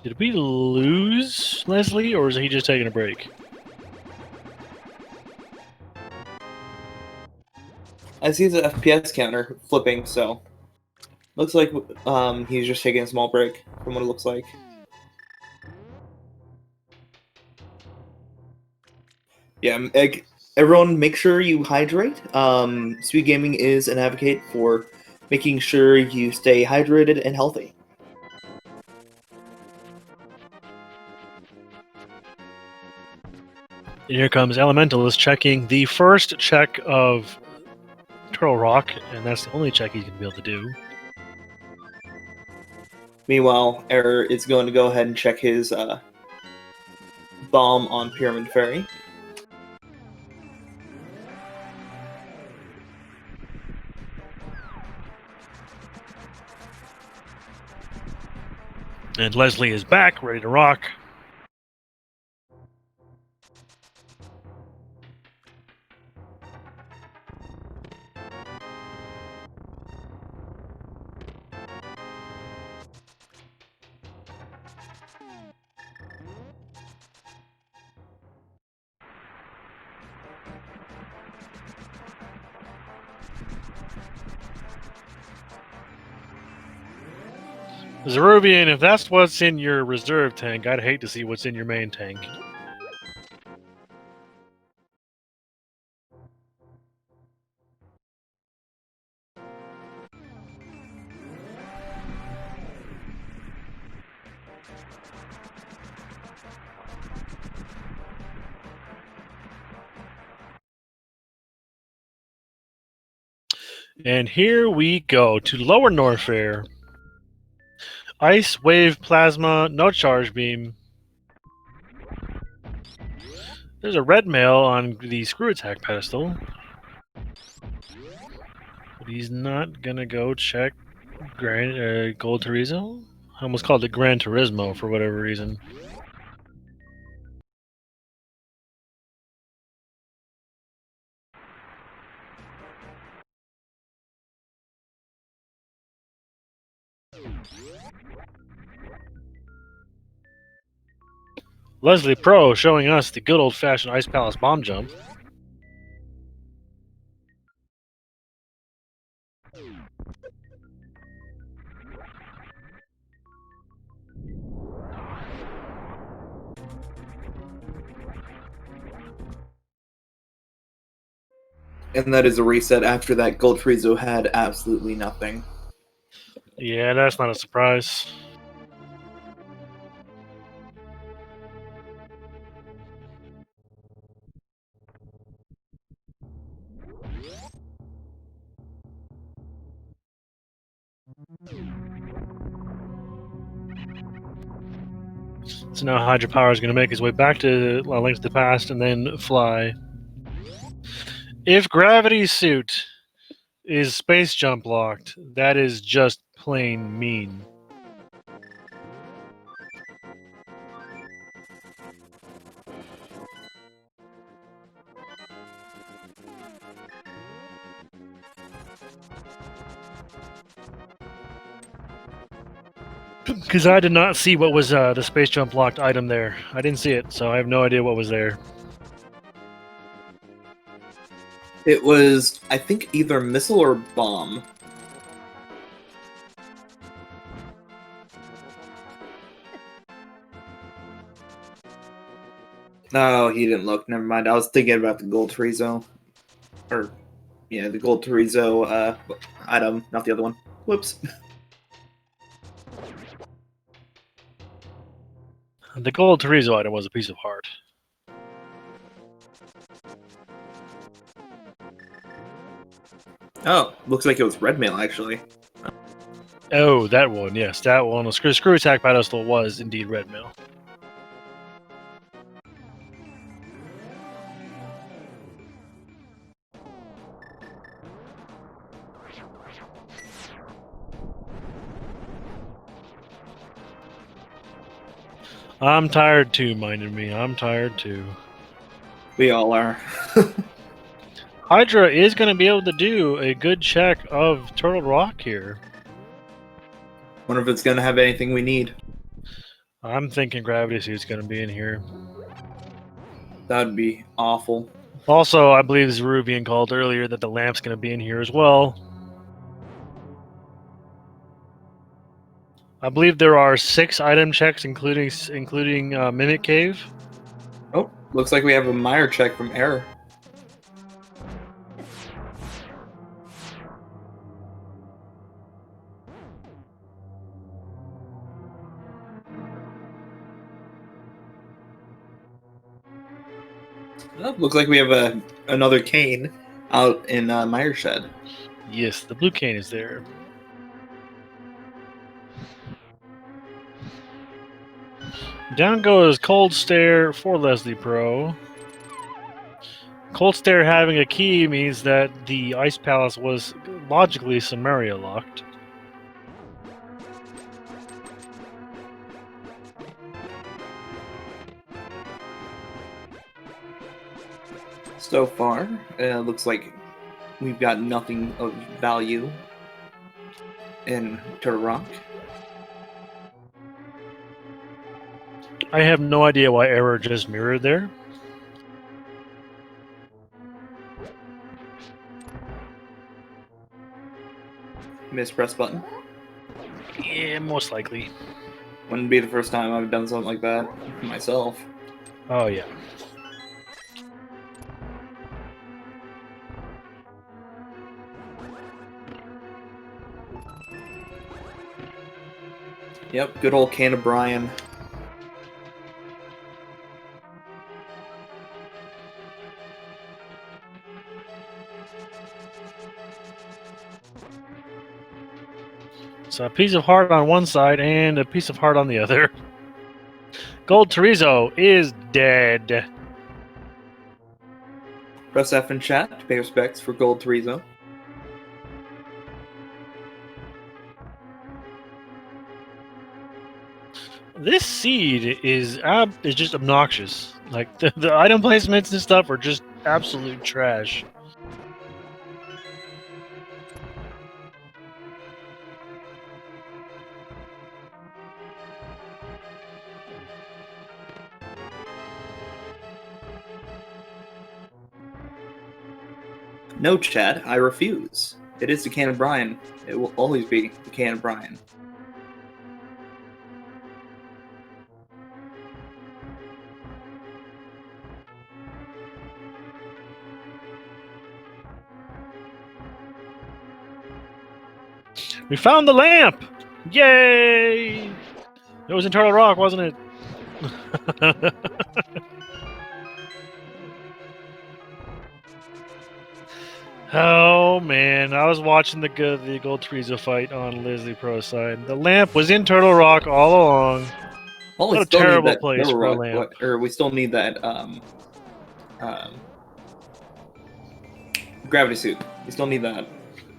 Did we lose Leslie, or is he just taking a break? I see the FPS counter flipping, so looks like he's just taking a small break from what it looks like. Yeah, everyone, make sure you hydrate. Sweet Gaming is an advocate for making sure you stay hydrated and healthy. And here comes Elementalist checking the first check of Turtle Rock, and that's the only check he's going to be able to do. Meanwhile, Error is going to go ahead and check his bomb on Pyramid Fairy. And Leslie is back, ready to rock. Zerubian, if that's what's in your reserve tank, I'd hate to see what's in your main tank. And here we go to Lower Norfair. Ice, Wave, Plasma, no Charge Beam. There's a red mail on the Screw Attack pedestal. But he's not gonna go check Gold Turismo? I almost called it Gran Turismo for whatever reason. Leslie Pro showing us the good old-fashioned Ice Palace bomb jump. And that is a reset after that Gold Frizo had absolutely nothing. Yeah, that's not a surprise. So now Hydropower is going to make his way back to Link to the Past and then fly. If Gravity's suit is space jump locked, that is just plain mean. Because I did not see what was the space jump locked item there. I didn't see it, so I have no idea what was there. It was, I think, either missile or bomb. No, he didn't look. Never mind. I was thinking about the Gold Frizo. Or, yeah, the Gold Frizo item, not the other one. Whoops. The gold Turismo item was a piece of heart. Oh, looks like it was red mail, actually. Oh, that one, yes, that one. The Screw Attack pedestal was indeed red mail. I'm tired too, minded me. I'm tired too. We all are. Hydra is going to be able to do a good check of Turtle Rock here. Wonder if it's going to have anything we need. I'm thinking Gravity Suit's going to be in here. That would be awful. Also, I believe Zerubian called earlier that the lamp's going to be in here as well. I believe there are 6 item checks, including Mimic Cave. Oh, looks like we have a Meyer check from Error. Oh, looks like we have another cane out in Meyer's shed. Yes, the blue cane is there. Down goes Cold Stare for Leslie Pro. Cold Stare having a key means that the Ice Palace was logically Samaria locked. So far, looks like we've got nothing of value in Turtle Rock. I have no idea why Error just mirrored there. Mispress button. Yeah, most likely. Wouldn't be the first time I've done something like that myself. Oh, yeah. Yep, good old can of Brian. So a piece of heart on one side and a piece of heart on the other. Gold Chorizo is dead. Press F in chat to pay respects for Gold Chorizo. This seed is just obnoxious. Like the item placements and stuff are just absolute trash. No, chat, I refuse. It is the can of Brian. It will always be the can of Brian. We found the lamp! Yay! It was in Turtle Rock, wasn't it? Oh man, I was watching the Gold Chorizo fight on Leslie Pro's side. The lamp was in Turtle Rock all along. Well, What we a still need terrible that place for a Overworld- lamp. Or we still need that gravity suit. We still need that.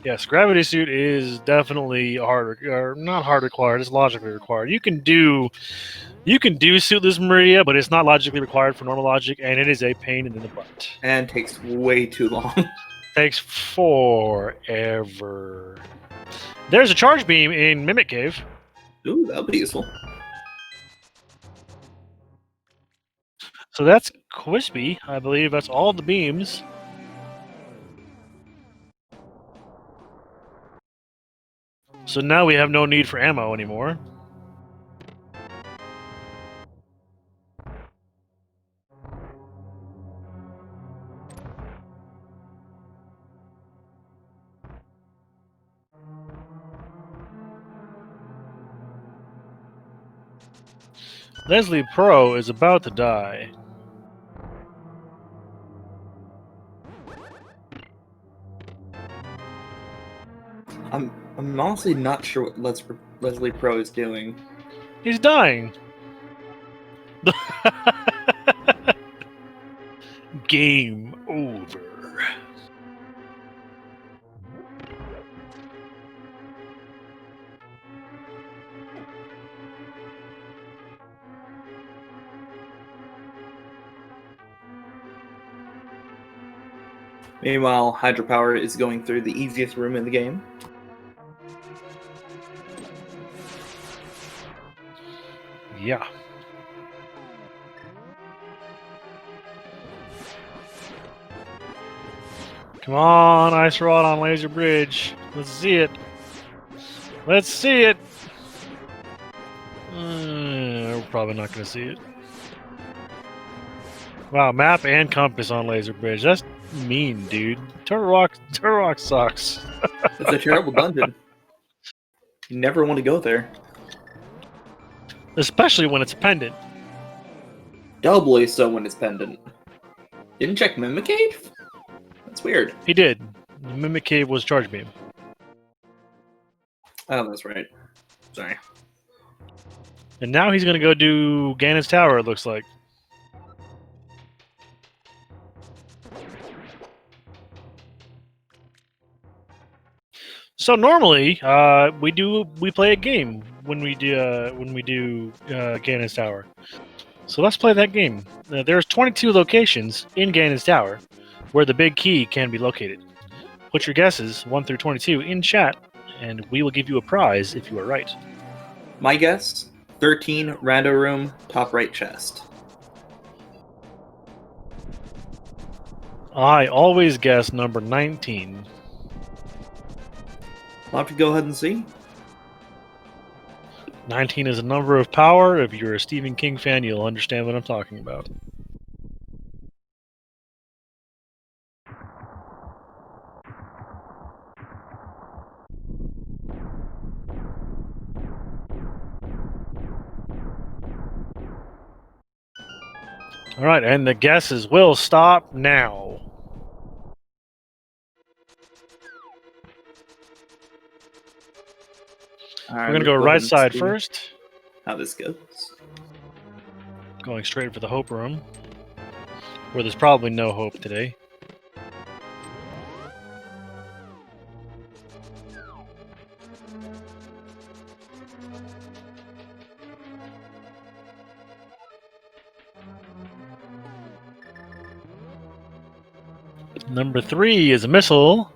Yes, gravity suit is definitely or not hard required. It's logically required. You can do suitless Maria, but it's not logically required for normal logic, and it is a pain in the butt. And takes way too long. Takes forever. There's a charge beam in Mimic Cave. Ooh, that would be useful. So that's Quispy. I believe that's all the beams. So now we have no need for ammo anymore. Leslie Pro is about to die. I'm honestly not sure what Leslie Pro is doing. He's dying. Game over. Meanwhile, Hydropower is going through the easiest room in the game. Yeah. Come on, Ice Rod on Laser Bridge. Let's see it. Let's see it. We're probably not going to see it. Wow, map and compass on Laser Bridge. That's mean, dude. Turtle Rock sucks. It's a terrible dungeon. You never want to go there. Especially when it's pendant. Doubly so when it's pendant. Didn't check Mimic Cave? That's weird. He did. The Mimic Cave was charge beam. Oh, that's right. Sorry. And now he's going to go do Ganon's Tower, it looks like. So normally, we play a game when we do Ganon's Tower. So let's play that game. There's 22 locations in Ganon's Tower where the big key can be located. Put your guesses 1 through 22 in chat, and we will give you a prize if you are right. My guess: 13, rando room, top right chest. I always guess number 19. I'll have to go ahead and see. 19 is a number of power. If you're a Stephen King fan, you'll understand what I'm talking about. All right, and the guesses will stop now. We're going to go right side first. How this goes. Going straight for the hope room, where there's probably no hope today. Number 3 is a missile.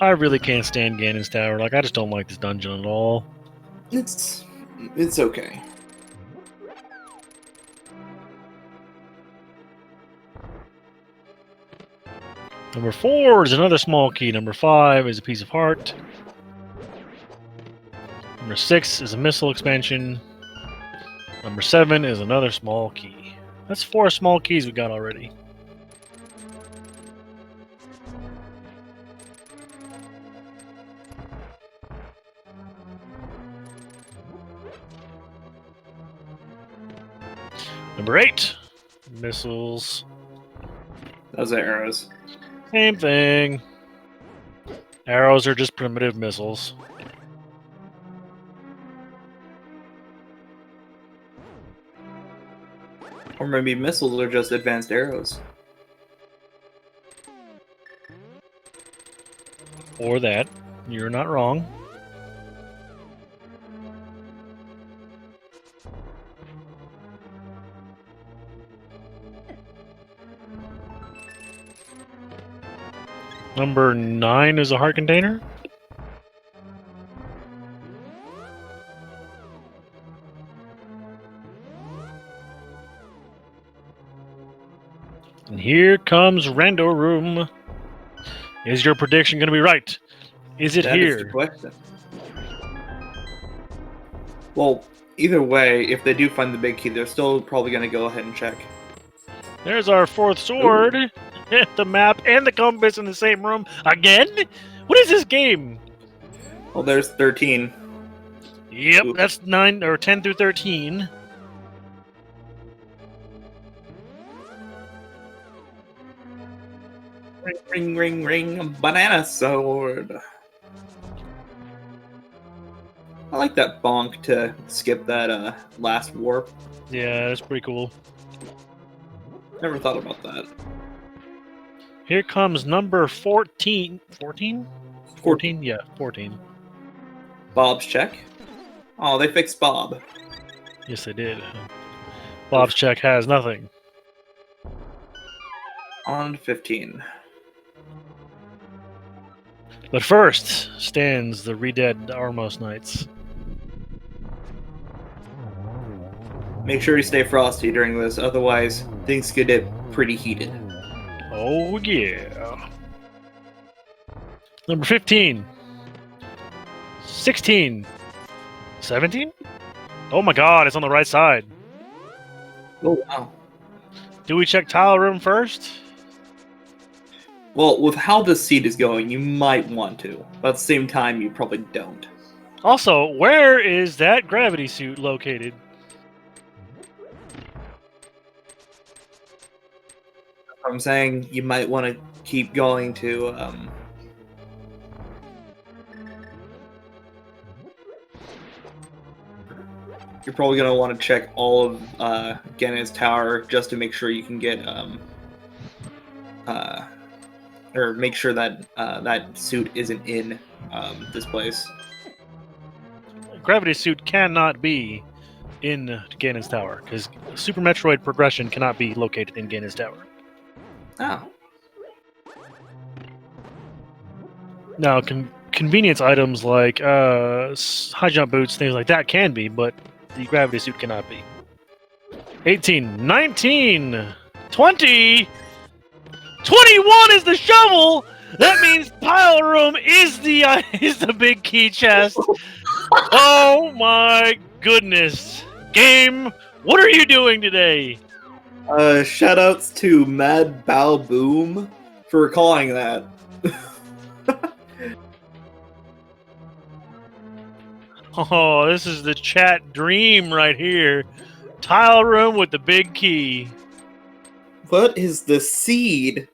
I really can't stand Ganon's Tower. Like, I just don't like this dungeon at all. It's okay. Number 4 is another small key. Number 5 is a piece of heart. Number 6 is a missile expansion. Number 7 is another small key. That's 4 small keys we got already. Number 8, missiles. Those are arrows. Same thing. Arrows are just primitive missiles. Or maybe missiles are just advanced arrows. Or that. You're not wrong. Number 9 is a heart container. And here comes Rando Room. Is your prediction going to be right? Is it That is the here? question. Well, either way, if they do find the big key, they're still probably going to go ahead and check. There's our 4th sword. The map and the compass in the same room again? What is this game? Well, there's 13. Yep, Ooh. that's 9 or 10 through 13. Ring, ring, ring, ring, banana sword. I like that bonk to skip that last warp. Yeah, that's pretty cool. Never thought about that. Here comes number 14. 14? 14? Yeah, 14. Bob's check. Oh, they fixed Bob. Yes, they did. Bob's check has nothing. On 15. But first stands the Redead Armos Knights. Make sure you stay frosty during this, otherwise things could get pretty heated. Oh, yeah. Number 15. 16. 17? Oh my god, it's on the right side. Oh, wow. Do we check tile room first? Well, with how this seed is going, you might want to. But at the same time, you probably don't. Also, where is that gravity suit located? I'm saying you might want to keep going to, you're probably gonna want to check all of Genna's tower just to make sure you can get or make sure that that suit isn't in this place. Gravity suit cannot be in Ganon's tower because Super Metroid progression cannot be located in Ganon's tower. Oh. Now, convenience items like high jump boots, things like that can be, but the gravity suit cannot be. 18, 19, 20, 21 is the shovel! That means pile room is the big key chest. Oh my goodness. Game, what are you doing today? Shoutouts to Mad Bao Boom for calling that. Oh, this is the chat dream right here. Tile room with the big key. What is the seed?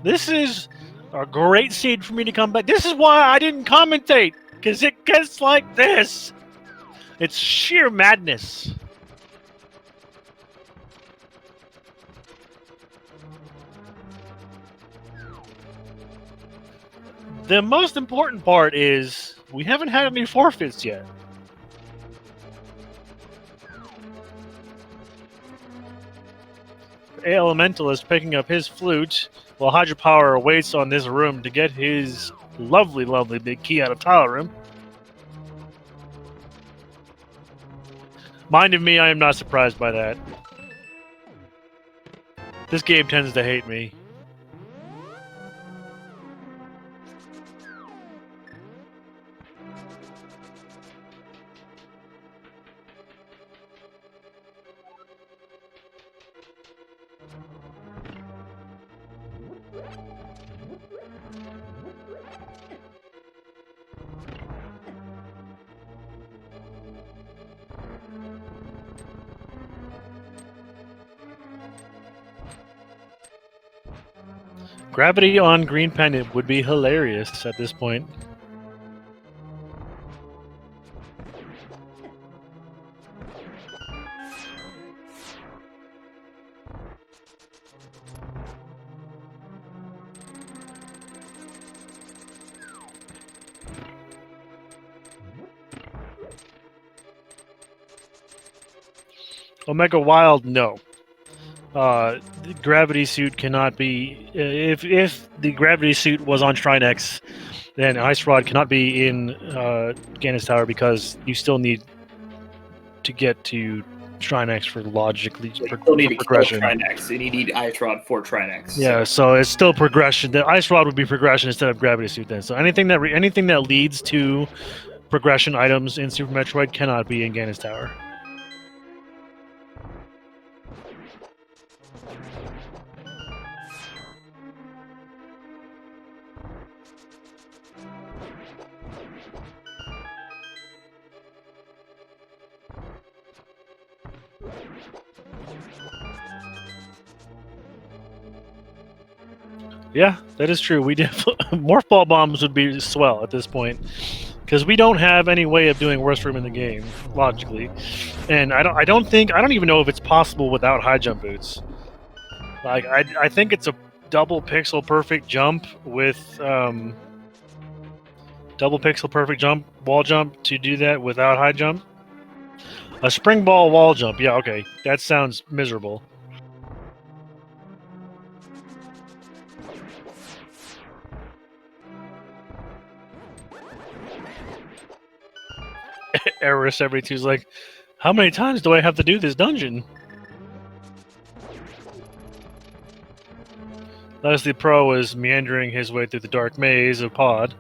This is a great seed for me to come back. This is why I didn't commentate, because it gets like this. It's sheer madness. The most important part is we haven't had any forfeits yet. Elemental is picking up his flute while Hydropower waits on this room to get his lovely, lovely big key out of tile room. Mind of me, I am not surprised by that. This game tends to hate me. Gravity on green pendant would be hilarious at this point. Omega Wild, no. The gravity suit cannot be. If the gravity suit was on Shrine X, then Ice Rod cannot be in Ganon's Tower because you still need to get to Shrine X for logically You still need to kill progression. Shrine X, and you need Ice Rod for Shrine X. Yeah, so it's still progression. The Ice Rod would be progression instead of gravity suit then. So anything that leads to progression items in Super Metroid cannot be in Ganon's Tower. Yeah, that is true. We Morph Ball bombs would be swell at this point because we don't have any way of doing worst room in the game logically, and I don't even know if it's possible without high jump boots. Like I think it's a double pixel perfect jump with double pixel perfect jump wall jump to do that without high jump. A spring ball wall jump, yeah, okay, that sounds miserable. Error 72 is like, how many times do I have to do this dungeon? Leslie Pro is meandering his way through the dark maze of Pod.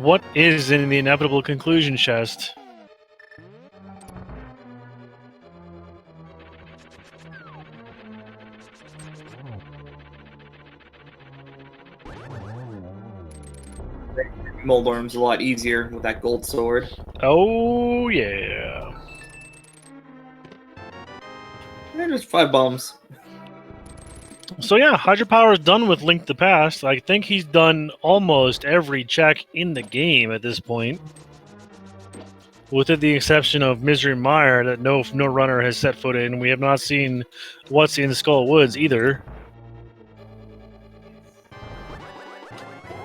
What is in the inevitable conclusion chest? Moldorm's a lot easier with that gold sword. Oh, yeah. Yeah, just 5 bombs. So yeah, Hydropower is done with Link to the Past. I think he's done almost every check in the game at this point. With the exception of Misery Mire that no runner has set foot in. We have not seen what's in Skull Woods either.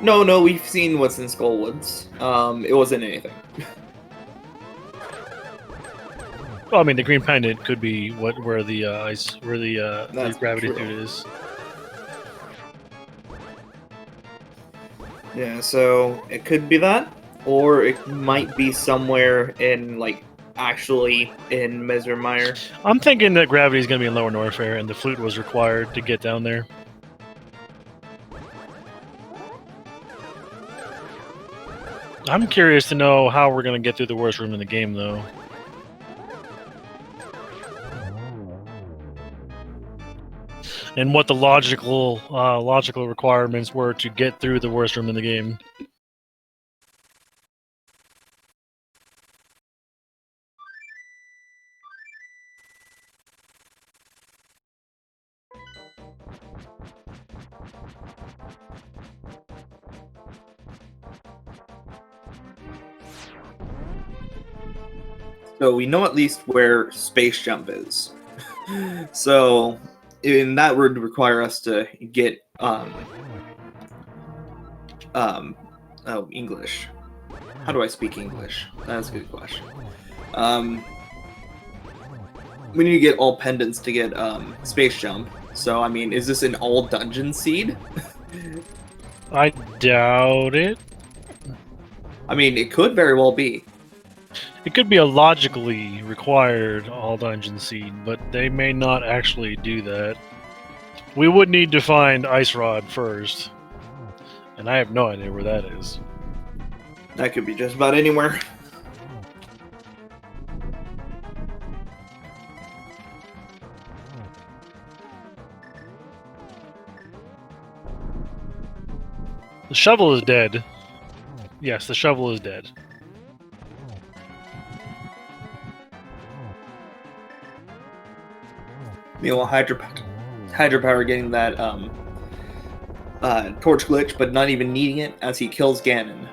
No, we've seen what's in Skull Woods. It wasn't anything. Well, I mean, the green pendant could be where the gravity true. suit is. Yeah, so it could be that, or it might be somewhere in actually in Mesmermire. I'm thinking that gravity is going to be in Lower Norfair, and the flute was required to get down there. I'm curious to know how we're going to get through the worst room in the game, though. And what the logical requirements were to get through the worst room in the game. So we know at least where Space Jump is. So, and that would require us to get English. How do I speak English? That's a good question. We need to get all pendants to get Space Jump. So, I mean, is this an all dungeon seed? I doubt it. I mean, it could very well be. It could be a logically required all dungeon seed, but they may not actually do that. We would need to find Ice Rod first, and I have no idea where that is. That could be just about anywhere. The shovel is dead. Yes, the shovel is dead. Meanwhile, Hydropower getting that torch glitch, but not even needing it as he kills Ganon.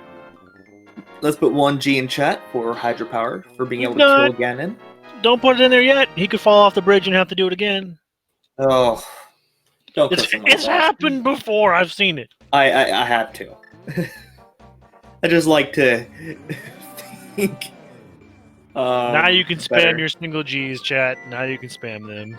Let's put 1G in chat for Hydropower for being able to kill Ganon. Don't put it in there yet. He could fall off the bridge and have to do it again. Oh, don't. It's happened before. I've seen it. I have to. I just like to think. Now you can spam better. your single G's, chat. Now you can spam them.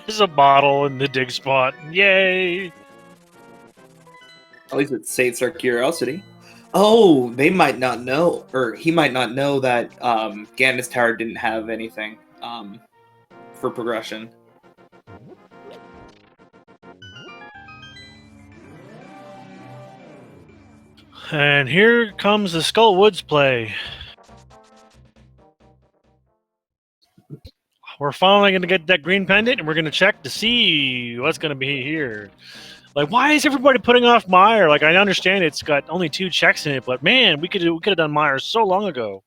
There's a bottle in the dig spot. Yay! At least it sates our curiosity. Oh, they might not know, or he might not know that Ganon's Tower didn't have anything for progression. And here comes the Skull Woods play. We're finally going to get that green pendant, and we're going to check to see what's going to be here. Like, why is everybody putting off Mire? Like, I understand it's got only 2 checks in it, but man, we could have done Mire so long ago.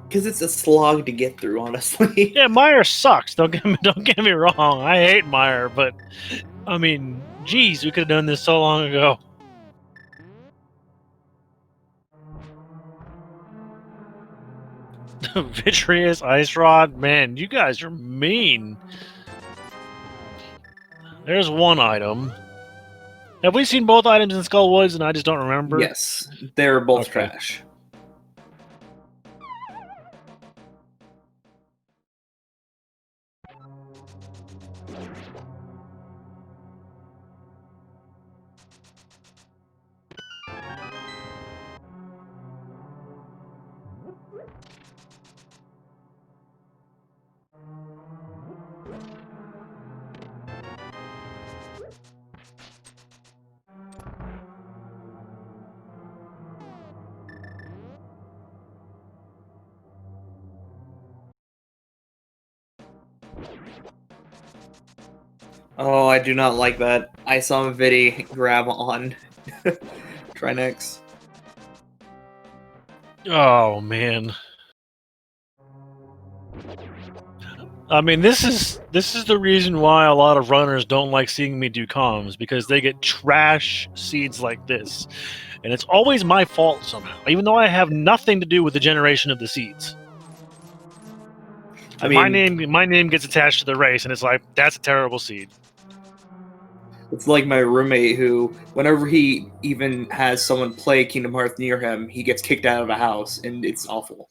Because it's a slog to get through, honestly. Yeah, Mire sucks. Don't get me wrong. I hate Mire, but I mean, geez, we could have done this so long ago. Vitreous Ice Rod, man, you guys are mean. There's one item. Have we seen both items in Skull Woods and I just don't remember? Yes, they're both Okay. trash. Oh, I do not like that. I saw Vidi grab on Trinex. Oh man. I mean, this is the reason why a lot of runners don't like seeing me do comms, because they get trash seeds like this, and it's always my fault somehow, even though I have nothing to do with the generation of the seeds. I mean, my name gets attached to the race, and it's like, that's a terrible seed. it's like my roommate who, whenever he even has someone play Kingdom Hearts near him, he gets kicked out of a house, and it's awful.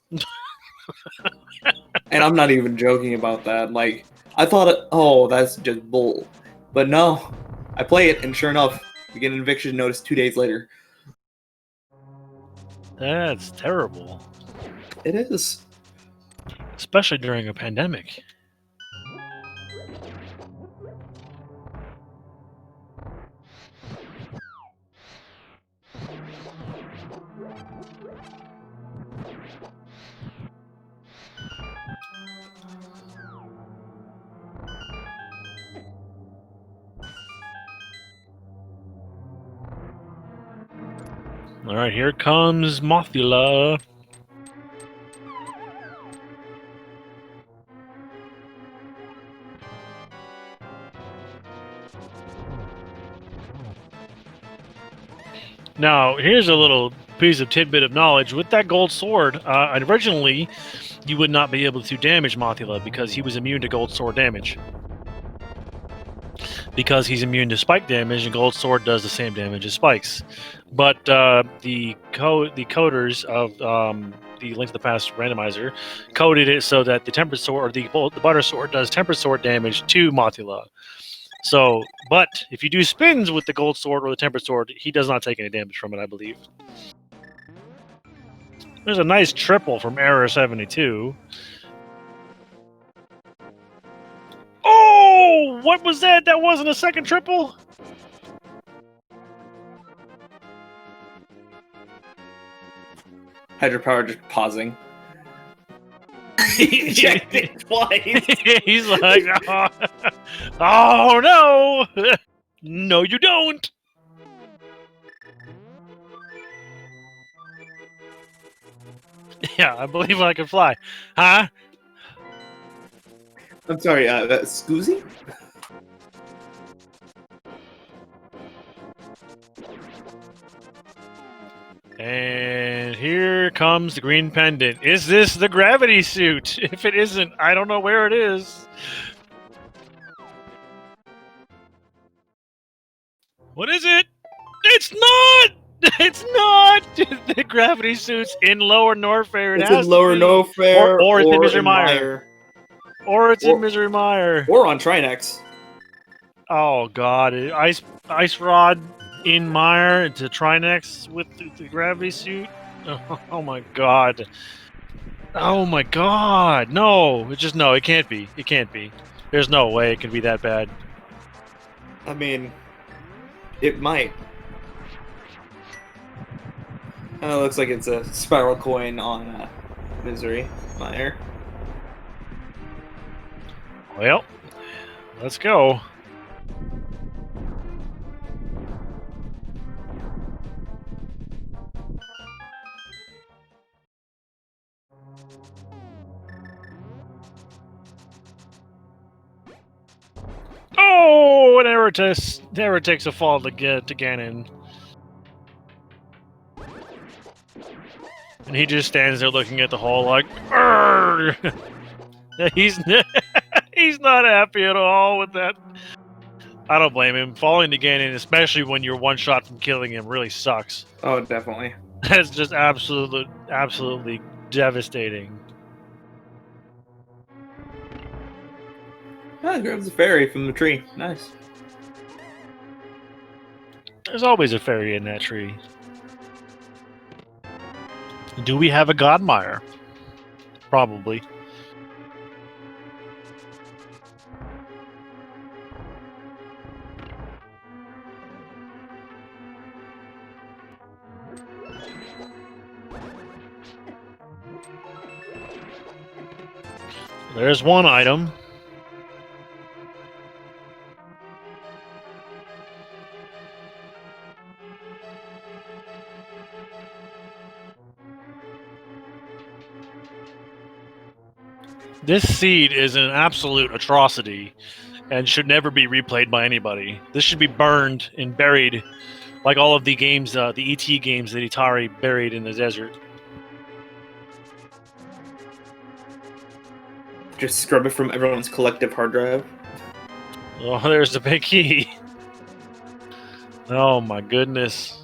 And I'm not even joking about that. Like, I thought, oh, that's just bull. But no, I play it, and sure enough, we get an eviction notice 2 days later. That's terrible. It is. Especially during a pandemic. Alright, here comes Mothula. Now, here's a little piece of tidbit of knowledge. With that gold sword, originally, you would not be able to damage Mothula because he was immune to gold sword damage. Because he's immune to spike damage, and gold sword does the same damage as spikes. But the coders of the Link to the Past randomizer coded it so that the tempered sword, or the butter sword, does tempered sword damage to Mothula. So, but if you do spins with the gold sword or the tempered sword, he does not take any damage from it, I believe. There's a nice triple from Error72. Oh, what was that? That wasn't a second triple? Hydropower just pausing. Ejected twice. He's like, oh no! No, you don't! Yeah, I believe I can fly. Huh? I'm sorry, Scoozy? And here comes the green pendant. Is this the gravity suit? If it isn't, I don't know where it is. What is it? It's not! It's not! The gravity suit's in Lower Norfair. It's in Lower Norfair, or it's in in Misery Mire. Or it's in Misery Mire. Or on Trinex. Oh god, ice rod in Mire to Trinex with the gravity suit. Oh my god. Oh my god. No, it just no, it can't be. It can't be. There's no way it can be that bad. I mean, it might. It looks like it's a spiral coin on Misery Mire. Well, let's go. Oh, it never takes a fall to get to Ganon. And he just stands there looking at the hole like, he's he's not happy at all with that. I don't blame him. Falling to Ganon, especially when you're one shot from killing him, really sucks. Oh, definitely. That's just absolutely devastating. Ah, grabs a fairy from the tree. Nice. There's always a fairy in that tree. Do we have a Godmire? Probably. There's one item. This seed is an absolute atrocity and should never be replayed by anybody. This should be burned and buried like all of the games, the ET games that Atari buried in the desert. Just scrub it from everyone's collective hard drive. Oh, there's the big key. Oh my goodness.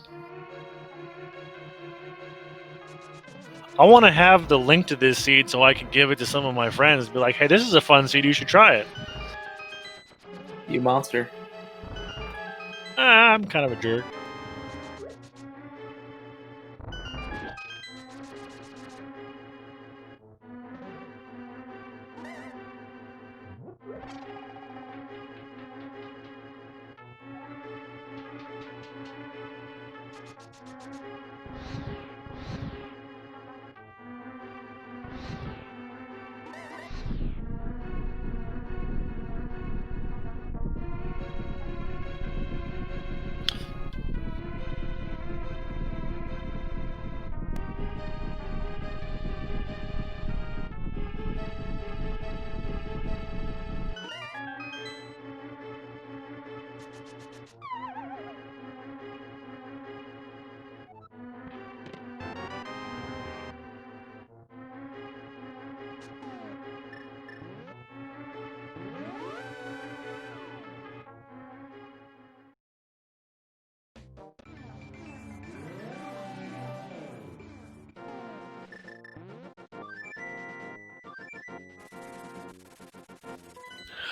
I want to have the link to this seed so I can give it to some of my friends. Be like, hey, this is a fun seed. You should try it. You monster. I'm kind of a jerk.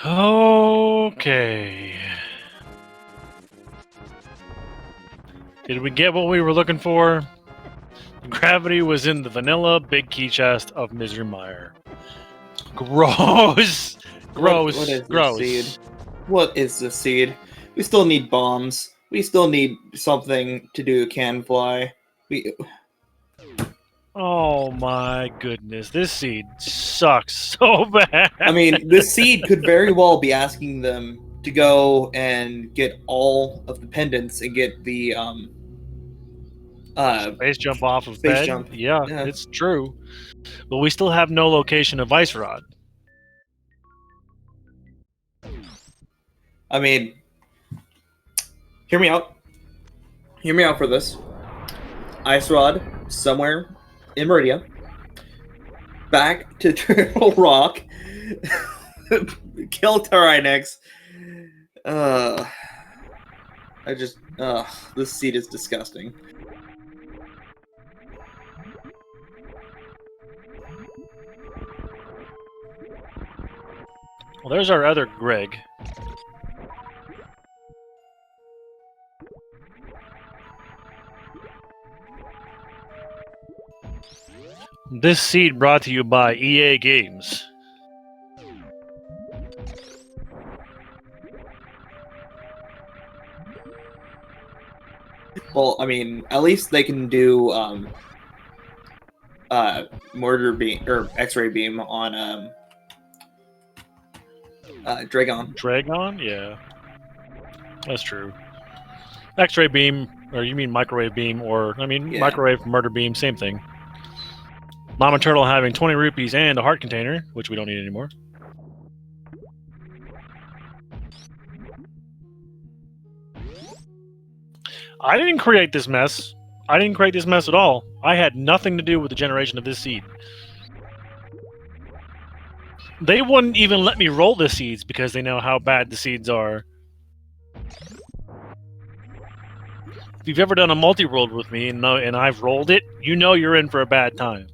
Okay. Did we get what we were looking for? Gravity was in the vanilla big key chest of Misery Mire. Gross! Gross! What is Gross! this seed? What is the seed? We still need bombs. We still need something to do can fly. Oh my goodness, this seed sucks so bad. I mean, this seed could very well be asking them to go and get all of the pendants and get the Space jump off of space bed. jump. Yeah, Yeah. it's true. But we still have no location of Ice Rod. I mean, hear me out. Hear me out for this. Ice Rod somewhere in Meridia. Back to Turtle Rock. Kill Tyrannex. This seed is disgusting. Well, there's our other Greg. This seed brought to you by EA Games. Well, I mean, at least they can do mortar beam or X-ray beam on Dragon. Dragon? Yeah. That's true. X-ray beam, or you mean microwave beam, or, I mean, Yeah. microwave, murder beam, same thing. Mama Turtle having 20 rupees and a heart container, which we don't need anymore. I didn't create this mess. I didn't create this mess at all. I had nothing to do with the generation of this seed. They wouldn't even let me roll the seeds because they know how bad the seeds are. if you've ever done a multi-world with me and I've rolled it, you know you're in for a bad time.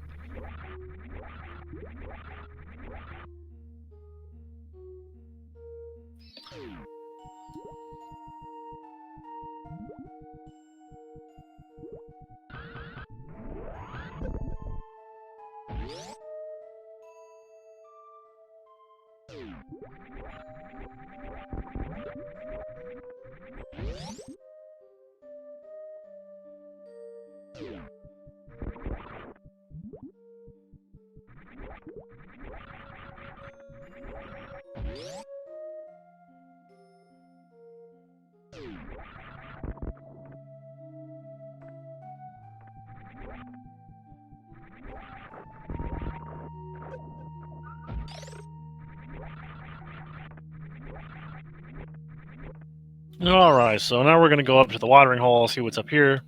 Alright, so now we're going to go up to the watering hole, see what's up here.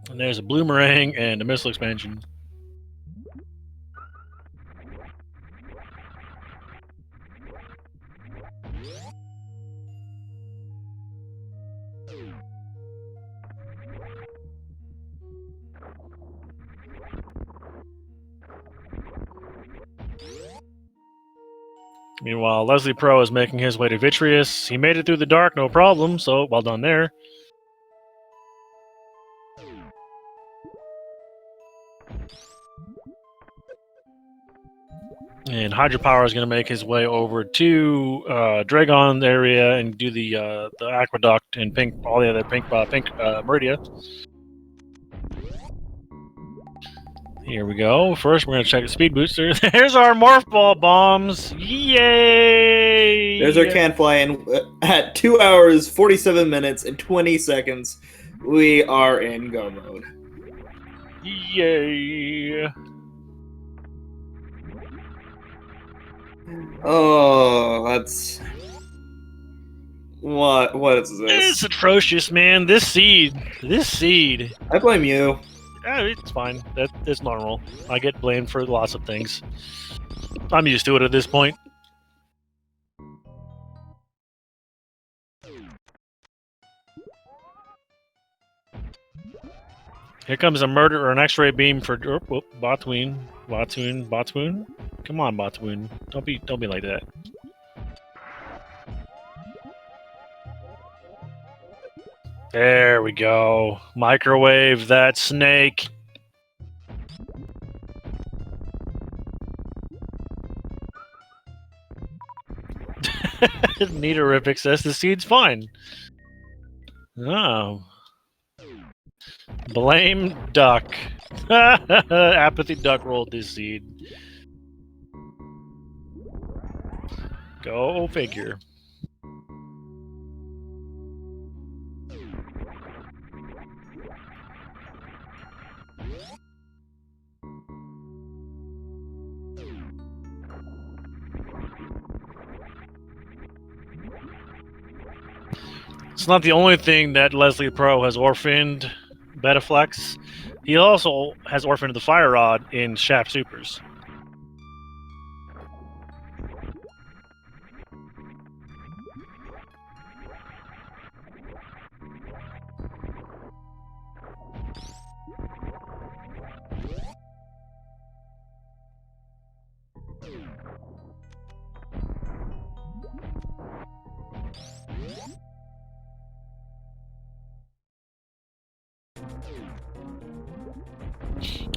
And there's a bloomerang and a missile expansion. Meanwhile, Leslie Pro is making his way to Vitreous. He made it through the dark, no problem, so well done there. And Hydropower is going to make his way over to Dragon area and do the Aqueduct and all the other pink Meridia. Here we go. First, we're going to check the speed booster. There's our Morph Ball bombs. Yay! There's our can fly, and at 2 hours, 47 minutes, and 20 seconds, we are in go mode. Yay! Oh, that's... What is this? It's atrocious, man. This seed. I blame you. It's fine. That's normal. I get blamed for lots of things. I'm used to it at this point. Here comes a murder or an X-ray beam for Botwoon. Come on, Botwoon. Don't be like that. There we go. Microwave that snake. Nitorific says the seed's fine. Oh. Blame Duck. Apathy Duck rolled this seed. Go figure. It's not the only thing that Leslie Pro has orphaned Betaflex. He also has orphaned the Fire Rod in Shaft Supers.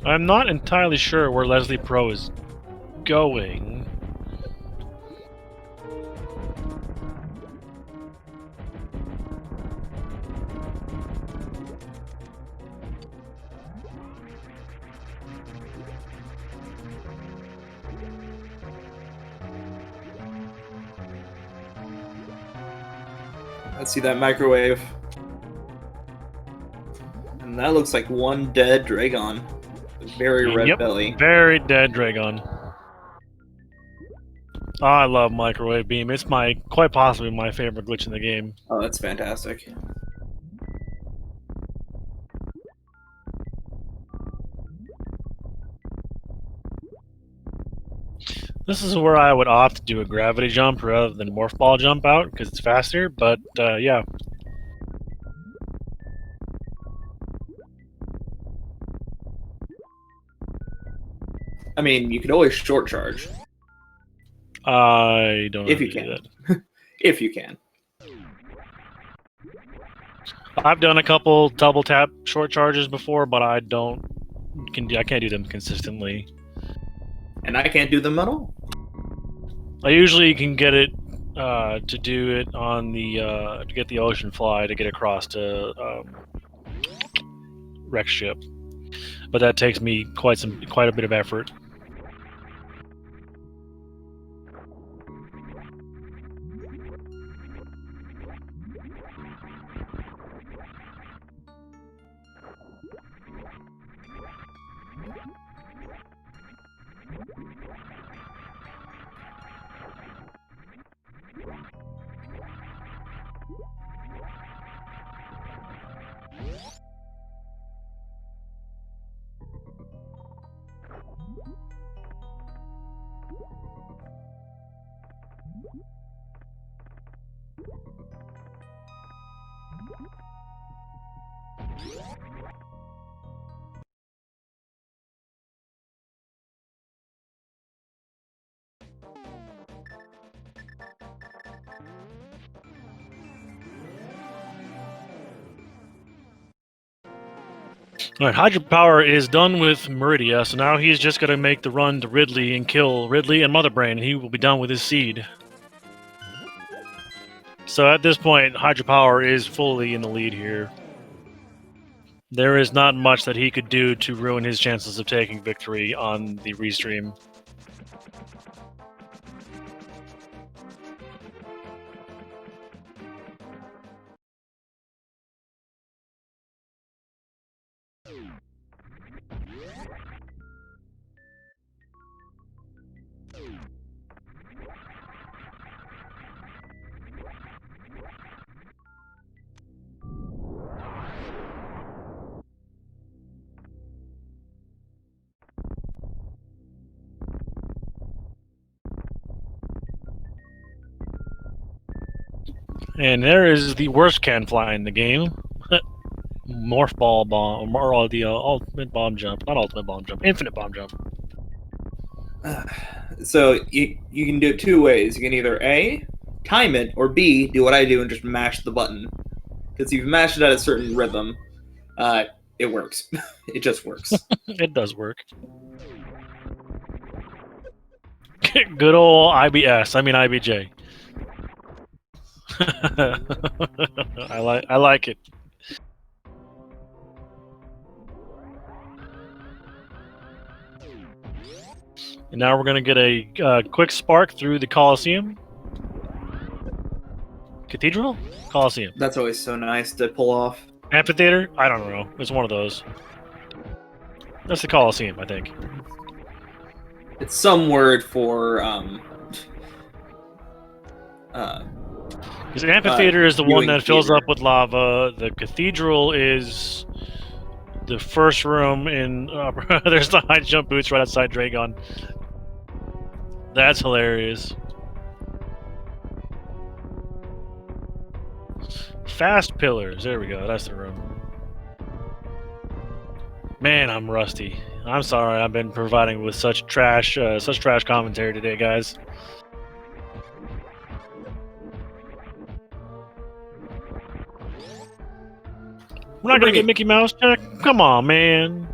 I'm not entirely sure where Leslie Pro is going. Let's see that microwave. And that looks like one dead Dragon. Very red belly. Very dead Dragon. Oh, I love Microwave Beam. It's quite possibly my favorite glitch in the game. Oh, that's fantastic. This is where I would opt to do a gravity jump rather than morph ball jump out because it's faster. But yeah. I mean, you could always short charge. I don't know if how you to do can. that. If you can. I've done a couple double tap short charges before, but I can't do them consistently. And I can't do them at all. I usually can get it to do it on the to get the ocean fly to get across to Rex ship, but that takes me quite a bit of effort. Alright, Hydropower is done with Meridia, so now he's just going to make the run to Ridley and kill Ridley and Mother Brain, and he will be done with his seed. So at this point, Hydropower is fully in the lead here. There is not much that he could do to ruin his chances of taking victory on the restream. And there is the worst can fly in the game. Morph ball bomb, or the ultimate bomb jump. Not ultimate bomb jump, infinite bomb jump. So you can do it two ways. You can either A, time it, or B, do what I do and just mash the button. Because if you mash it at a certain rhythm, it works. It just works. It does work. Good old IBS. I mean IBJ. I like it. And now we're going to get a quick spark through the Colosseum. Cathedral? Colosseum. That's always so nice to pull off. Amphitheater? I don't know. It's one of those. That's the Colosseum, I think. It's some word for Because the amphitheater is the one that fills up with lava. The cathedral is the first room in... there's the high jump boots right outside Dragon. That's hilarious. Fast pillars. There we go. That's the room. Man, I'm rusty. I'm sorry. I've been providing with such trash commentary today, guys. We're not gonna get Mickey Mouse check? Come on, man.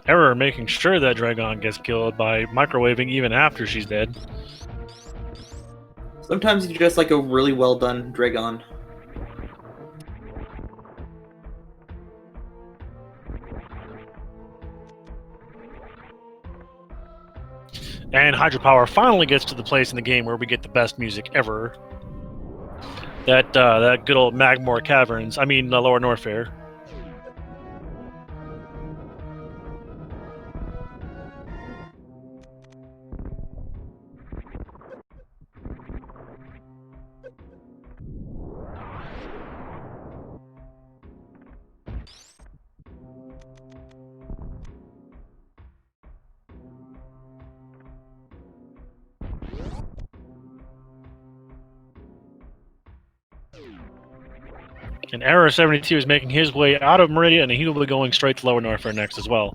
Error making sure that Dragon gets killed by microwaving even after she's dead. Sometimes you just like a really well done Dragon. And Hydropower finally gets to the place in the game where we get the best music ever. That good old Magmore Caverns. I mean, Lower Norfair. And Error 72 is making his way out of Meridia, and he will be going straight to Lower Norfair next as well.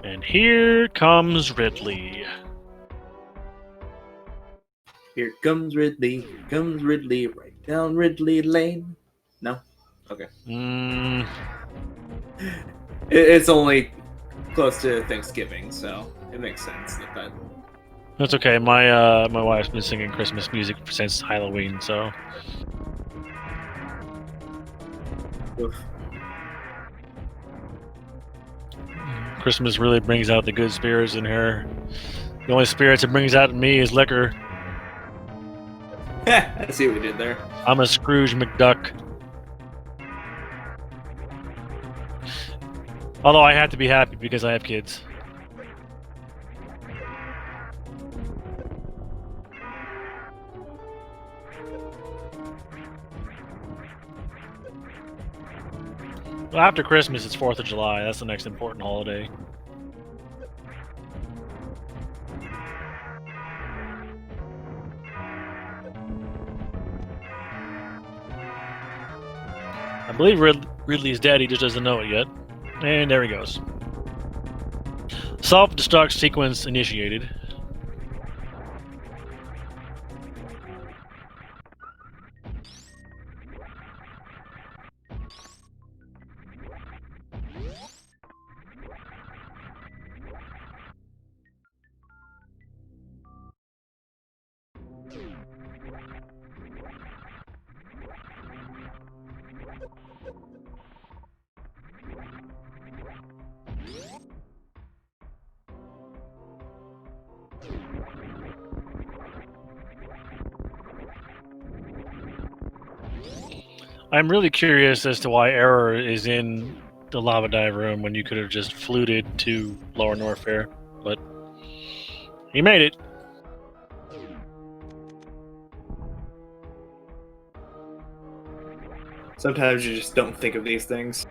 And here comes Ridley. Here comes Ridley, right down Ridley Lane. No? Okay. It's only close to Thanksgiving, so it makes sense that. That's okay. My wife's been singing Christmas music since Halloween, so. Oof. Christmas really brings out the good spirits in her. The only spirits it brings out in me is liquor. I see what we did there. I'm a Scrooge McDuck. Although I have to be happy because I have kids. Well, after Christmas, it's 4th of July. That's the next important holiday. I believe Ridley's dead. He just doesn't know it yet. And there he goes. Self-destruct sequence initiated. I'm really curious as to why Error is in the lava dive room when you could have just fluted to Lower Norfair, but he made it. Sometimes you just don't think of these things.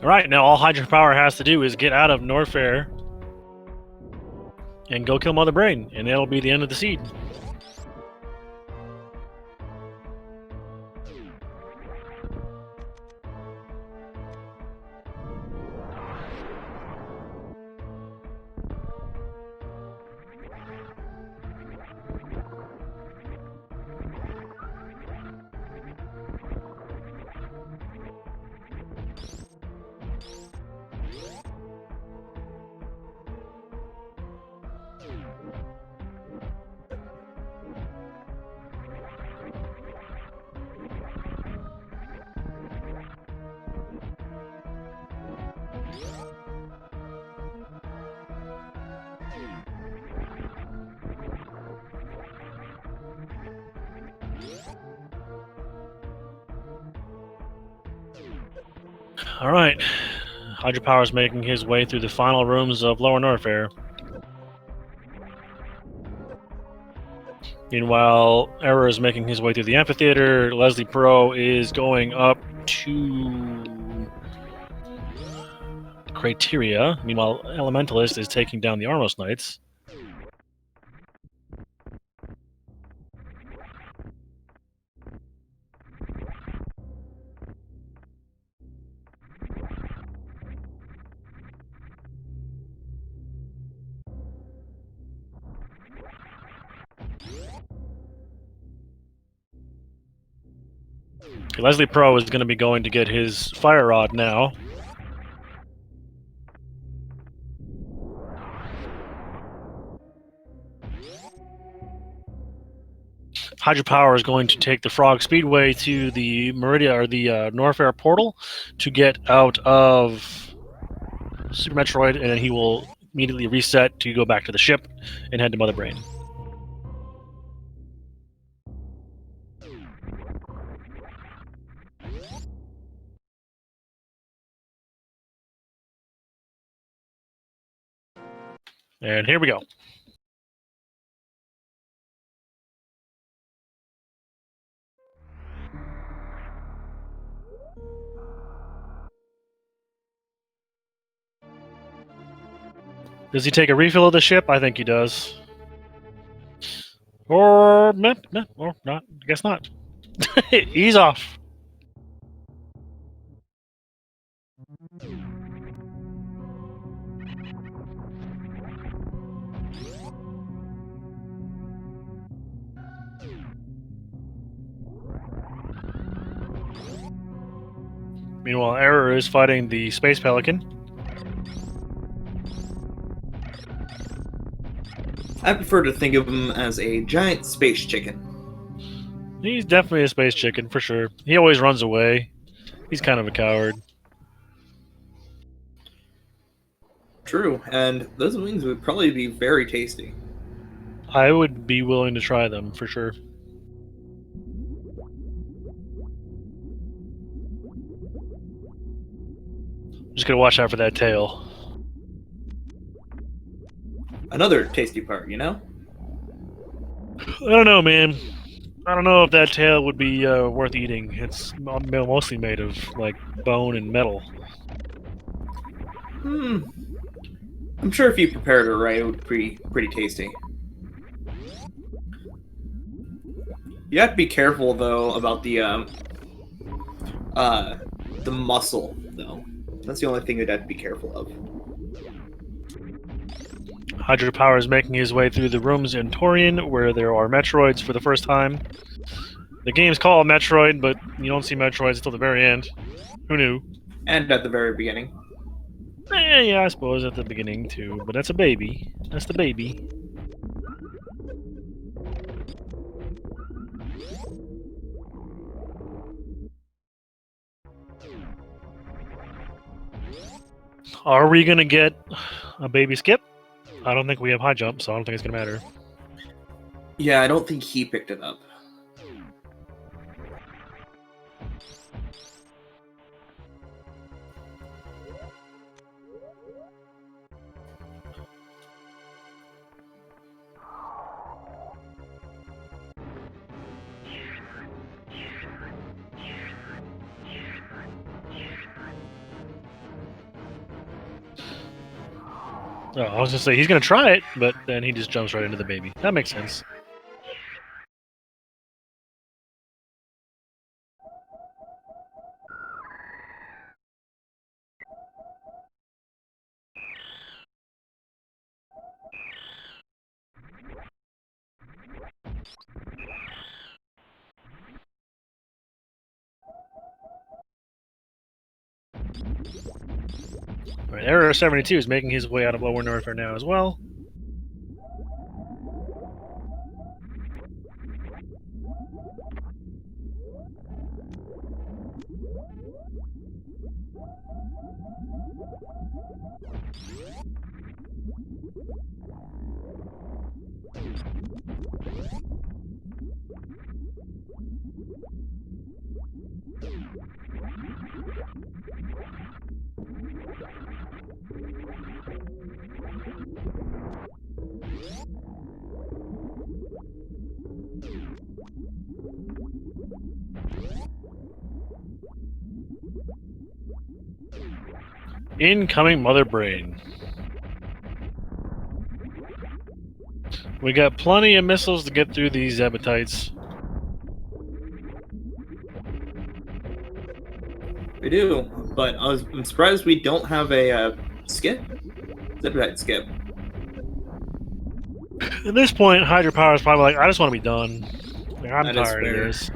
Alright, now all Hydropower has to do is get out of Norfair and go kill Mother Brain, and that'll be the end of the seed. Alright, Hydropower's making his way through the final rooms of Lower Norfair. Meanwhile, Error is making his way through the amphitheater. Leslie Pro is going up to Criteria. Meanwhile, Elementalist is taking down the Armos Knights. Leslie Pro is going to be going to get his Fire Rod now. Hydropower is going to take the Frog Speedway to the Meridia or the Norfair portal to get out of Super Metroid, and then he will immediately reset to go back to the ship and head to Mother Brain. And here we go. Does he take a refill of the ship? I think he does. Or not. I guess not. He's off. Meanwhile, Error is fighting the Space Pelican. I prefer to think of him as a giant space chicken. He's definitely a space chicken, for sure. He always runs away. He's kind of a coward. True, and those wings would probably be very tasty. I would be willing to try them, for sure. Just gotta watch out for that tail. Another tasty part, you know? I don't know, man. I don't know if that tail would be worth eating. It's mostly made of, like, bone and metal. I'm sure if you prepared it right, it would be pretty tasty. You have to be careful, though, about the muscle, though. That's the only thing you'd have to be careful of. Hydropower is making his way through the rooms in Torian, where there are Metroids for the first time. The game's called Metroid, but you don't see Metroids until the very end. Who knew? And at the very beginning. Yeah, I suppose at the beginning, too. But that's a baby. That's the baby. Are we gonna get a baby skip? I don't think we have high jump, so I don't think it's gonna matter. Yeah, I don't think he picked it up. Oh, I was gonna say he's gonna try it, but then he just jumps right into the baby. That makes sense. All right, Error 72 is making his way out of Lower North now as well. Incoming Mother Brain. We got plenty of missiles to get through these appetites. We do, but I'm surprised we don't have a skip. Zipperhead skip. At this point, Hydropower is probably like, I just want to be done. Like, I'm tired of this.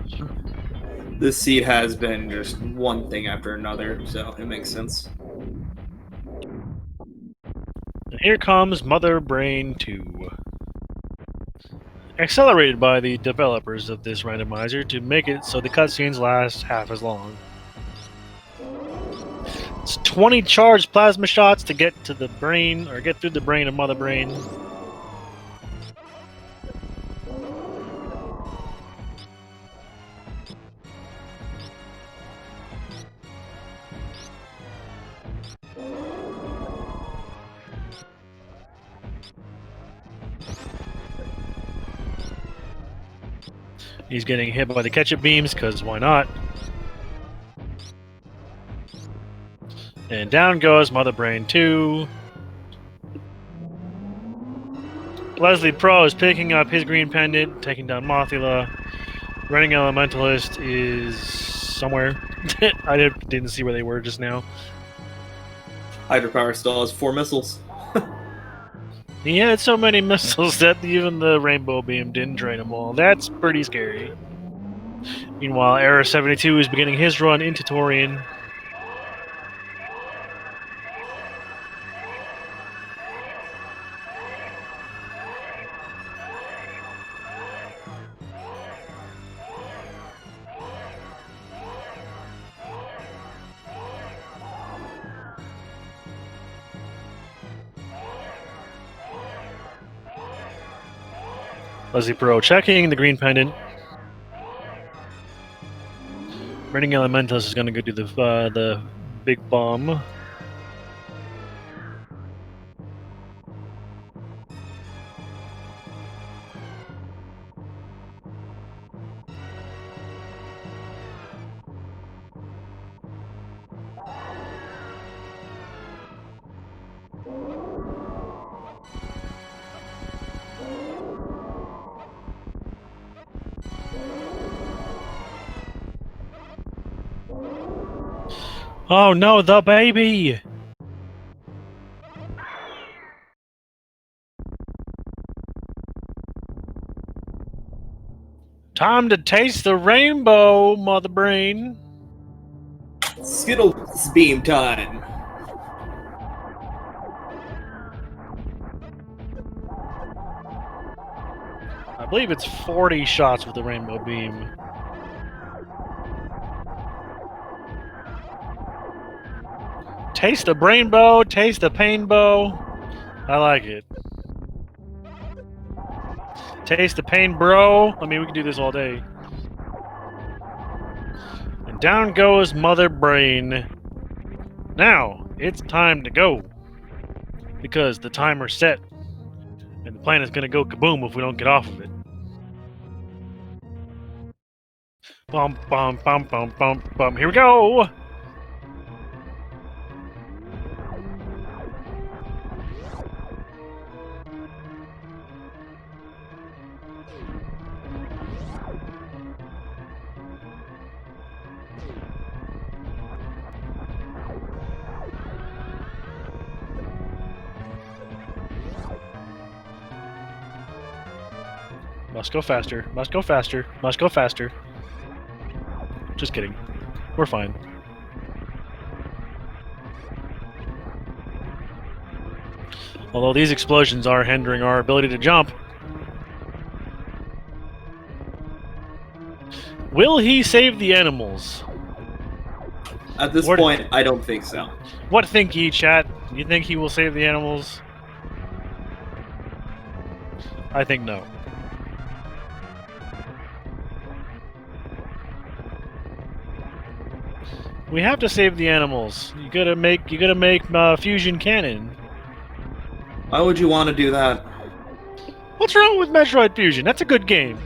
This seed has been just one thing after another, so it makes sense. And here comes Mother Brain 2. Accelerated by the developers of this randomizer to make it so the cutscenes last half as long. It's 20 charged plasma shots to get to the brain, or get through the brain of Mother Brain. He's getting hit by the ketchup beams, because why not? And down goes Mother Brain 2. Leslie Pro is picking up his green pendant, taking down Mothula. Running Elementalist is somewhere. I didn't see where they were just now. Hydropower still has 4 missiles. He had so many missiles that even the Rainbow Beam didn't drain them all. That's pretty scary. Meanwhile, Era 72 is beginning his run into Torian. Leslie Pro checking the green pendant. Burning Elementalist is going to go do the big bomb. Oh no, the baby! Time to taste the rainbow, Mother Brain. Skittles beam time. I believe it's 40 shots with the rainbow beam. Taste the brainbow, taste the painbow. I like it. Taste the pain, bro. I mean, we can do this all day. And down goes Mother Brain. Now, it's time to go. Because the timer's set. And the planet's gonna go kaboom if we don't get off of it. Bum, bum, bum, bum, bum, bum. Here we go! Must go faster, must go faster, must go faster. Just kidding. We're fine. Although these explosions are hindering our ability to jump. Will he save the animals? At this point, I don't think so. What think ye, chat? You think he will save the animals? I think no. We have to save the animals. You gotta make fusion cannon. Why would you want to do that? What's wrong with Metroid Fusion? That's a good game.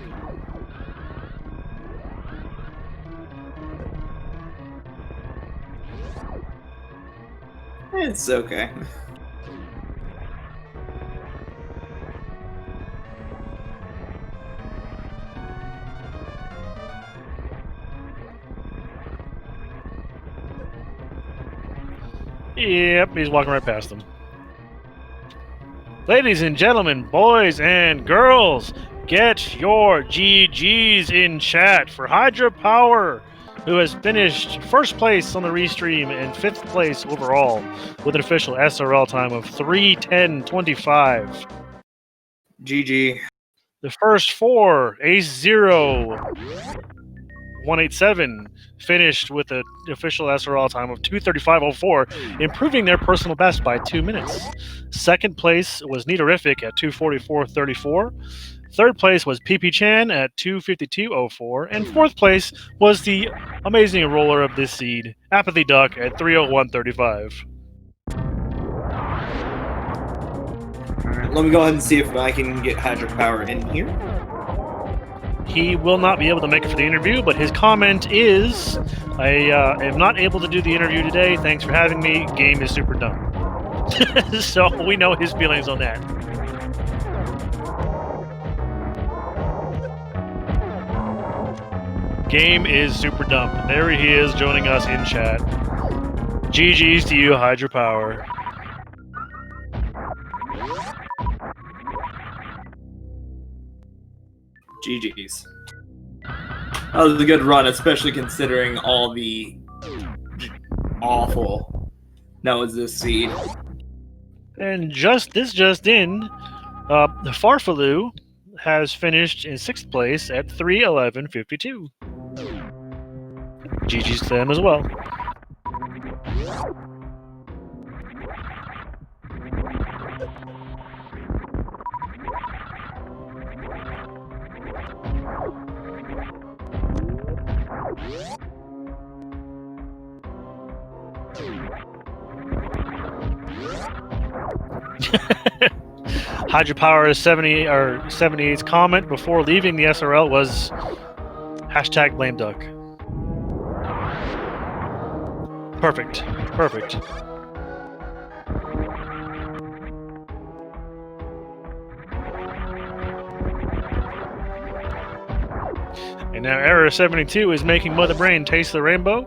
It's okay. Yep, he's walking right past them. Ladies and gentlemen, boys and girls, get your GGs in chat for Hydra Power, who has finished first place on the restream and 5th place overall with an official SRL time of 3:10:25. GG. The first 4, Ace Zero, 187 finished with an official SRL time of 2:35.04, improving their personal best by 2 minutes. Second place was Neaterific at 2:44.34. Third place was PP Chan at 2:52.04, and fourth place was the amazing roller of this seed, Apathy Duck, at 3:01.35. Let me go ahead and see if I can get Hydropower in here. He will not be able to make it for the interview, but his comment is, I am not able to do the interview today. Thanks for having me. Game is super dumb. So we know his feelings on that. Game is super dumb. There he is joining us in chat. GG's to you, Hydropower. GG's. That was a good run, especially considering all the awful that was this seed. And just in, the Farfaloo has finished in 6th place at 3:11.52. GG's to them as well. Hydropower's 78's comment before leaving the SRL was #BlameDuck. Perfect. And now Error72 is making Mother Brain taste the rainbow.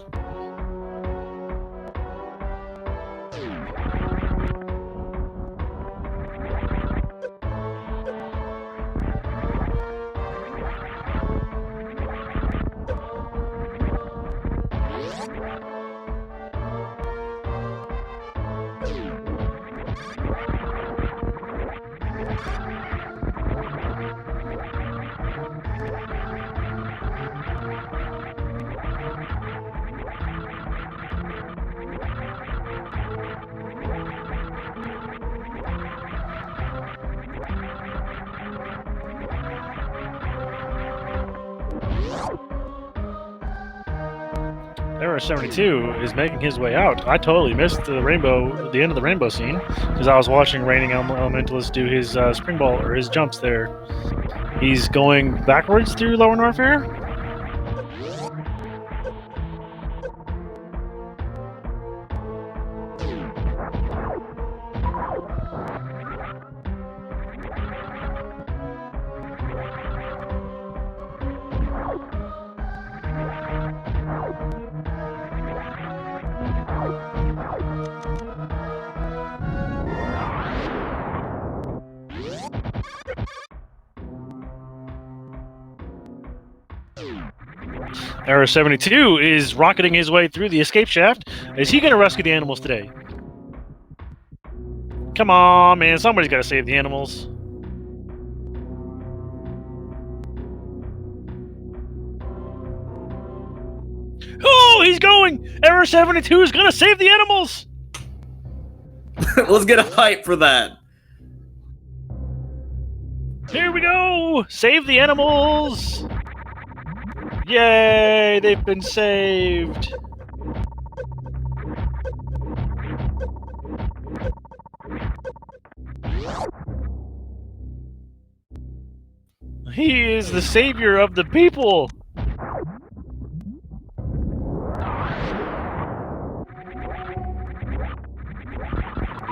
Error72 is making his way out. I totally missed the end of the rainbow scene, because I was watching Reigning Elementalist do his spring ball, or his jumps there. He's going backwards through Lower North Air? Error72 is rocketing his way through the escape shaft. Is he going to rescue the animals today? Come on, man. Somebody's got to save the animals. Oh, he's going! Error72 is going to save the animals! Let's get a hype for that. Here we go! Save the animals! Yay! They've been saved! He is the savior of the people!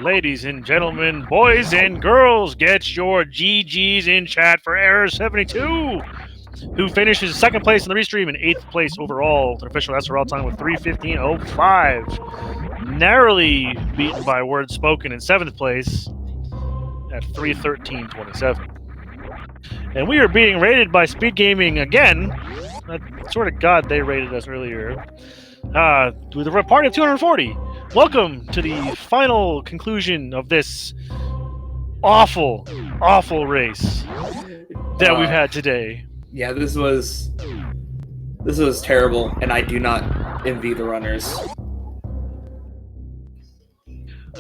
Ladies and gentlemen, boys and girls, get your GGs in chat for Error72, who finishes 2nd place in the restream and 8th place overall with an official SRL time of 3:15.05. Narrowly beaten by Words Spoken in 7th place at 3:13.27. And we are being rated by Speed Gaming again. I swear to God they rated us earlier. With a party of 240. Welcome to the final conclusion of this awful, awful race that we've had today. Yeah, this was This was terrible, and I do not envy the runners.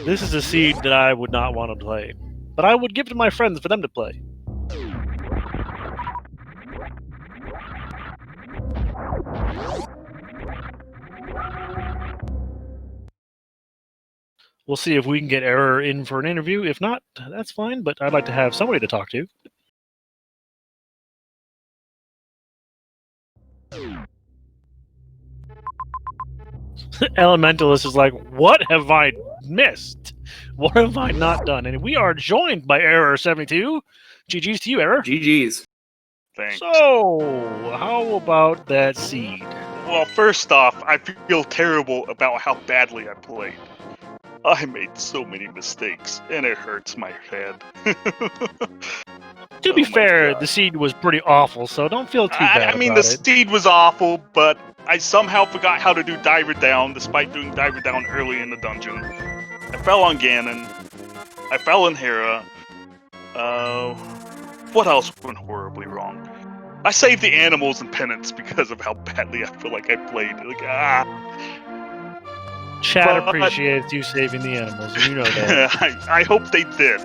This is a seed that I would not want to play, but I would give it to my friends for them to play. We'll see if we can get Error in for an interview. If not, that's fine, but I'd like to have somebody to talk to. Elementalist is like, what have I missed? What have I not done? And we are joined by Error72. GG's to you, Error. GG's. Thanks. So, how about that seed? Well, first off, I feel terrible about how badly I played. I made so many mistakes, and it hurts my head. To be my fair, God. the seed was pretty awful, so don't feel too bad I mean, about the it. seed was awful, but I somehow forgot how to do Diver Down, despite doing Diver Down early in the dungeon. I fell on Ganon. I fell in Hera. What else went horribly wrong? I saved the animals and penance because of how badly I feel like I played. Chad but- appreciates you saving the animals, you know that. I hope they did.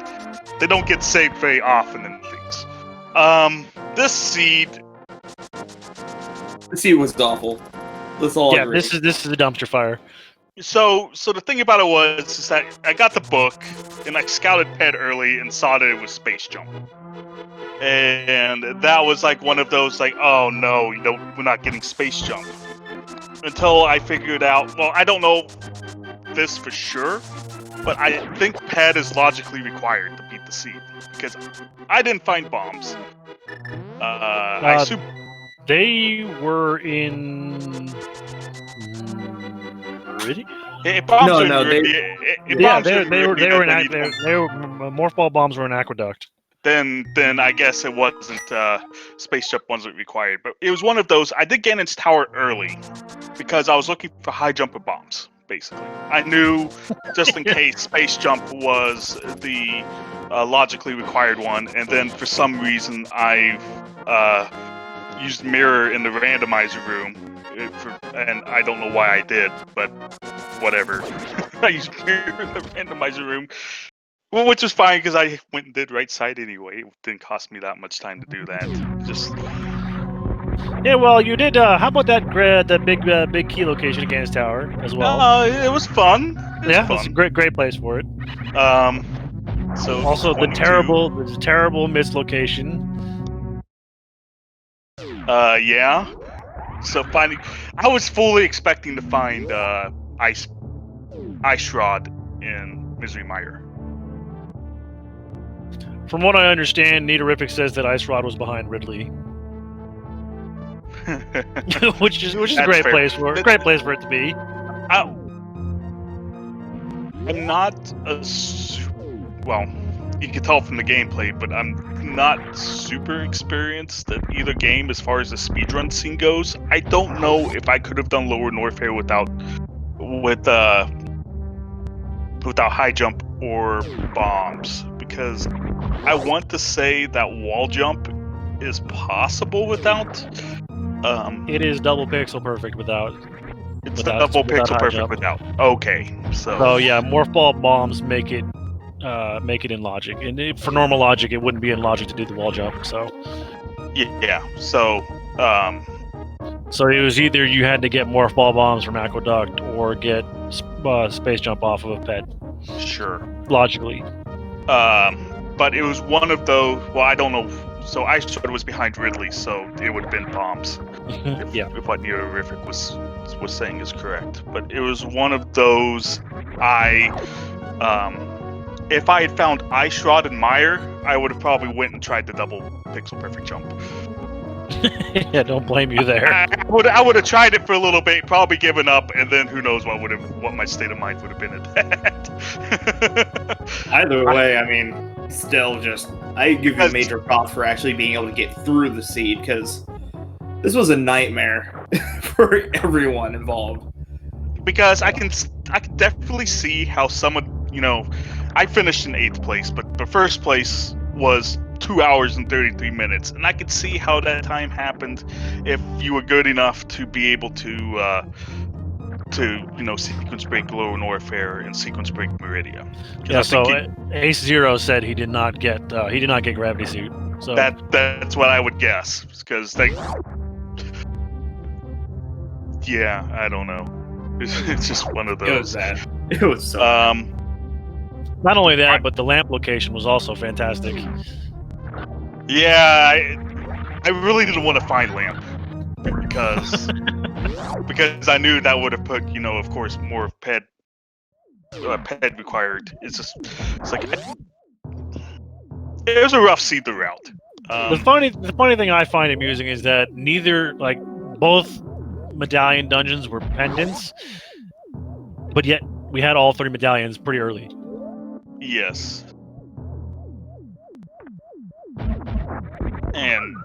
They don't get saved very often in things. This seed. The seed was awful. Let's all Yeah, agree. this is a dumpster fire. So the thing about it was is that I got the book and I scouted Ped early and saw that it was Space Jump, and that was like one of those like, oh no, we're not getting Space Jump. Until I figured out, well, I don't know this for sure, but I think Ped is logically required to beat the seed because I didn't find bombs. I assume They were in. Really? bombs No, are no, in they- Yeah, bombs are they were in. then They were morph ball bombs were in Aqueduct. then I guess it wasn't Space Jump wasn't required, but it was one of those. I did Ganon's Tower early because I was looking for high jumper bombs. Basically, I knew just in case Space Jump was the logically required one, and then for some reason I used Mirror in the randomizer room, and I don't know why I did, but whatever. I used Mirror in the randomizer room. Well, which was fine because I went and did right side anyway. It didn't cost me that much time to do that. Just Yeah, well, you did. How about that big key location against Tower as well? it was fun. It was Yeah, fun. it's a great place for it. So Also, the 22. terrible missed location. Yeah. So finding, I was fully expecting to find Ice Rod in Misery Mire. From what I understand, Niterific says that Ice Rod was behind Ridley, which is a That's great fair. place for great place for it to be. I'm not well. You can tell from the gameplay, but I'm not super experienced at either game as far as the speedrun scene goes. I don't know if I could have done Lower Norfair without high jump or bombs, because I want to say that wall jump is possible without. It is double pixel perfect without. It's without- double without pixel high perfect jump. without. Okay, So yeah, morph ball bombs make it in logic, and for normal logic, it wouldn't be in logic to do the wall jump. So yeah. So it was either you had to get morph ball bombs from Aqueduct or get space jump off of a pet. sure. Logically, But it was one of those. Well, I don't know. So Ice Rod was behind Ridley, so it would have been bombs. yeah. If what Neorific was saying is correct. But it was one of those. If I had found Ice Rod and Mire, I would have probably went and tried the double pixel perfect jump. Yeah, don't blame you there. I would have tried it for a little bit, probably given up, and then who knows what my state of mind would have been at that. Either way, I mean, still just, I give you major props for actually being able to get through the seed, because this was a nightmare for everyone involved. Because I can definitely see how someone, I finished in 8th place, but the first place was 2 hours and 33 minutes, and I could see how that time happened if you were good enough to be able to sequence break Lower Norfair and sequence break Meridia. 'Cause Yeah, I think so Ace Zero said he did not get Gravity Suit. So that's what I would guess, because yeah, I don't know. It's just one of It was those. bad. It was so bad. not only that, but the lamp location was also fantastic. Yeah, I really didn't want to find Lamp because I knew that would have put, of course, more of ped required. It's like it was a rough seed throughout. The funny thing I find amusing is that both medallion dungeons were pendants, but yet we had all 3 medallions pretty early. Yes. And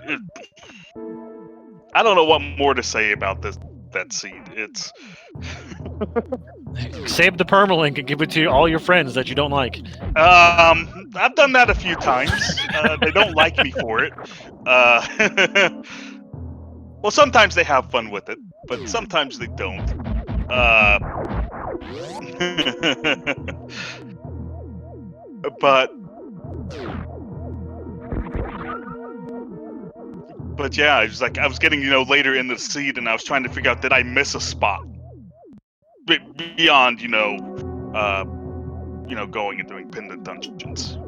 I don't know what more to say about that seed. It's Save the permalink and give it to all your friends that you don't like. I've done that a few times. They don't like me for it. Well, sometimes they have fun with it, but sometimes they don't. But yeah, it was like I was getting later in the seed, and I was trying to figure out, did I miss a spot beyond going and doing pendant dungeons?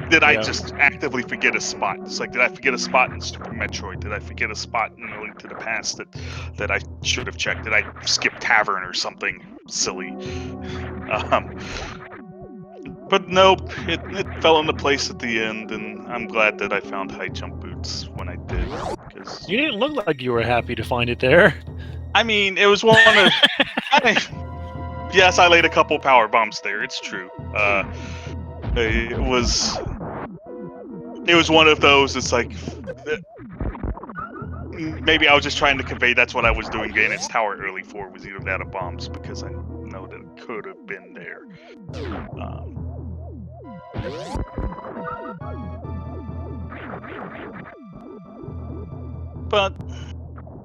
Did I just actively forget a spot? It's like, did I forget a spot in Super Metroid? Did I forget a spot in Link to the Past that I should have checked? Did I skip Tavern or something silly? But nope, it fell into place at the end, and I'm glad that I found high jump boots when I did. Because you didn't look like you were happy to find it there. I mean, it was one of. Yes, I laid a couple power bombs there. It's true. It was one of those. It's like maybe I was just trying to convey that's what I was doing. Ganon's Tower early for was either that or bombs, because I know that it could have been there. But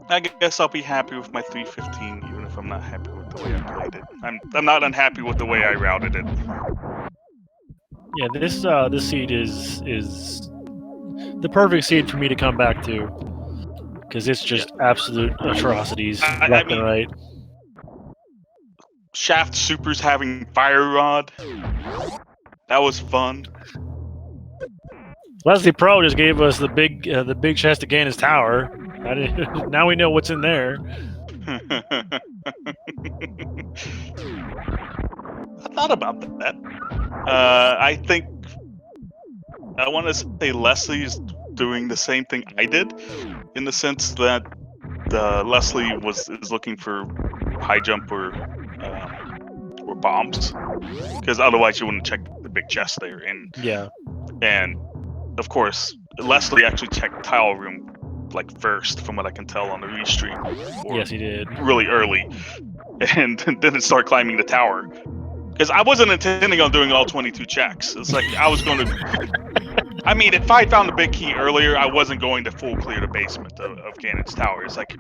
I guess I'll be happy with my 315, even if I'm not happy with the way I played it. I'm not unhappy with the way I routed it. Yeah, this seed is the perfect seed for me to come back to, because it's just absolute atrocities left and right. Shaft Supers having Fire Rod, that was fun. Leslie Pro just gave us the big chest to Ganon's Tower. Now we know what's in there. I thought about that. I think I want to say Leslie is doing the same thing I did, in the sense that Leslie is looking for high jump or bombs, because otherwise you wouldn't check the big chest there. And of course, Leslie actually checked Tile Room first, from what I can tell on the restream. Yes, he did. Really early, and then start climbing the tower. Because I wasn't intending on doing all 22 checks. It's like I was going to. I mean, if I found the big key earlier, I wasn't going to full clear the basement of Ganon's Tower. It's like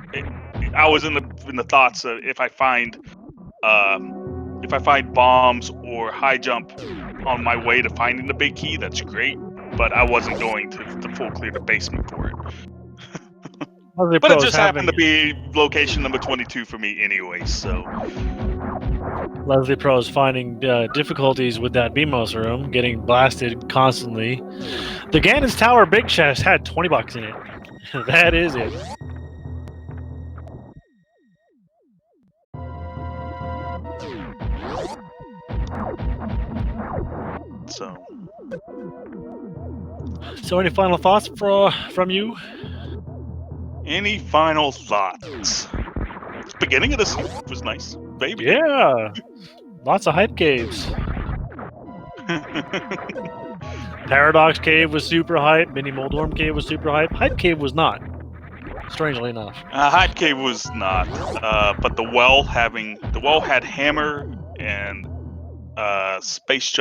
I was in the thoughts of if I find bombs or high jump on my way to finding the big key, that's great. But I wasn't going to full clear the basement for it. But it just happened to be location number 22 for me anyway, so. Leslie Pro is finding difficulties with that BMOS room, getting blasted constantly. The Ganon's Tower big chest had $20 in it. That is it. So any final thoughts from you? Any final thoughts? The beginning of this was nice. Baby. Yeah. Lots of hype caves. Paradox Cave was super hype. Mini Moldorm Cave was super hype. Hype Cave was not. Strangely enough. Hype Cave was not. But the well had hammer and speed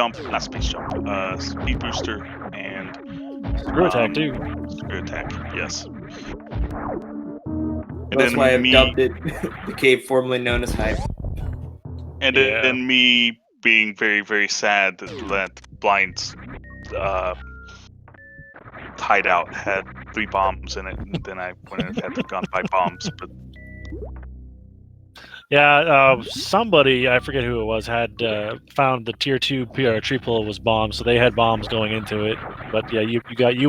booster and Screw attack too. Screw attack, yes. And That's then why I've me, dubbed it the cave formerly known as Hype. and Yeah. then me being very, very sad that Blind's hideout had 3 bombs in it, and then I wouldn't have had to gone 5 bombs. But Yeah, somebody, I forget who it was, had found the tier 2 tree pull was bombs, so they had bombs going into it. But yeah, you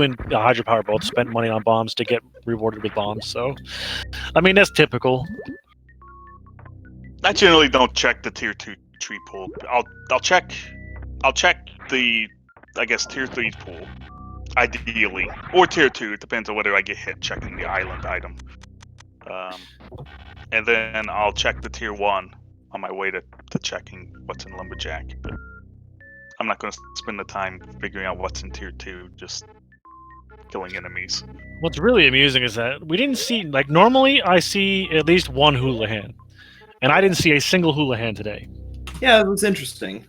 and Hydropower both spent money on bombs to get rewarded with bombs, so I mean that's typical. I generally don't check the tier 2 tree pool. I'll check the, I guess, tier 3 pool, ideally, or tier 2. It depends on whether I get hit checking the island item. And then I'll check the tier 1 on my way to checking what's in Lumberjack. But I'm not going to spend the time figuring out what's in tier 2, just killing enemies. What's really amusing is that we didn't see, like, normally I see at least one Houlihan, and I didn't see a single Houlihan today. Yeah, it was interesting.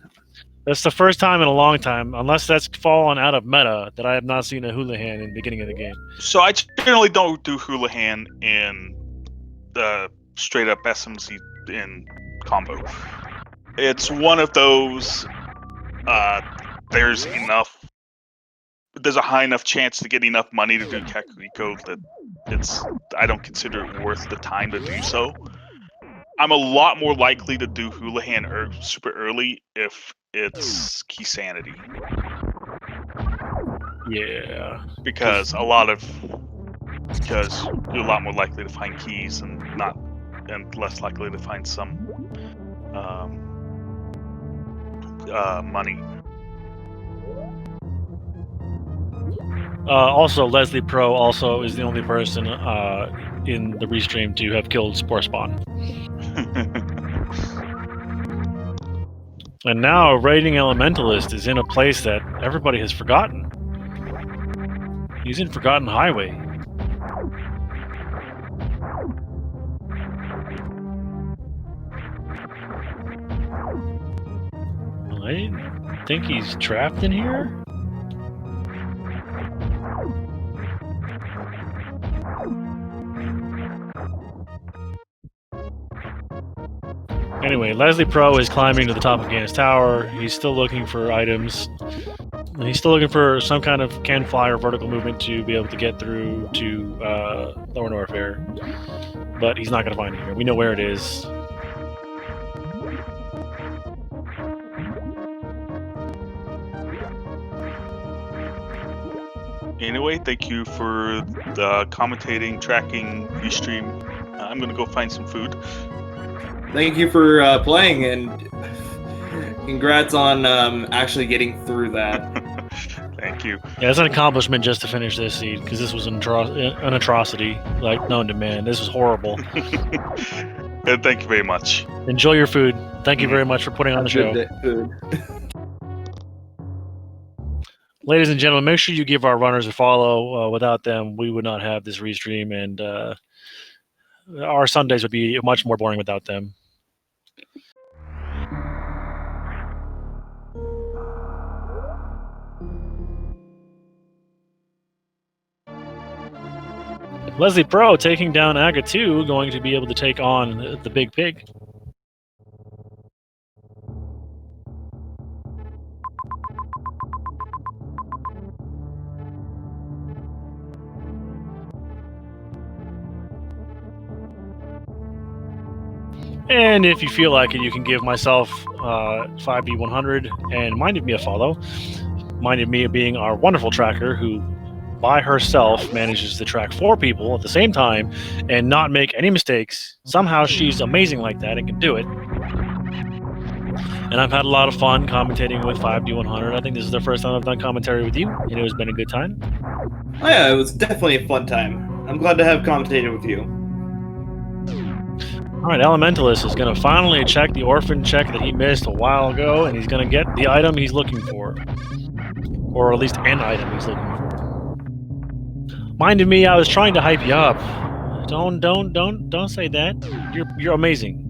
That's the first time in a long time, unless that's fallen out of meta, that I have not seen a Houlihan in the beginning of the game. So I generally don't do Houlihan in the straight up SMZ in combo. It's one of those, there's a high enough chance to get enough money to do Kakariko that I don't consider it worth the time to do so. I'm a lot more likely to do Houlihan super early if it's Key Sanity. Yeah. Because you're a lot more likely to find keys and less likely to find some money. Also, Leslie Pro also is the only person in the restream to have killed Spore Spawn. And now Raiding Elementalist is in a place that everybody has forgotten. He's in Forgotten Highway. Well, I didn't think he's trapped in here. Anyway, Leslie Pro is climbing to the top of Gannis Tower. He's still looking for items. He's still looking for some kind of can fly or vertical movement to be able to get through to Lower Norfair. But he's not going to find it here. We know where it is. Anyway, thank you for the commentating, tracking, restream. I'm going to go find some food. Thank you for playing, and congrats on actually getting through that. Thank you. Yeah, it's an accomplishment just to finish this seed, because this was an atrocity, like known to man. This was horrible. And thank you very much. Enjoy your food. Thank you very much for putting on the show. Food. Ladies and gentlemen, make sure you give our runners a follow. Without them, we would not have this restream, and our Sundays would be much more boring without them. Leslie Pro taking down Aga 2, going to be able to take on the Big Pig. And if you feel like it, you can give myself 5B100 and Minded Me a follow. Minded Me being our wonderful tracker who, by herself, manages to track 4 people at the same time and not make any mistakes. Somehow she's amazing like that and can do it. And I've had a lot of fun commentating with 5D100. I think this is the first time I've done commentary with you, and it has been a good time. Oh yeah, it was definitely a fun time. I'm glad to have commentated with you. Alright, Elementalist is going to finally check the orphan check that he missed a while ago, and he's going to get the item he's looking for. Or at least an item he's looking for. Minded me, I was trying to hype you up. Don't say that. You're amazing.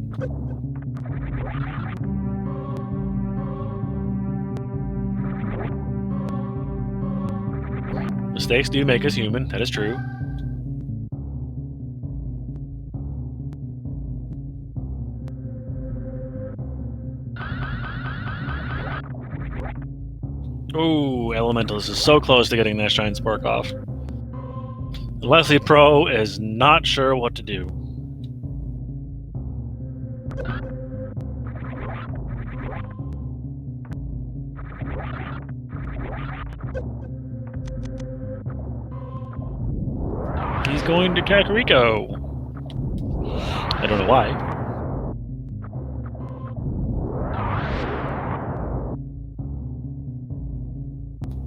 Mistakes do make us human. That is true. Ooh, Elementalist is so close to getting that Shine Spark off. Leslie Pro is not sure what to do. He's going to Kakariko. I don't know why.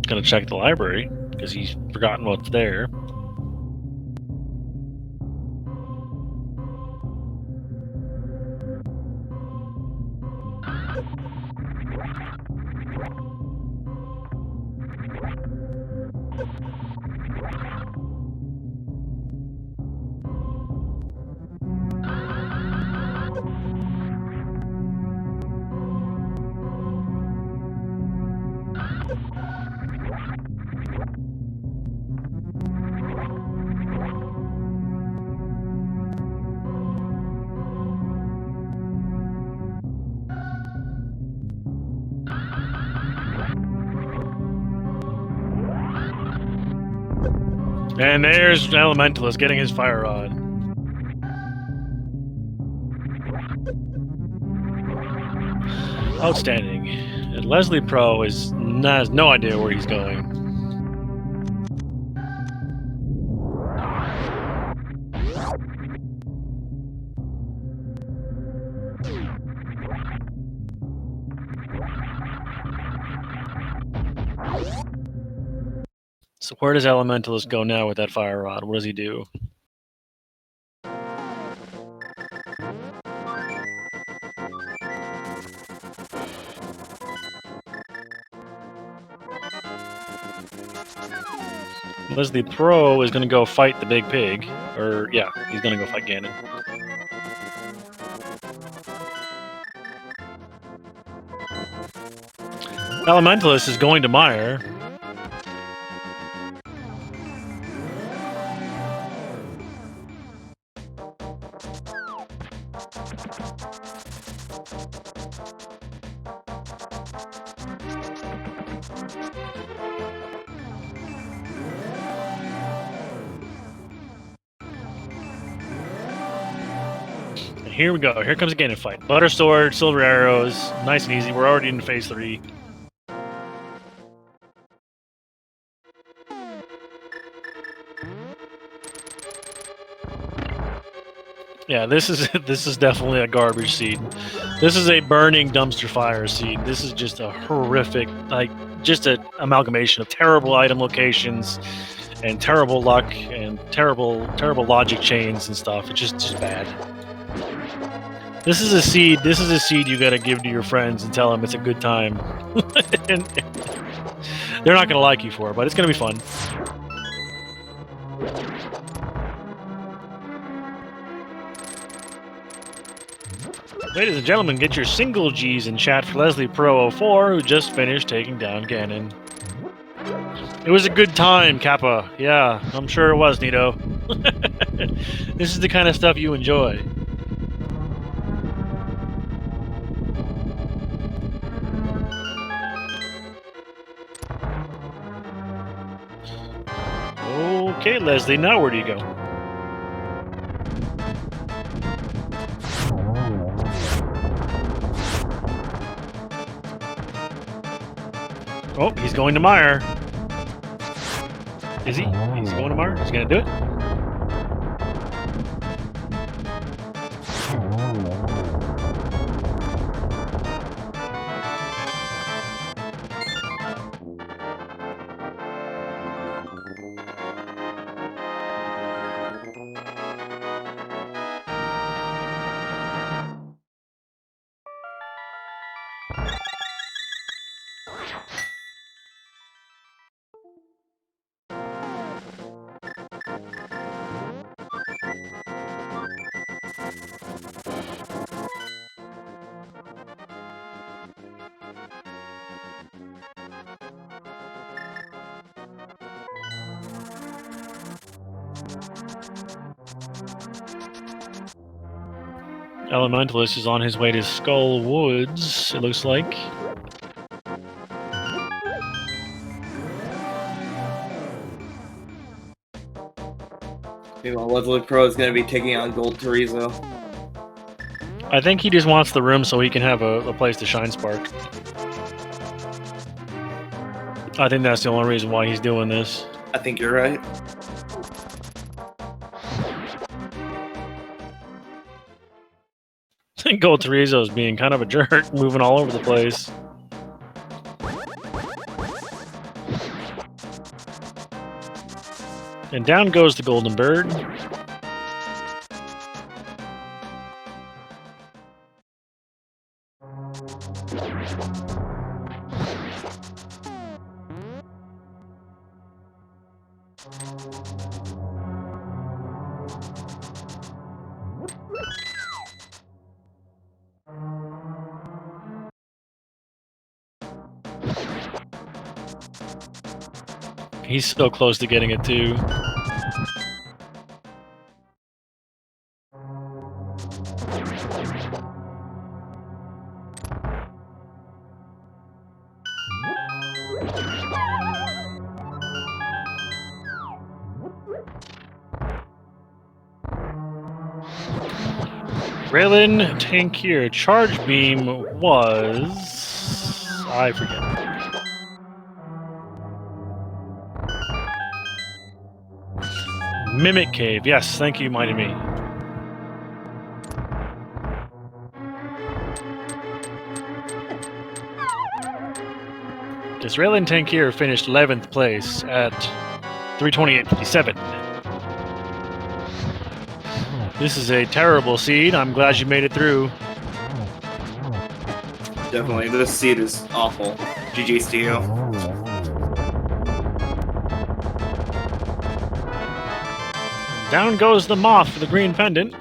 Gonna check the library because he's forgotten what's there. And there's Elementalist getting his fire rod. Outstanding. And Leslie Pro has no idea where he's going. So where does Elementalist go now with that fire rod? What does he do? Leslie Pro is going to go fight the big pig. Or, yeah, he's going to go fight Ganon. Elementalist is going to Mire. Here we go. Here comes a Ganon fight. Butter Sword, Silver Arrows. Nice and easy. We're already in Phase 3. Yeah, this is definitely a garbage seed. This is a burning dumpster fire seed. This is just a horrific, just an amalgamation of terrible item locations and terrible luck and terrible logic chains and stuff. It's just bad. This is a seed. This is a seed you gotta give to your friends and tell them it's a good time. And they're not gonna like you for it, but it's gonna be fun. Ladies and gentlemen, get your single G's in chat for Leslie Pro 04, who just finished taking down Ganon. It was a good time, Kappa. Yeah, I'm sure it was, Nito. This is the kind of stuff you enjoy. Okay, Leslie, now where do you go? Oh, he's going to Mire. Is he? He's going to Mire? He's going to do it? Elementalist is on his way to Skull Woods, it looks like. Meanwhile, Leslie Pro is going to be taking on Gold Chorizo. I think he just wants the room so he can have a place to shine Spark. I think that's the only reason why he's doing this. I think you're right. I think Gold Chorizo is being kind of a jerk, moving all over the place. And down goes the Golden Bird. He's so close to getting it too. Raylin Tankier charge beam was... I forget. Mimic Cave. Yes, thank you, Mighty Me. This Raylin Tankier finished 11th place at 328.57. This is a terrible seed. I'm glad you made it through. Definitely. This seed is awful. GG's to you. Down goes the moth for the green pendant.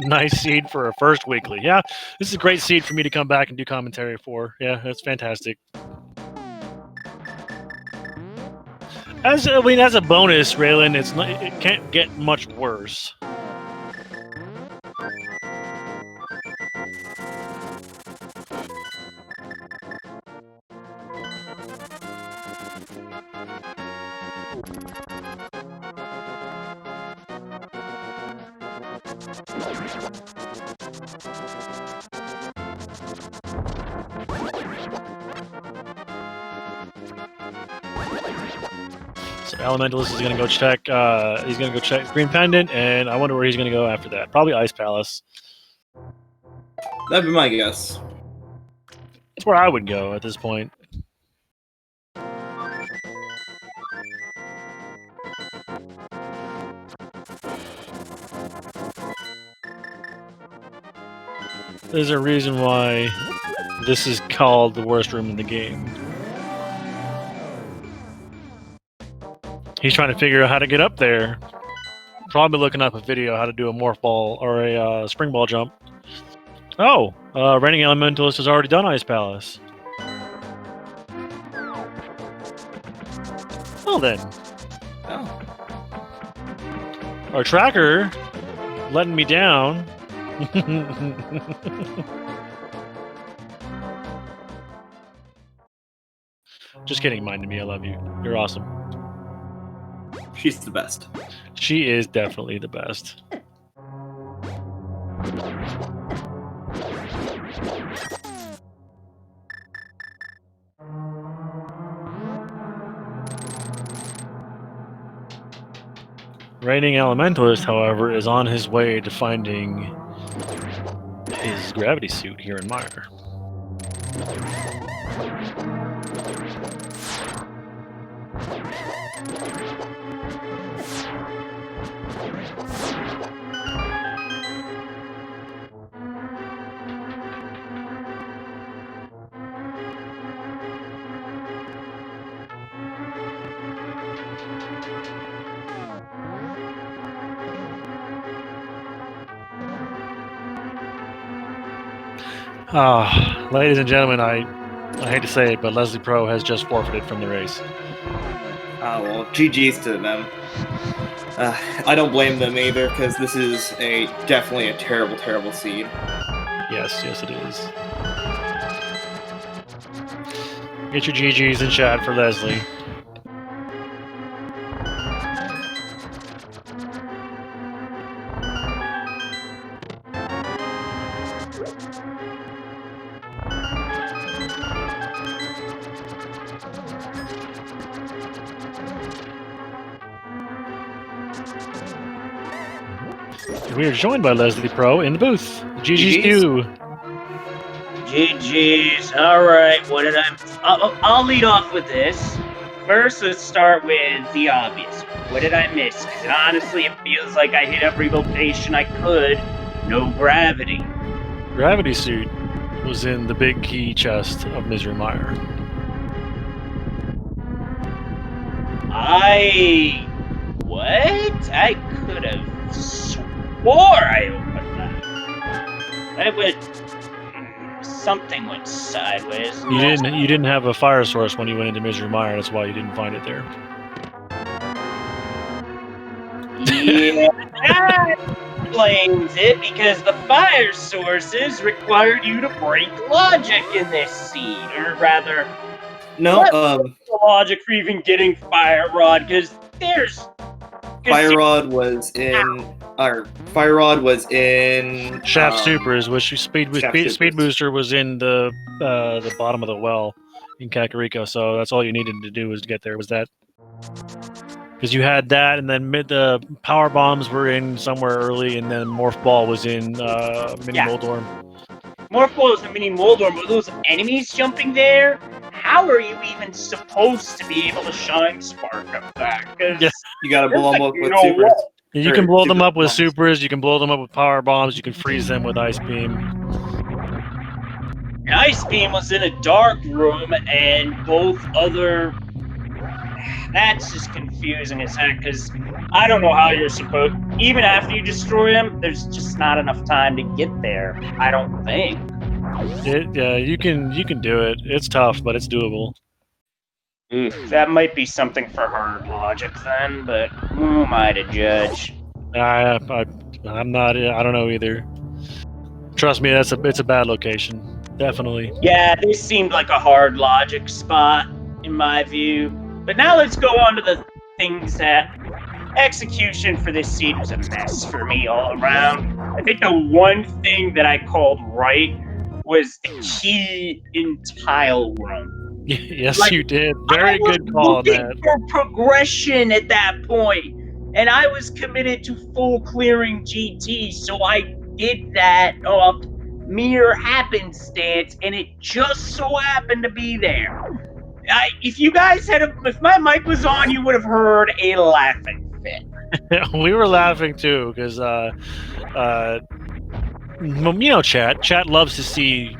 Nice seed for a first weekly. Yeah, this is a great seed for me to come back and do commentary for. Yeah, that's fantastic. As a bonus, Raylin, it can't get much worse. So Elementalist is gonna go check. He's gonna go check Green Pendant, and I wonder where he's gonna go after that. Probably Ice Palace. That'd be my guess. That's where I would go at this point. There's a reason why this is called the worst room in the game. He's trying to figure out how to get up there. Probably looking up a video how to do a morph ball or a spring ball jump. Oh, Reigning Elementalist has already done Ice Palace. Well then. Oh. Our tracker letting me down. Just kidding, Mind Me, I love you. You're awesome. She's the best. She is definitely the best. Reigning Elementalist, however, is on his way to finding his gravity suit here in Mire. Ladies and gentlemen, I hate to say it, but Leslie Pro has just forfeited from the race. Oh, well, GG's to them. I don't blame them either, because this is definitely a terrible, terrible seed. Yes, it is. Get your GGs in chat for Leslie. We are joined by Leslie Pro in the booth. GG's to GG's. All right. What did I'll lead off with this. First, let's start with the obvious. What did I miss? Because honestly, it feels like I hit every location I could. No gravity. Gravity Suit was in the big key chest of Misery Mire. What? I could have swore I opened that. Something went sideways. You didn't have a fire source when you went into Misery Mire. That's why you didn't find it there. Yeah, that explains it, because the fire sources required you to break logic in this seed, or rather, No, the logic for even getting Fire Rod, because there's... Fire Rod was in Shaft Supers, which speed Supers. booster was in the bottom of the well in Kakariko. So that's all you needed to do was to get there. Was that because you had that, and then the power bombs were in somewhere early, and then Morph Ball was in Mini Moldorm. Morph Ball was in Mini Moldorm, but those enemies jumping there. How are you even supposed to be able to shine spark up that? Because you gotta blow them up with supers. You can blow them up with supers, you can blow them up with power bombs, you can freeze them with Ice Beam. Ice Beam was in a dark room, and both other... That's just confusing as heck, because I don't know how you're supposed... Even after you destroy them, there's just not enough time to get there, I don't think. Yeah, you can do it. It's tough, but it's doable. That might be something for hard logic then, but who am I to judge? I'm not. I don't know either. Trust me, it's a bad location. Definitely. Yeah, this seemed like a hard logic spot in my view. But now let's go on to the things that execution for this seed was a mess for me all around. I think the one thing that I called right was the key in tile room. Yes, you did. Very good call on that. For progression at that point, and I was committed to full clearing GT, so I did that off mere happenstance, and it just so happened to be there. If my mic was on, you would have heard a laughing fit. We were laughing too, because chat loves to see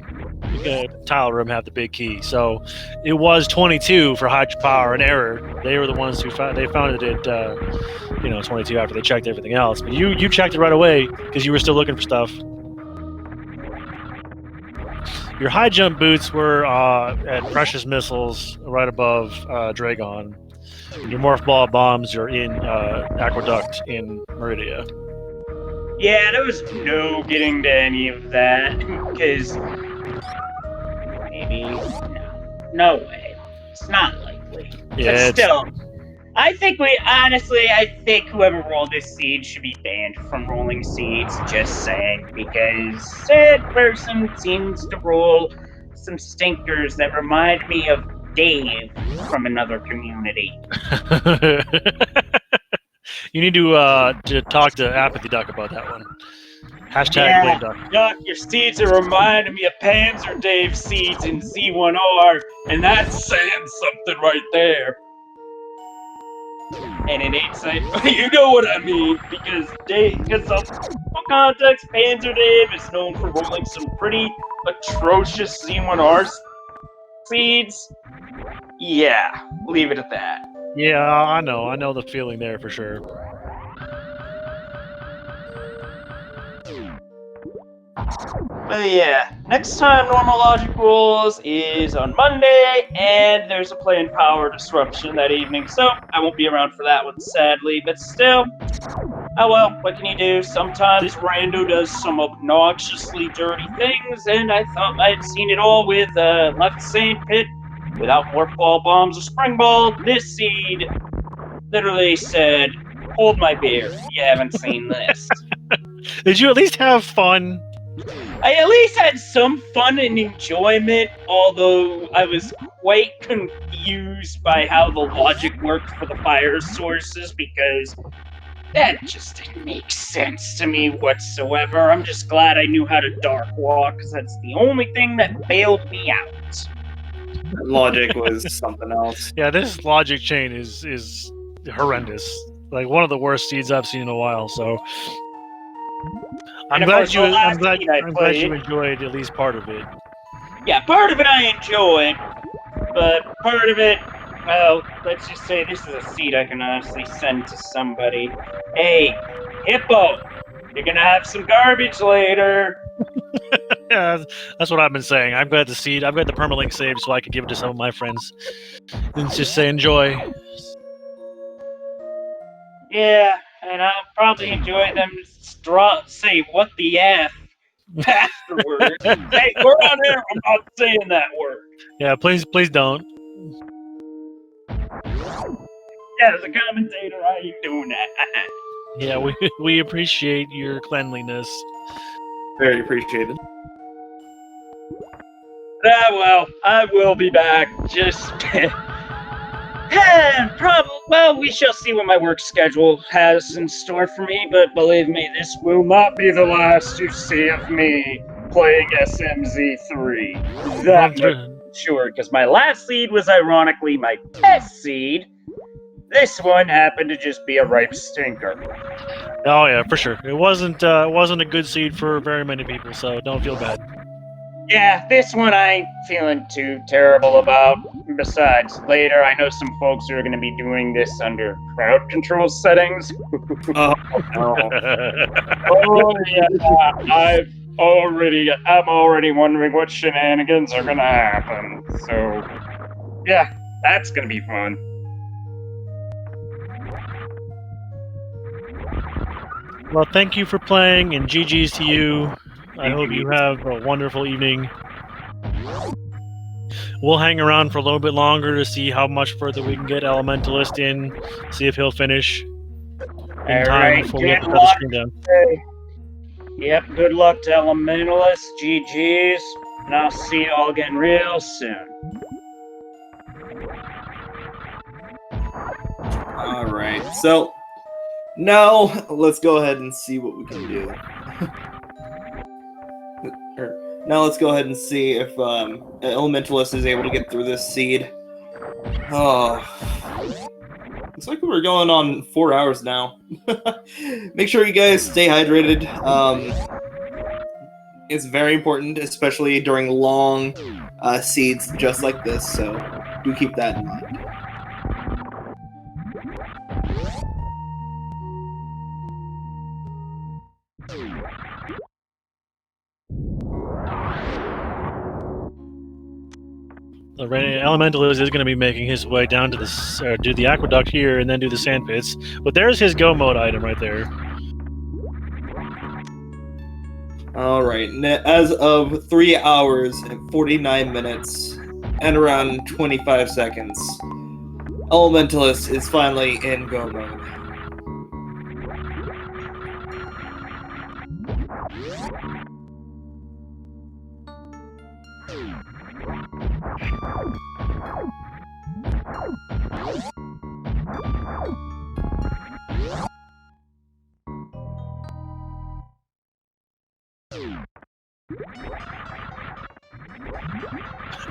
tile room have the big key. So it was 22 for hydropower and error. They were the ones who found it at 22 after they checked everything else. But you checked it right away because you were still looking for stuff. Your high jump boots were at Precious Missiles right above Dragon. Your Morph Ball bombs are in Aqueduct in Meridia. Yeah, there was no getting to any of that, because maybe no way. It's not likely. Yeah, but still, I think whoever rolled this seed should be banned from rolling seeds, just saying, because said person seems to roll some stinkers that remind me of Dave from another community. You need to talk to Apathy Duck about that one. Hashtag Blame Duck. Duck, your seeds are reminding me of Panzer Dave seeds in Z1R, and that's saying something right there. And it ain't saying, you know what I mean, because for context, Panzer Dave is known for rolling some pretty atrocious Z1R seeds. Yeah, leave it at that. Yeah, I know the feeling there for sure. But yeah, next time Normal Logic Rules is on Monday, and there's a planned power disruption that evening, so I won't be around for that one, sadly, but still. Oh well, what can you do? Sometimes Rando does some obnoxiously dirty things, and I thought I had seen it all with Left Sand Pit without Warp Ball Bombs or Spring Ball. This seed literally said, "Hold my beer, you haven't seen this." Did you at least have fun? I at least had some fun and enjoyment, although I was quite confused by how the logic worked for the fire sources, because that just didn't make sense to me whatsoever. I'm just glad I knew how to dark walk, because that's the only thing that bailed me out. Logic was something else. Yeah, this logic chain is horrendous. Like one of the worst seeds I've seen in a while. So I'm And of glad course, you. the last I'm glad. seed I I'm glad you played- enjoyed at least part of it. Yeah, part of it I enjoyed, but part of it, well, let's just say this is a seed I can honestly send to somebody. Hey, Hippo, you're gonna have some garbage later. Yeah, that's what I've been saying. I'm glad the seed. I've got the permalink saved so I could give it to some of my friends. And just say enjoy. Yeah, and I'll probably enjoy them say what the F afterwards. Hey, we're on air, I'm not saying that word. Yeah, please don't. Yeah, as a commentator, I ain't doing that. Yeah, we appreciate your cleanliness. Very appreciated. Well, I will be back. Just well, we shall see what my work schedule has in store for me, but believe me, this will not be the last you see of me playing SMZ3. That much sure, because my last seed was ironically my best seed. This one happened to just be a ripe stinker. Oh yeah, for sure. It wasn't a good seed for very many people, so don't feel bad. Yeah, this one I ain't feeling too terrible about. Besides, later I know some folks who are going to be doing this under crowd control settings. Oh, no. Oh yeah, I'm already wondering what shenanigans are going to happen. So, yeah, that's going to be fun. Well, thank you for playing, and GG's to you. I hope you have a wonderful evening. We'll hang around for a little bit longer to see how much further we can get Elementalist in, see if he'll finish in time before we have to cut the screen down. Yep, good luck to Elementalist, GG's, and I'll see you all again real soon. Alright, so now let's go ahead and see what we can do. Now let's go ahead and see if Elementalist is able to get through this seed. Oh, looks like we're going on 4 hours now. Make sure you guys stay hydrated. It's very important, especially during long seeds just like this, so do keep that in mind. The Elementalist is going to be making his way down to do the aqueduct here and then do the sand pits. But there's his go mode item right there. Alright, as of 3 hours and 49 minutes and around 25 seconds, Elementalist is finally in go mode.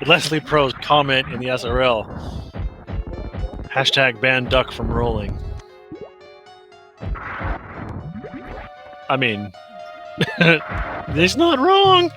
Leslie Pro's comment in the SRL. Hashtag ban duck from rolling. I mean, he's not wrong.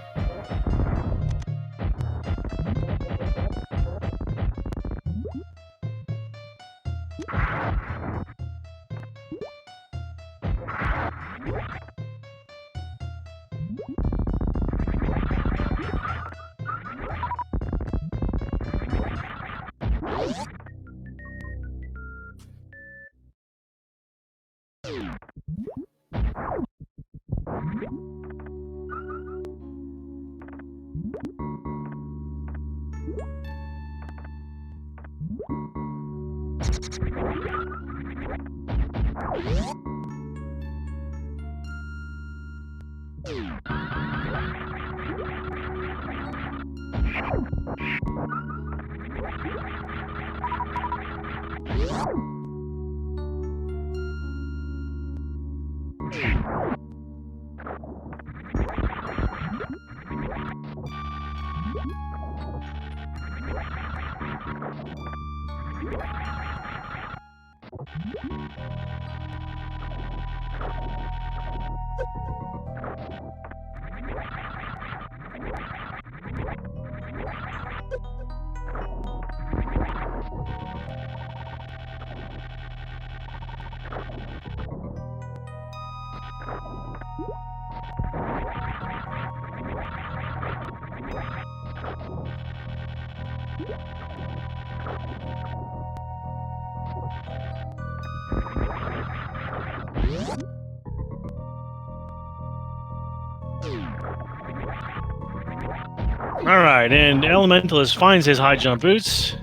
Alright, and Elementalist finds his high jump boots.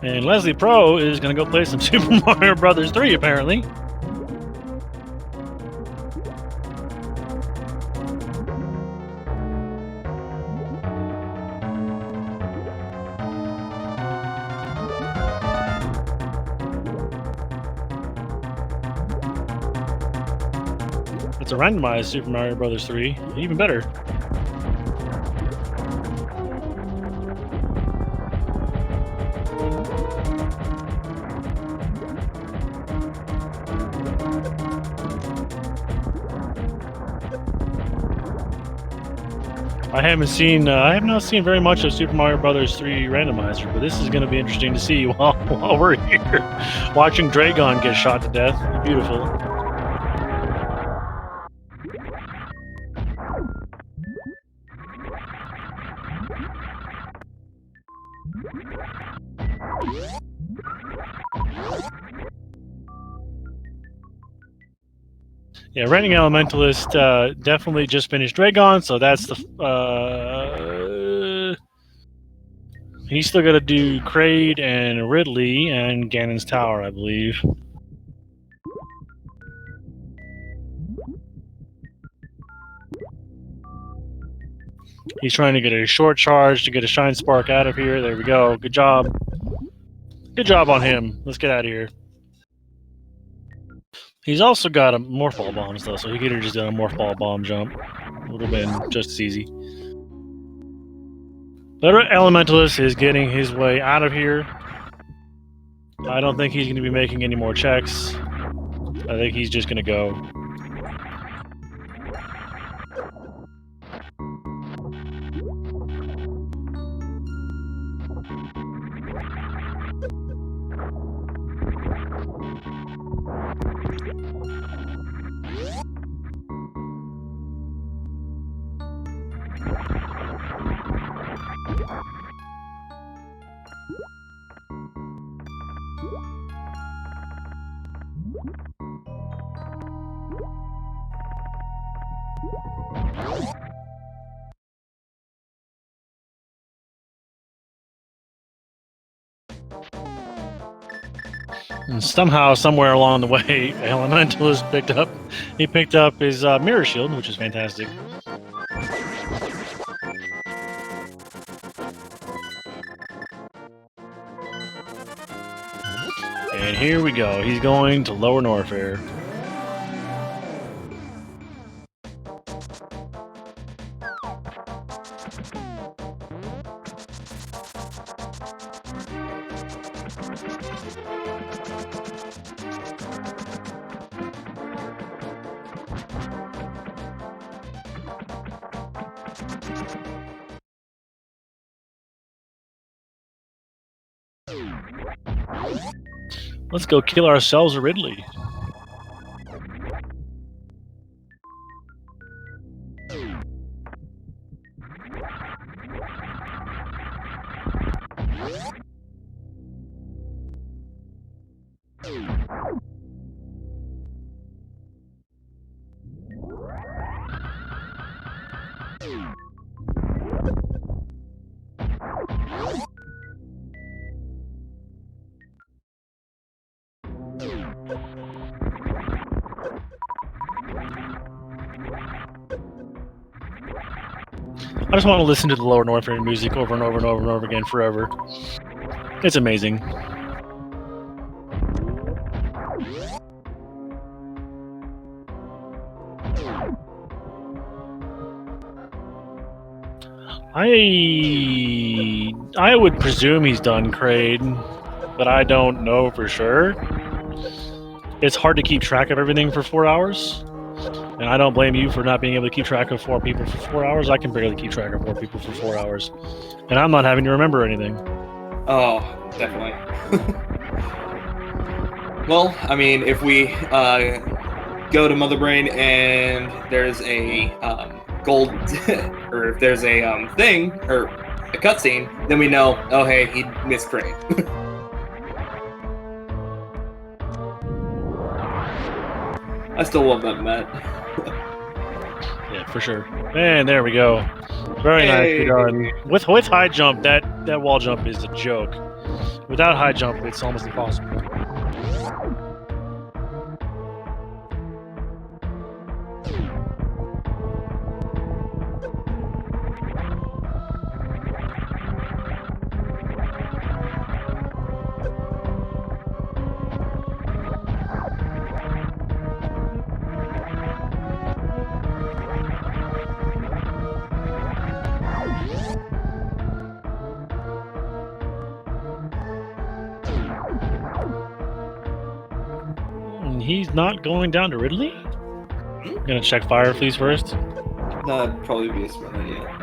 And Leslie Pro is going to go play some Super Mario Brothers 3, apparently. It's a randomized Super Mario Brothers 3, even better. I have not seen very much of Super Mario Brothers 3 Randomizer, but this is going to be interesting to see while we're here watching Dragon get shot to death. Beautiful. Yeah, Renting Elementalist definitely just finished Dragon, so that's the... he's still got to do Kraid and Ridley and Ganon's Tower, I believe. He's trying to get a short charge to get a Shine Spark out of here. There we go. Good job. Good job on him. Let's get out of here. He's also got a Morph Ball bombs, though, so he could have just done a Morph Ball bomb jump. Would have been just as easy. But Elementalist is getting his way out of here. I don't think he's going to be making any more checks. I think he's just going to go. And somehow, somewhere along the way, Elementalist picked up his mirror shield, which is fantastic. And here we go. He's going to Lower Norfair. Let's go kill ourselves a Ridley. I just want to listen to the Lower Northern music over and over and over and over again forever. It's amazing. I would presume he's done, Kraid, but I don't know for sure. It's hard to keep track of everything for 4 hours. And I don't blame you for not being able to keep track of 4 people for 4 hours. I can barely keep track of 4 people for 4 hours. And I'm not having to remember anything. Oh, definitely. Well, I mean, if we go to Mother Brain and there's a gold, or if there's a thing, or a cutscene, then we know, oh hey, he missed Kraid. I still love that Met. Yeah, for sure. And there we go. Very nicely done. With high jump, that wall jump is a joke. Without high jump, it's almost impossible. He's not going down to Ridley? I'm gonna check fire fleas first. That'd probably be a smart idea.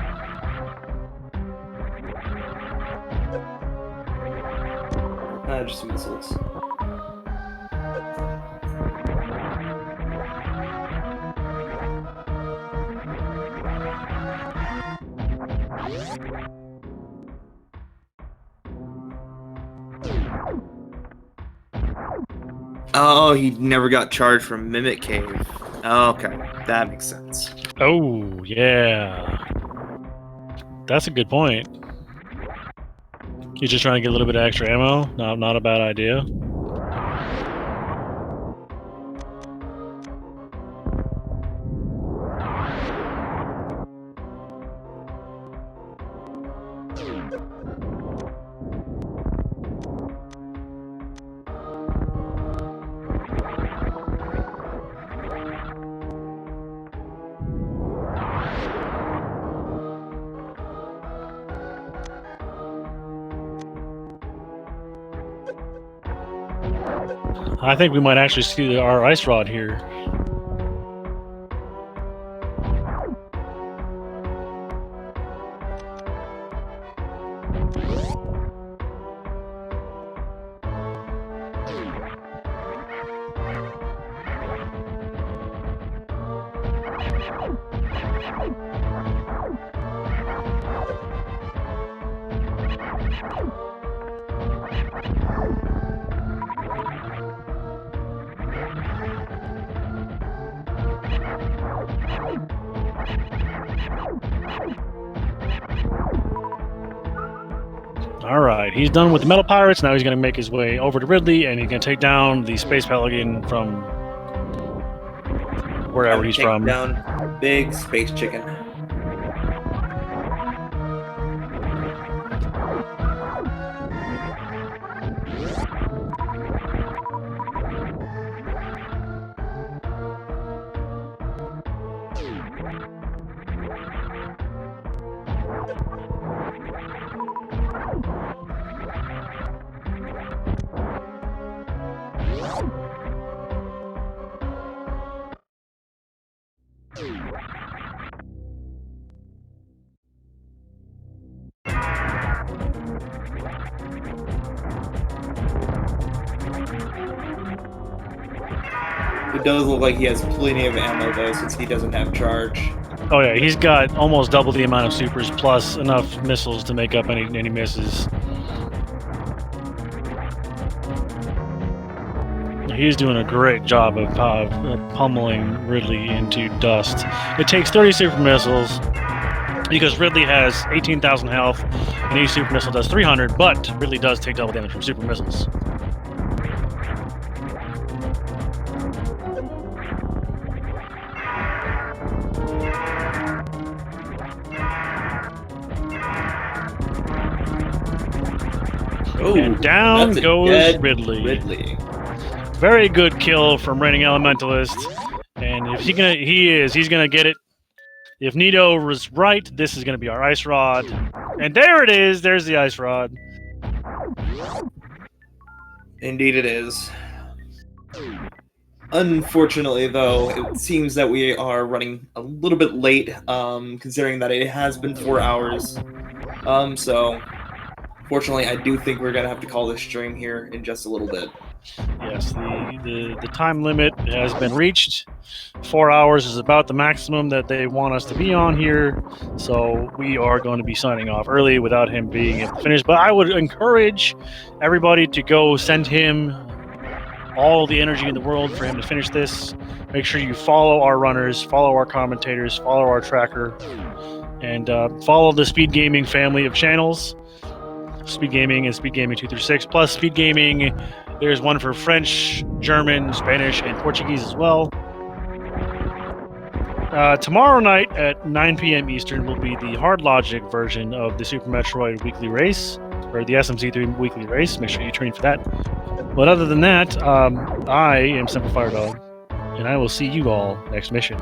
Just missiles. Oh, he never got charged from Mimic Cave. Okay, that makes sense. Oh, yeah. That's a good point. He's just trying to get a little bit of extra ammo. Not a bad idea. I think we might actually see our ice rod here. Alright, he's done with the Metal Pirates. Now he's going to make his way over to Ridley, and he's going to take down the Space Pelican from wherever he's from. Down big space chicken. It does look like he has plenty of ammo though, since he doesn't have charge. Oh yeah, he's got almost double the amount of supers plus enough missiles to make up any misses. He's doing a great job of pummeling Ridley into dust. It takes 30 super missiles because Ridley has 18,000 health and each super missile does 300, but Ridley does take double damage from super missiles. Oh, And down that's a goes dead Ridley. Very good kill from Reigning Elementalist. And if he's gonna get it. If Nito was right, this is gonna be our ice rod. And there it is, there's the ice rod. Indeed it is. Unfortunately, though, it seems that we are running a little bit late, considering that it has been 4 hours. So, fortunately, I do think we're gonna have to call this stream here in just a little bit. Yes, the time limit has been reached. 4 hours is about the maximum that they want us to be on here. So we are going to be signing off early without him being able to finish. But I would encourage everybody to go send him all the energy in the world for him to finish this. Make sure you follow our runners, follow our commentators, follow our tracker, and follow the Speed Gaming family of channels. Speed Gaming and Speed Gaming 2 through 6, plus Speed Gaming. There's one for French, German, Spanish, and Portuguese as well. Tomorrow night at 9 p.m. Eastern will be the Hard Logic version of the Super Metroid Weekly Race, or the SMZ3 Weekly Race. Make sure you tune in for that. But other than that, I am Simple Fire Dog, and I will see you all next mission.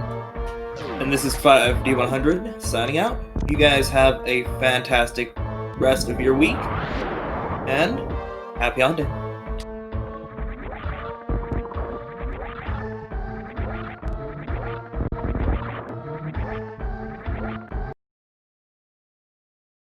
And this is 5D100 signing out. You guys have a fantastic rest of your week, and happy hunting.